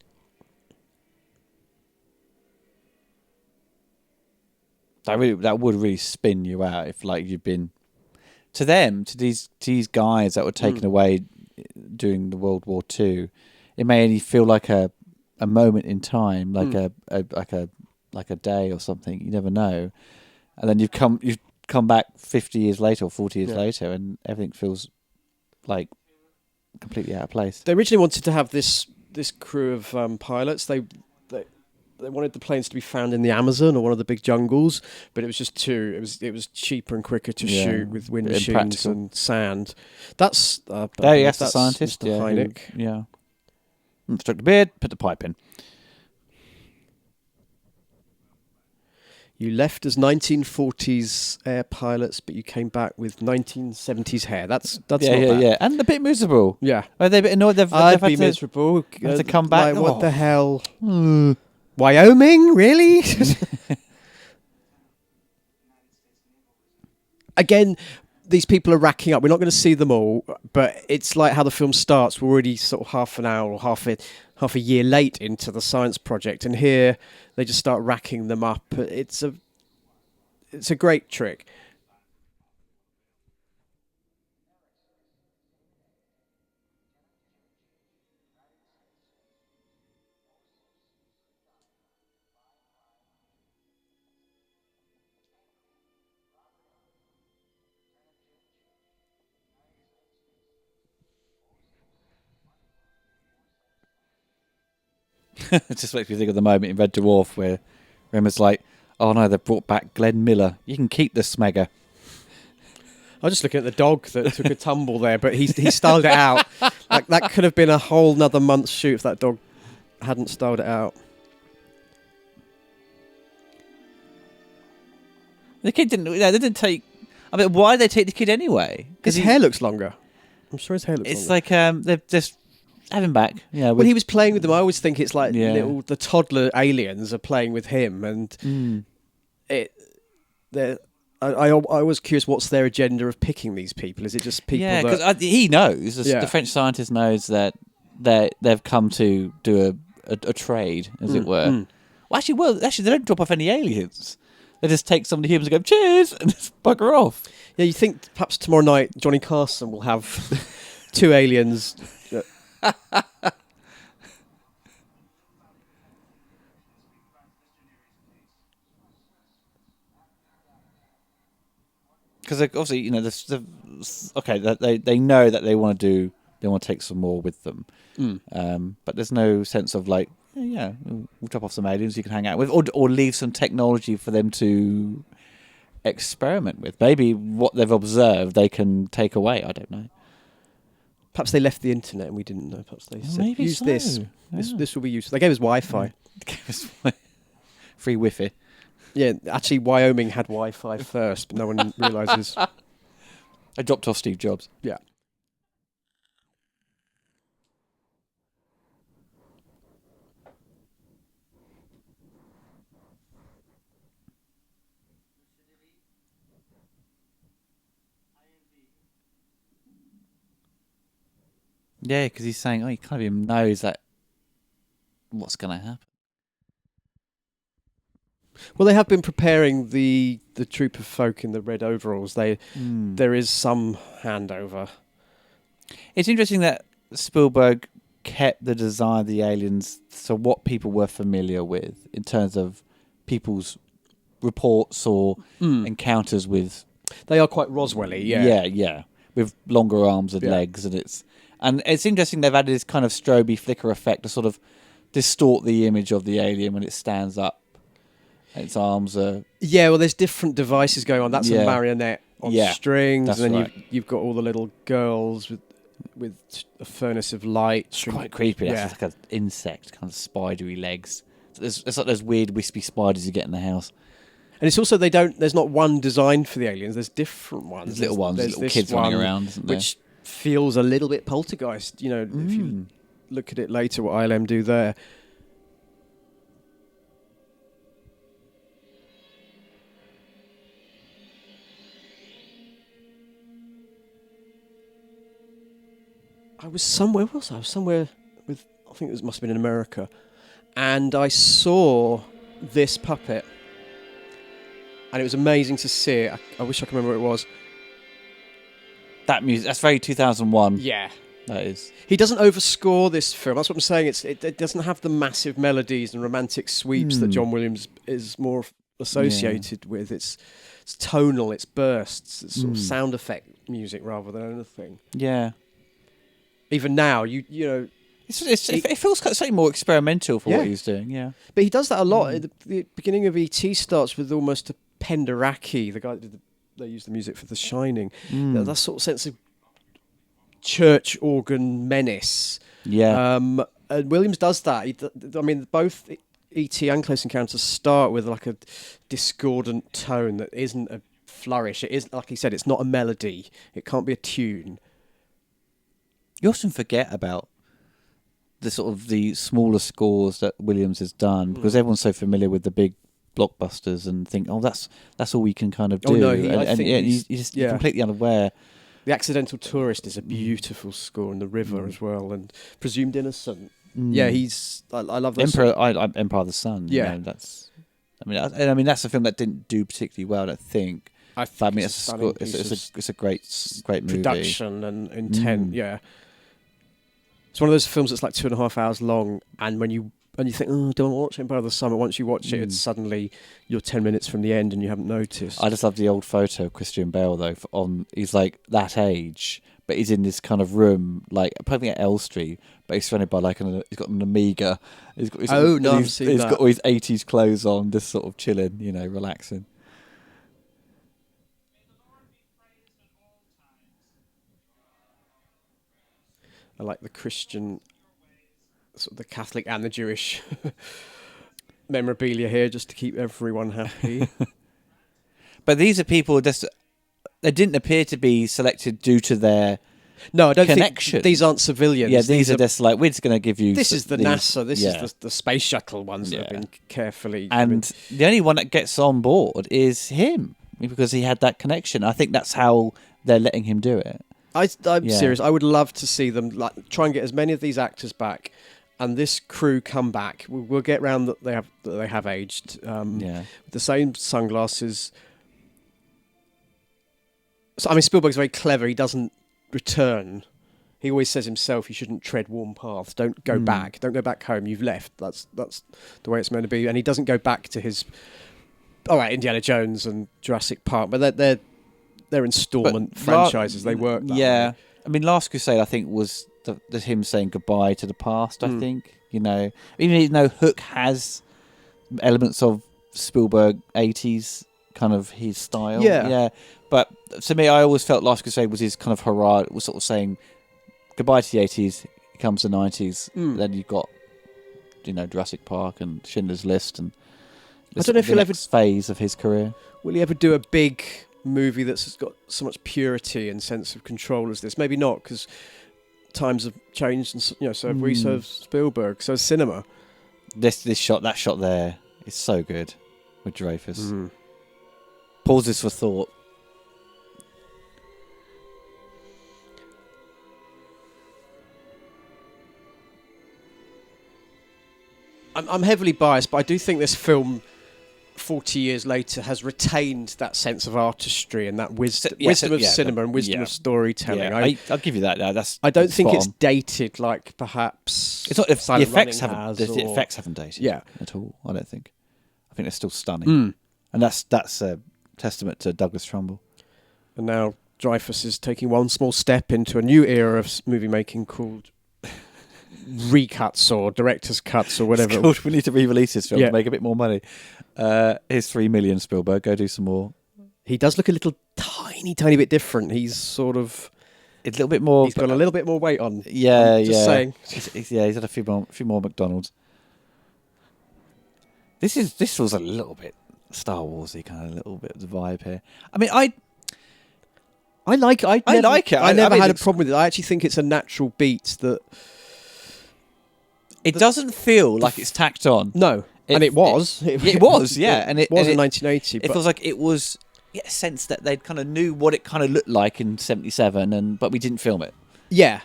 That would really spin you out if, you've been to these guys that were taken away during the World War II. It may only feel like a moment in time, like a day or something. You never know. And then you've come back 50 years later or 40 years Yeah. later, and everything feels like completely out of place. They originally wanted to have this crew of pilots. They wanted the planes to be found in the Amazon or one of the big jungles, but it was just too. It was cheaper and quicker to shoot with wind machines Impractical. and sand. That's That's the that's scientist. Mr. Yeah, Hynek. yeah. Struck the beard, put the pipe in. You left as 1940s air pilots, but you came back with 1970s hair. That's yeah, not yeah, bad. yeah, and a bit miserable. Yeah. Are they a bit annoyed? I'd They've be miserable. have to come back. Like, what Oh. the hell? Wyoming, really? Again, these people are racking up. We're not going to see them all, but it's like how the film starts. We're already sort of half an hour or half a year late into the science project, and here they just start racking them up. It's a great trick. It just makes me think of the moment in Red Dwarf where Rimmer's like, "Oh no, they've brought back Glenn Miller. You can keep the Smegger." I was just looking at the dog that took a tumble there, but he styled it out. Like that could have been a whole nother month's shoot if that dog hadn't styled it out. The kid didn't. They didn't take. I mean, why did they take the kid anyway? His hair looks longer. I'm sure his hair looks It's longer. like they've just have him back. Yeah. When he was playing with them, I always think it's like Yeah. the toddler aliens are playing with him, and I was curious what's their agenda of picking these people. Is it just people? Yeah, that... because he knows. Yeah. The French scientist knows that they've come to do a trade, as it were. Well, actually, they don't drop off any aliens. They just take some of the humans and go, cheers, and just bugger off. Yeah, you think perhaps tomorrow night Johnny Carson will have 2 aliens. Because obviously, they know that they want to take some more with them, but there's no sense of like, we'll drop off some aliens you can hang out with, or leave some technology for them to experiment with. Maybe what they've observed they can take away. I don't know. Perhaps they left the internet and we didn't know. Perhaps they said, maybe use so. this. Yeah. This will be useful. They gave us Wi-Fi. Free Wi-Fi. Yeah, actually, Wyoming had Wi-Fi first, but no one realises. I dropped off Steve Jobs. Yeah. Yeah, because he's saying, he kind of even knows that what's going to happen. Well, they have been preparing the troop of folk in the red overalls. There is some handover. It's interesting that Spielberg kept the design of the aliens so what people were familiar with in terms of people's reports or encounters with. They are quite Roswell-y, yeah. Yeah, with longer arms and legs, and it's interesting they've added this kind of stroby flicker effect to sort of distort the image of the alien when it stands up. Its arms are... Yeah, well, there's different devices going on. That's a Yeah. marionette on Yeah, strings, that's and then right. you've got all the little girls with a furnace of light. It's quite creepy. Yeah. That's like an insect, kind of spidery legs. It's like those weird wispy spiders you get in the house. And it's also there's not one design for the aliens. There's different ones. There's little ones, There's little this kids running one around, isn't there? which feels a little bit poltergeist. You know, if you look at it later, what ILM do there. I was somewhere. Where was I? I was somewhere with. I think it must have been in America, and I saw this puppet, and it was amazing to see it. I wish I could remember what it was. That music, that's very 2001. Yeah. That is. He doesn't overscore this film. That's what I'm saying. It doesn't have the massive melodies and romantic sweeps that John Williams is more associated with. It's tonal, it's bursts, it's sort of sound effect music rather than anything. Yeah. Even now, you know, it feels kind of slightly more experimental for what he's doing. Yeah. but he does that a lot. The beginning of E.T. starts with almost a Penderecki, the guy that they used the music for The Shining. That sort of sense of church organ menace. Yeah. And Williams does that. I mean, both E.T. and Close Encounters start with like a discordant tone that isn't a flourish. It is, like he said, it's not a melody. It can't be a tune. You often forget about the sort of the smaller scores that Williams has done because everyone's so familiar with the big blockbusters and think, oh, that's all we can kind of do. Oh, no, he's just completely unaware. The Accidental Tourist is a beautiful score, and The River as well, and Presumed Innocent. Yeah, I love that. Empire of the Sun. Yeah, you know, I mean that's a film that didn't do particularly well, I don't think. It's a great movie. Production and intent. Yeah, it's one of those films that's like 2.5 hours long, and when you think, oh, don't watch Empire of the Sun, but once you watch it, it's suddenly you're 10 minutes from the end and you haven't noticed. I just love the old photo of Christian Bale though. He's like that age, but he's in this kind of room, like probably at L Street, but he's surrounded by he's got an Amiga. He's got got all his 80s clothes on, just sort of chilling, you know, relaxing. I like the Christian, sort of the Catholic and the Jewish memorabilia here, just to keep everyone happy. But these are people they didn't appear to be selected due to their I don't connection. think these aren't civilians. Yeah, these are just like, we're just going to give you. This is the NASA. This is the space shuttle ones that have been carefully. And the only one that gets on board is him because he had that connection. I think that's how they're letting him do it. I'm serious. I would love to see them try and get as many of these actors back, and this crew come back. We'll get round that they have aged. With the same sunglasses. So I mean, Spielberg's very clever. He doesn't return. He always says himself, "You shouldn't tread warm paths. Don't go back. Don't go back home. You've left. That's the way it's meant to be." And he doesn't go back to his. All right, Indiana Jones and Jurassic Park, but they're installment franchises. They work that way. I mean, Last Crusade, I think, was the him saying goodbye to the past, I think. You know, even though Hook has elements of Spielberg 80s kind of his style. Yeah. But to me, I always felt Last Crusade was his kind of hurrah. It was sort of saying goodbye to the 80s, it comes the 90s. Then you've got, you know, Jurassic Park and Schindler's List. And I don't know if he'll ever phase of his career. Will he ever do a big movie that's got so much purity and sense of control as this? Maybe not, because times have changed, and so have we, so have Spielberg, so has cinema. That shot there is so good with Dreyfus. Pauses for thought. I'm heavily biased, but I do think this film 40 years later has retained that sense of artistry and that wisdom of cinema and wisdom of storytelling. Yeah, I'll give you that. I don't think it's dated like perhaps it's not. The effects haven't dated at all. I don't think. I think they're still stunning, and that's a testament to Douglas Trumbull. And now Dreyfus is taking one small step into a new era of movie making called recuts or director's cuts or whatever. It's called, we need to re-release this film to make a bit more money. Here's 3 million, Spielberg. Go do some more. He does look a little tiny bit different. He's sort of a little bit more. He's got a little bit more weight on. Yeah, just saying. He's had a few more McDonald's. This was a little bit Star Warsy, kind of a little bit of the vibe here. I mean, I like it. I never had a problem with it. I actually think it's a natural beat that. It doesn't feel like it's tacked on. No, and it was. It was, yeah. And it was in 1980. It feels like it was a sense that they kind of knew what it kind of looked like in 77, but we didn't film it. Yeah.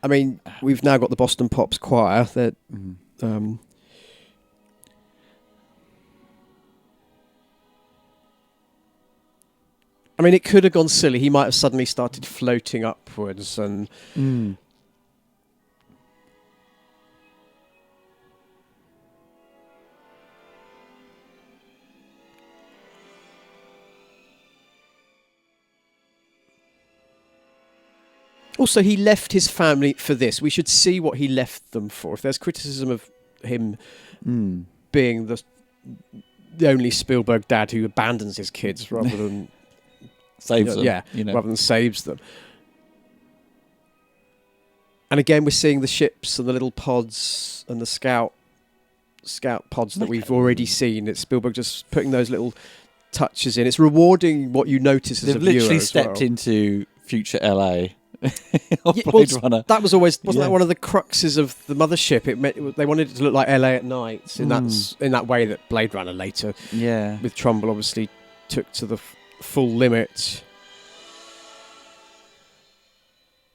I mean, we've now got the Boston Pops Choir. That, I mean, it could have gone silly. He might have suddenly started floating upwards and... Also, he left his family for this. We should see what he left them for. If there's criticism of him being the only Spielberg dad who abandons his kids rather than saves them, rather than saves them. And again, we're seeing the ships and the little pods and the scout pods that we've already seen. It's Spielberg just putting those little touches in. It's rewarding what you notice as a viewer. They've literally stepped into future LA. Runner. That was always wasn't that one of the cruxes of the Mothership? They wanted it to look like LA at night in that way that Blade Runner later, with Trumbull obviously took to the full limit.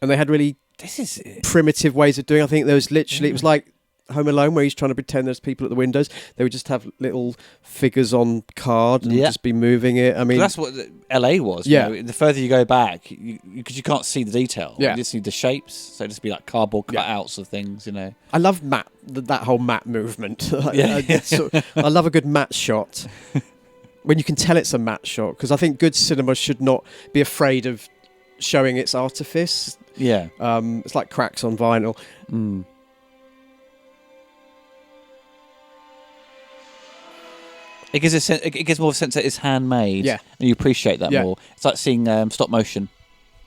And they had really primitive ways of doing. I think there was literally it was like Home Alone, where he's trying to pretend there's people at the windows. They would just have little figures on card and just be moving it. I mean, that's what LA was. Yeah. You know? The further you go back, because you can't see the detail. Yeah. You just see the shapes. So it'd just be like cardboard cutouts of things, you know. I love that whole matte movement. I love a good matte shot. When you can tell it's a matte shot, because I think good cinema should not be afraid of showing its artifice. Yeah. It's like cracks on vinyl. It gives more of a sense that it's handmade, and you appreciate that more. It's like seeing stop motion.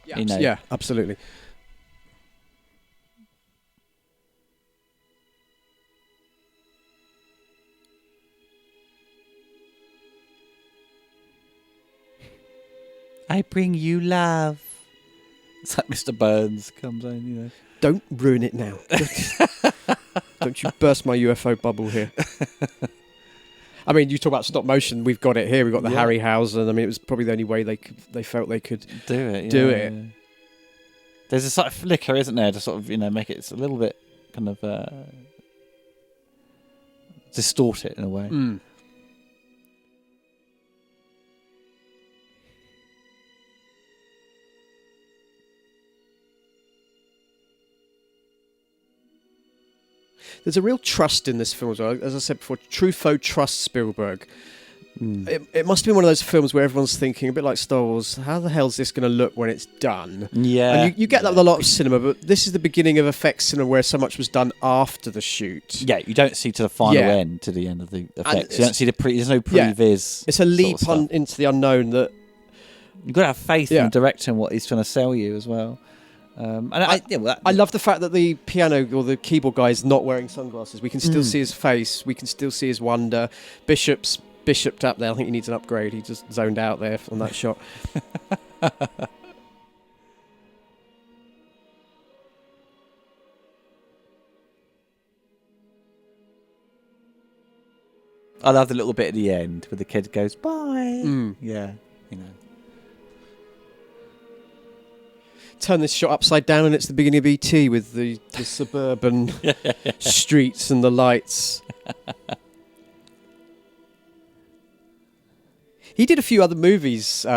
Yeah, yeah, absolutely. I bring you love. It's like Mr. Burns comes in, you know. Don't ruin it now. Don't you burst my UFO bubble here. I mean, you talk about stop motion. We've got it here. We've got the Harryhausen. I mean, it was probably the only way they felt they could do it. Yeah. There's a sort of flicker, isn't there, to sort of make it a little bit kind of distort it in a way. There's a real trust in this film as well. As I said before, Truffaut trusts Spielberg. It must be one of those films where everyone's thinking, a bit like Star Wars, how the hell is this going to look when it's done? Yeah. And you get that with a lot of cinema, but this is the beginning of effects cinema where so much was done after the shoot. Yeah, you don't see to the final end, to the end of the effects. You don't see there's no previs. It's a leap into the unknown that... You've got to have faith in the director and what he's trying to sell you as well. I love the fact that the piano or the keyboard guy is not wearing sunglasses. We can still see his face. We can still see his wonder. Bishoped up there. I think he needs an upgrade. He just zoned out there on that shot. I love the little bit at the end where the kid goes, bye. Yeah, you know. Turn this shot upside down and it's the beginning of E.T. with the suburban streets and the lights. He did a few other movies,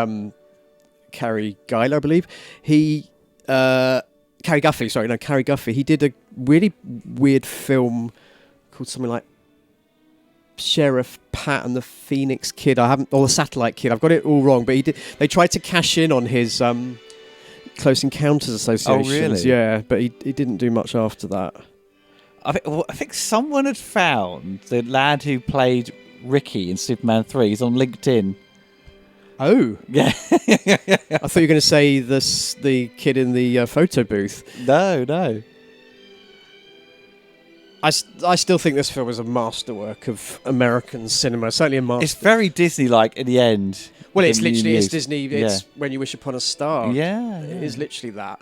Carrie Guffey, I believe. Carrie Guffey. He did a really weird film called something like Sheriff Pat and the Phoenix Kid. Or the Satellite Kid. I've got it all wrong, but they tried to cash in on his Close Encounters Associations. Oh, really? Yeah, but he didn't do much after that. I think someone had found the lad who played Ricky in Superman 3. He's on LinkedIn. Oh. Yeah. I thought you were going to say the kid in the photo booth. No. I still think this film is a masterwork of American cinema. Certainly a master. It's very Disney-like in the end. Well, it's Disney. It's When You Wish Upon a Star. Yeah. It is literally that.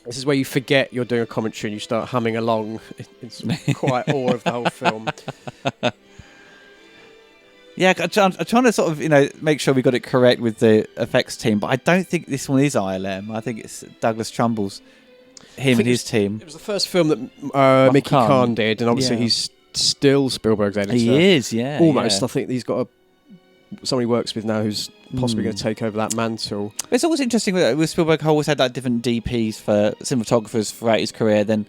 This is where you forget you're doing a commentary and you start humming along in quiet awe of the whole film. Yeah, I'm trying to sort of, make sure we got it correct with the effects team, but I don't think this one is ILM. I think it's Douglas Trumbull's, and his team. It was the first film that Mickey Kahn did, and obviously he's still Spielberg's editor. He is, yeah. Almost. Yeah. I think he's got somebody he works with now who's possibly going to take over that mantle. It's always interesting with Spielberg. Always had like different DPs for cinematographers throughout his career. Then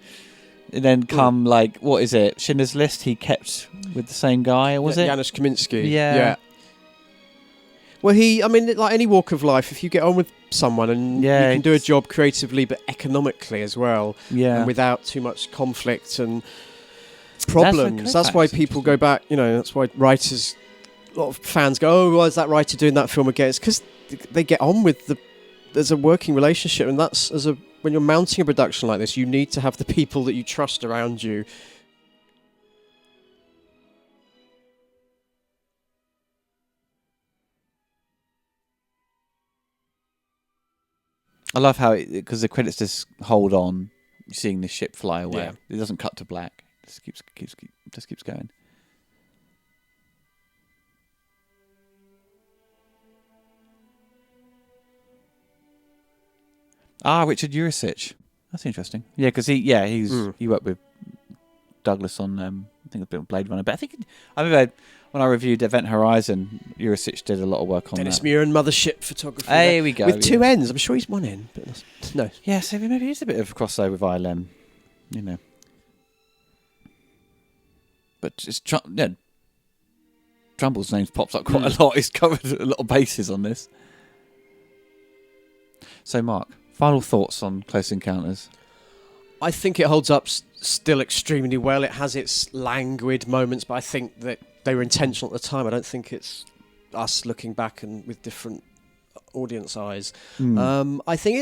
come what is it? Schindler's List. He kept with the same guy, or was it Janusz Kaminski? Yeah. Well, like any walk of life, if you get on with someone and you can do a job creatively but economically as well, and without too much conflict and problems, that's why people go back. That's why writers, a lot of fans go, "Oh, why is that writer doing that film again?" It's because they get on with there's a working relationship, and that's when you're mounting a production like this, you need to have the people that you trust around you. I love how because the credits just hold on, seeing the ship fly away. Yeah. It doesn't cut to black. It just keeps going. Richard Urisic. That's interesting. Yeah, because he worked with Douglas on I think a bit of Blade Runner. But I remember when I reviewed Event Horizon, Urisic did a lot of work on Dennis that. Muir and Mothership photography. There we go. With two ends. I'm sure he's one end, but no. Yeah, so maybe he's a bit of a crossover with ILM, But it's Trumbull's name pops up quite a lot. He's covered a lot of bases on this. So, Mark, final thoughts on Close Encounters? I think it holds up still extremely well. It has its languid moments, but I think that they were intentional at the time. I don't think it's us looking back and with different audience eyes. I think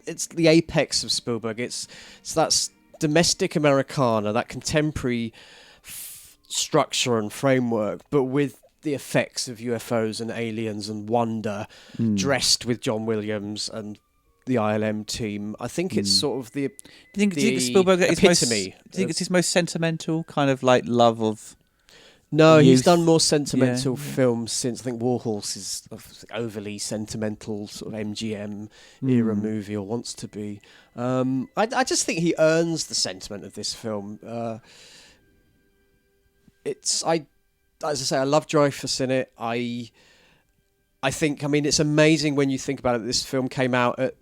it's the apex of Spielberg. It's that domestic Americana, that contemporary structure and framework, but with the effects of UFOs and aliens and wonder, dressed with John Williams and the ILM team. I think it's sort of the. Do you think Spielberg is epitome? Do you think it's his most sentimental kind of like love of? No, youth? He's done more sentimental films since. I think Warhorse is overly sentimental, sort of MGM era movie, or wants to be. I just think he earns the sentiment of this film. As I say, I love Dreyfuss in it. I think, it's amazing when you think about it. This film came out at,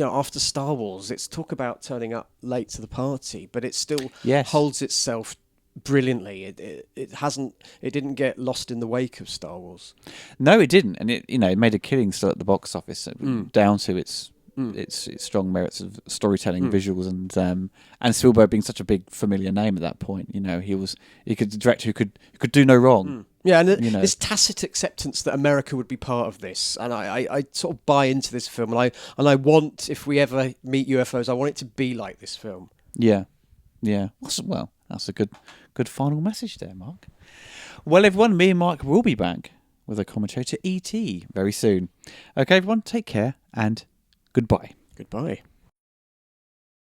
after Star Wars. It's talk about turning up late to the party, but it still holds itself brilliantly. It didn't get lost in the wake of Star Wars. No, it didn't, and it made a killing still at the box office, down to its strong merits of storytelling, visuals, and Spielberg being such a big familiar name at that point. He could direct who could do no wrong. Yeah, and this tacit acceptance that America would be part of this, and I sort of buy into this film, and I want, if we ever meet UFOs, I want it to be like this film. Yeah. Well, that's a good final message there, Mark. Well, everyone, me and Mark will be back with a commentary to E.T. very soon. Okay, everyone, take care and goodbye. Goodbye.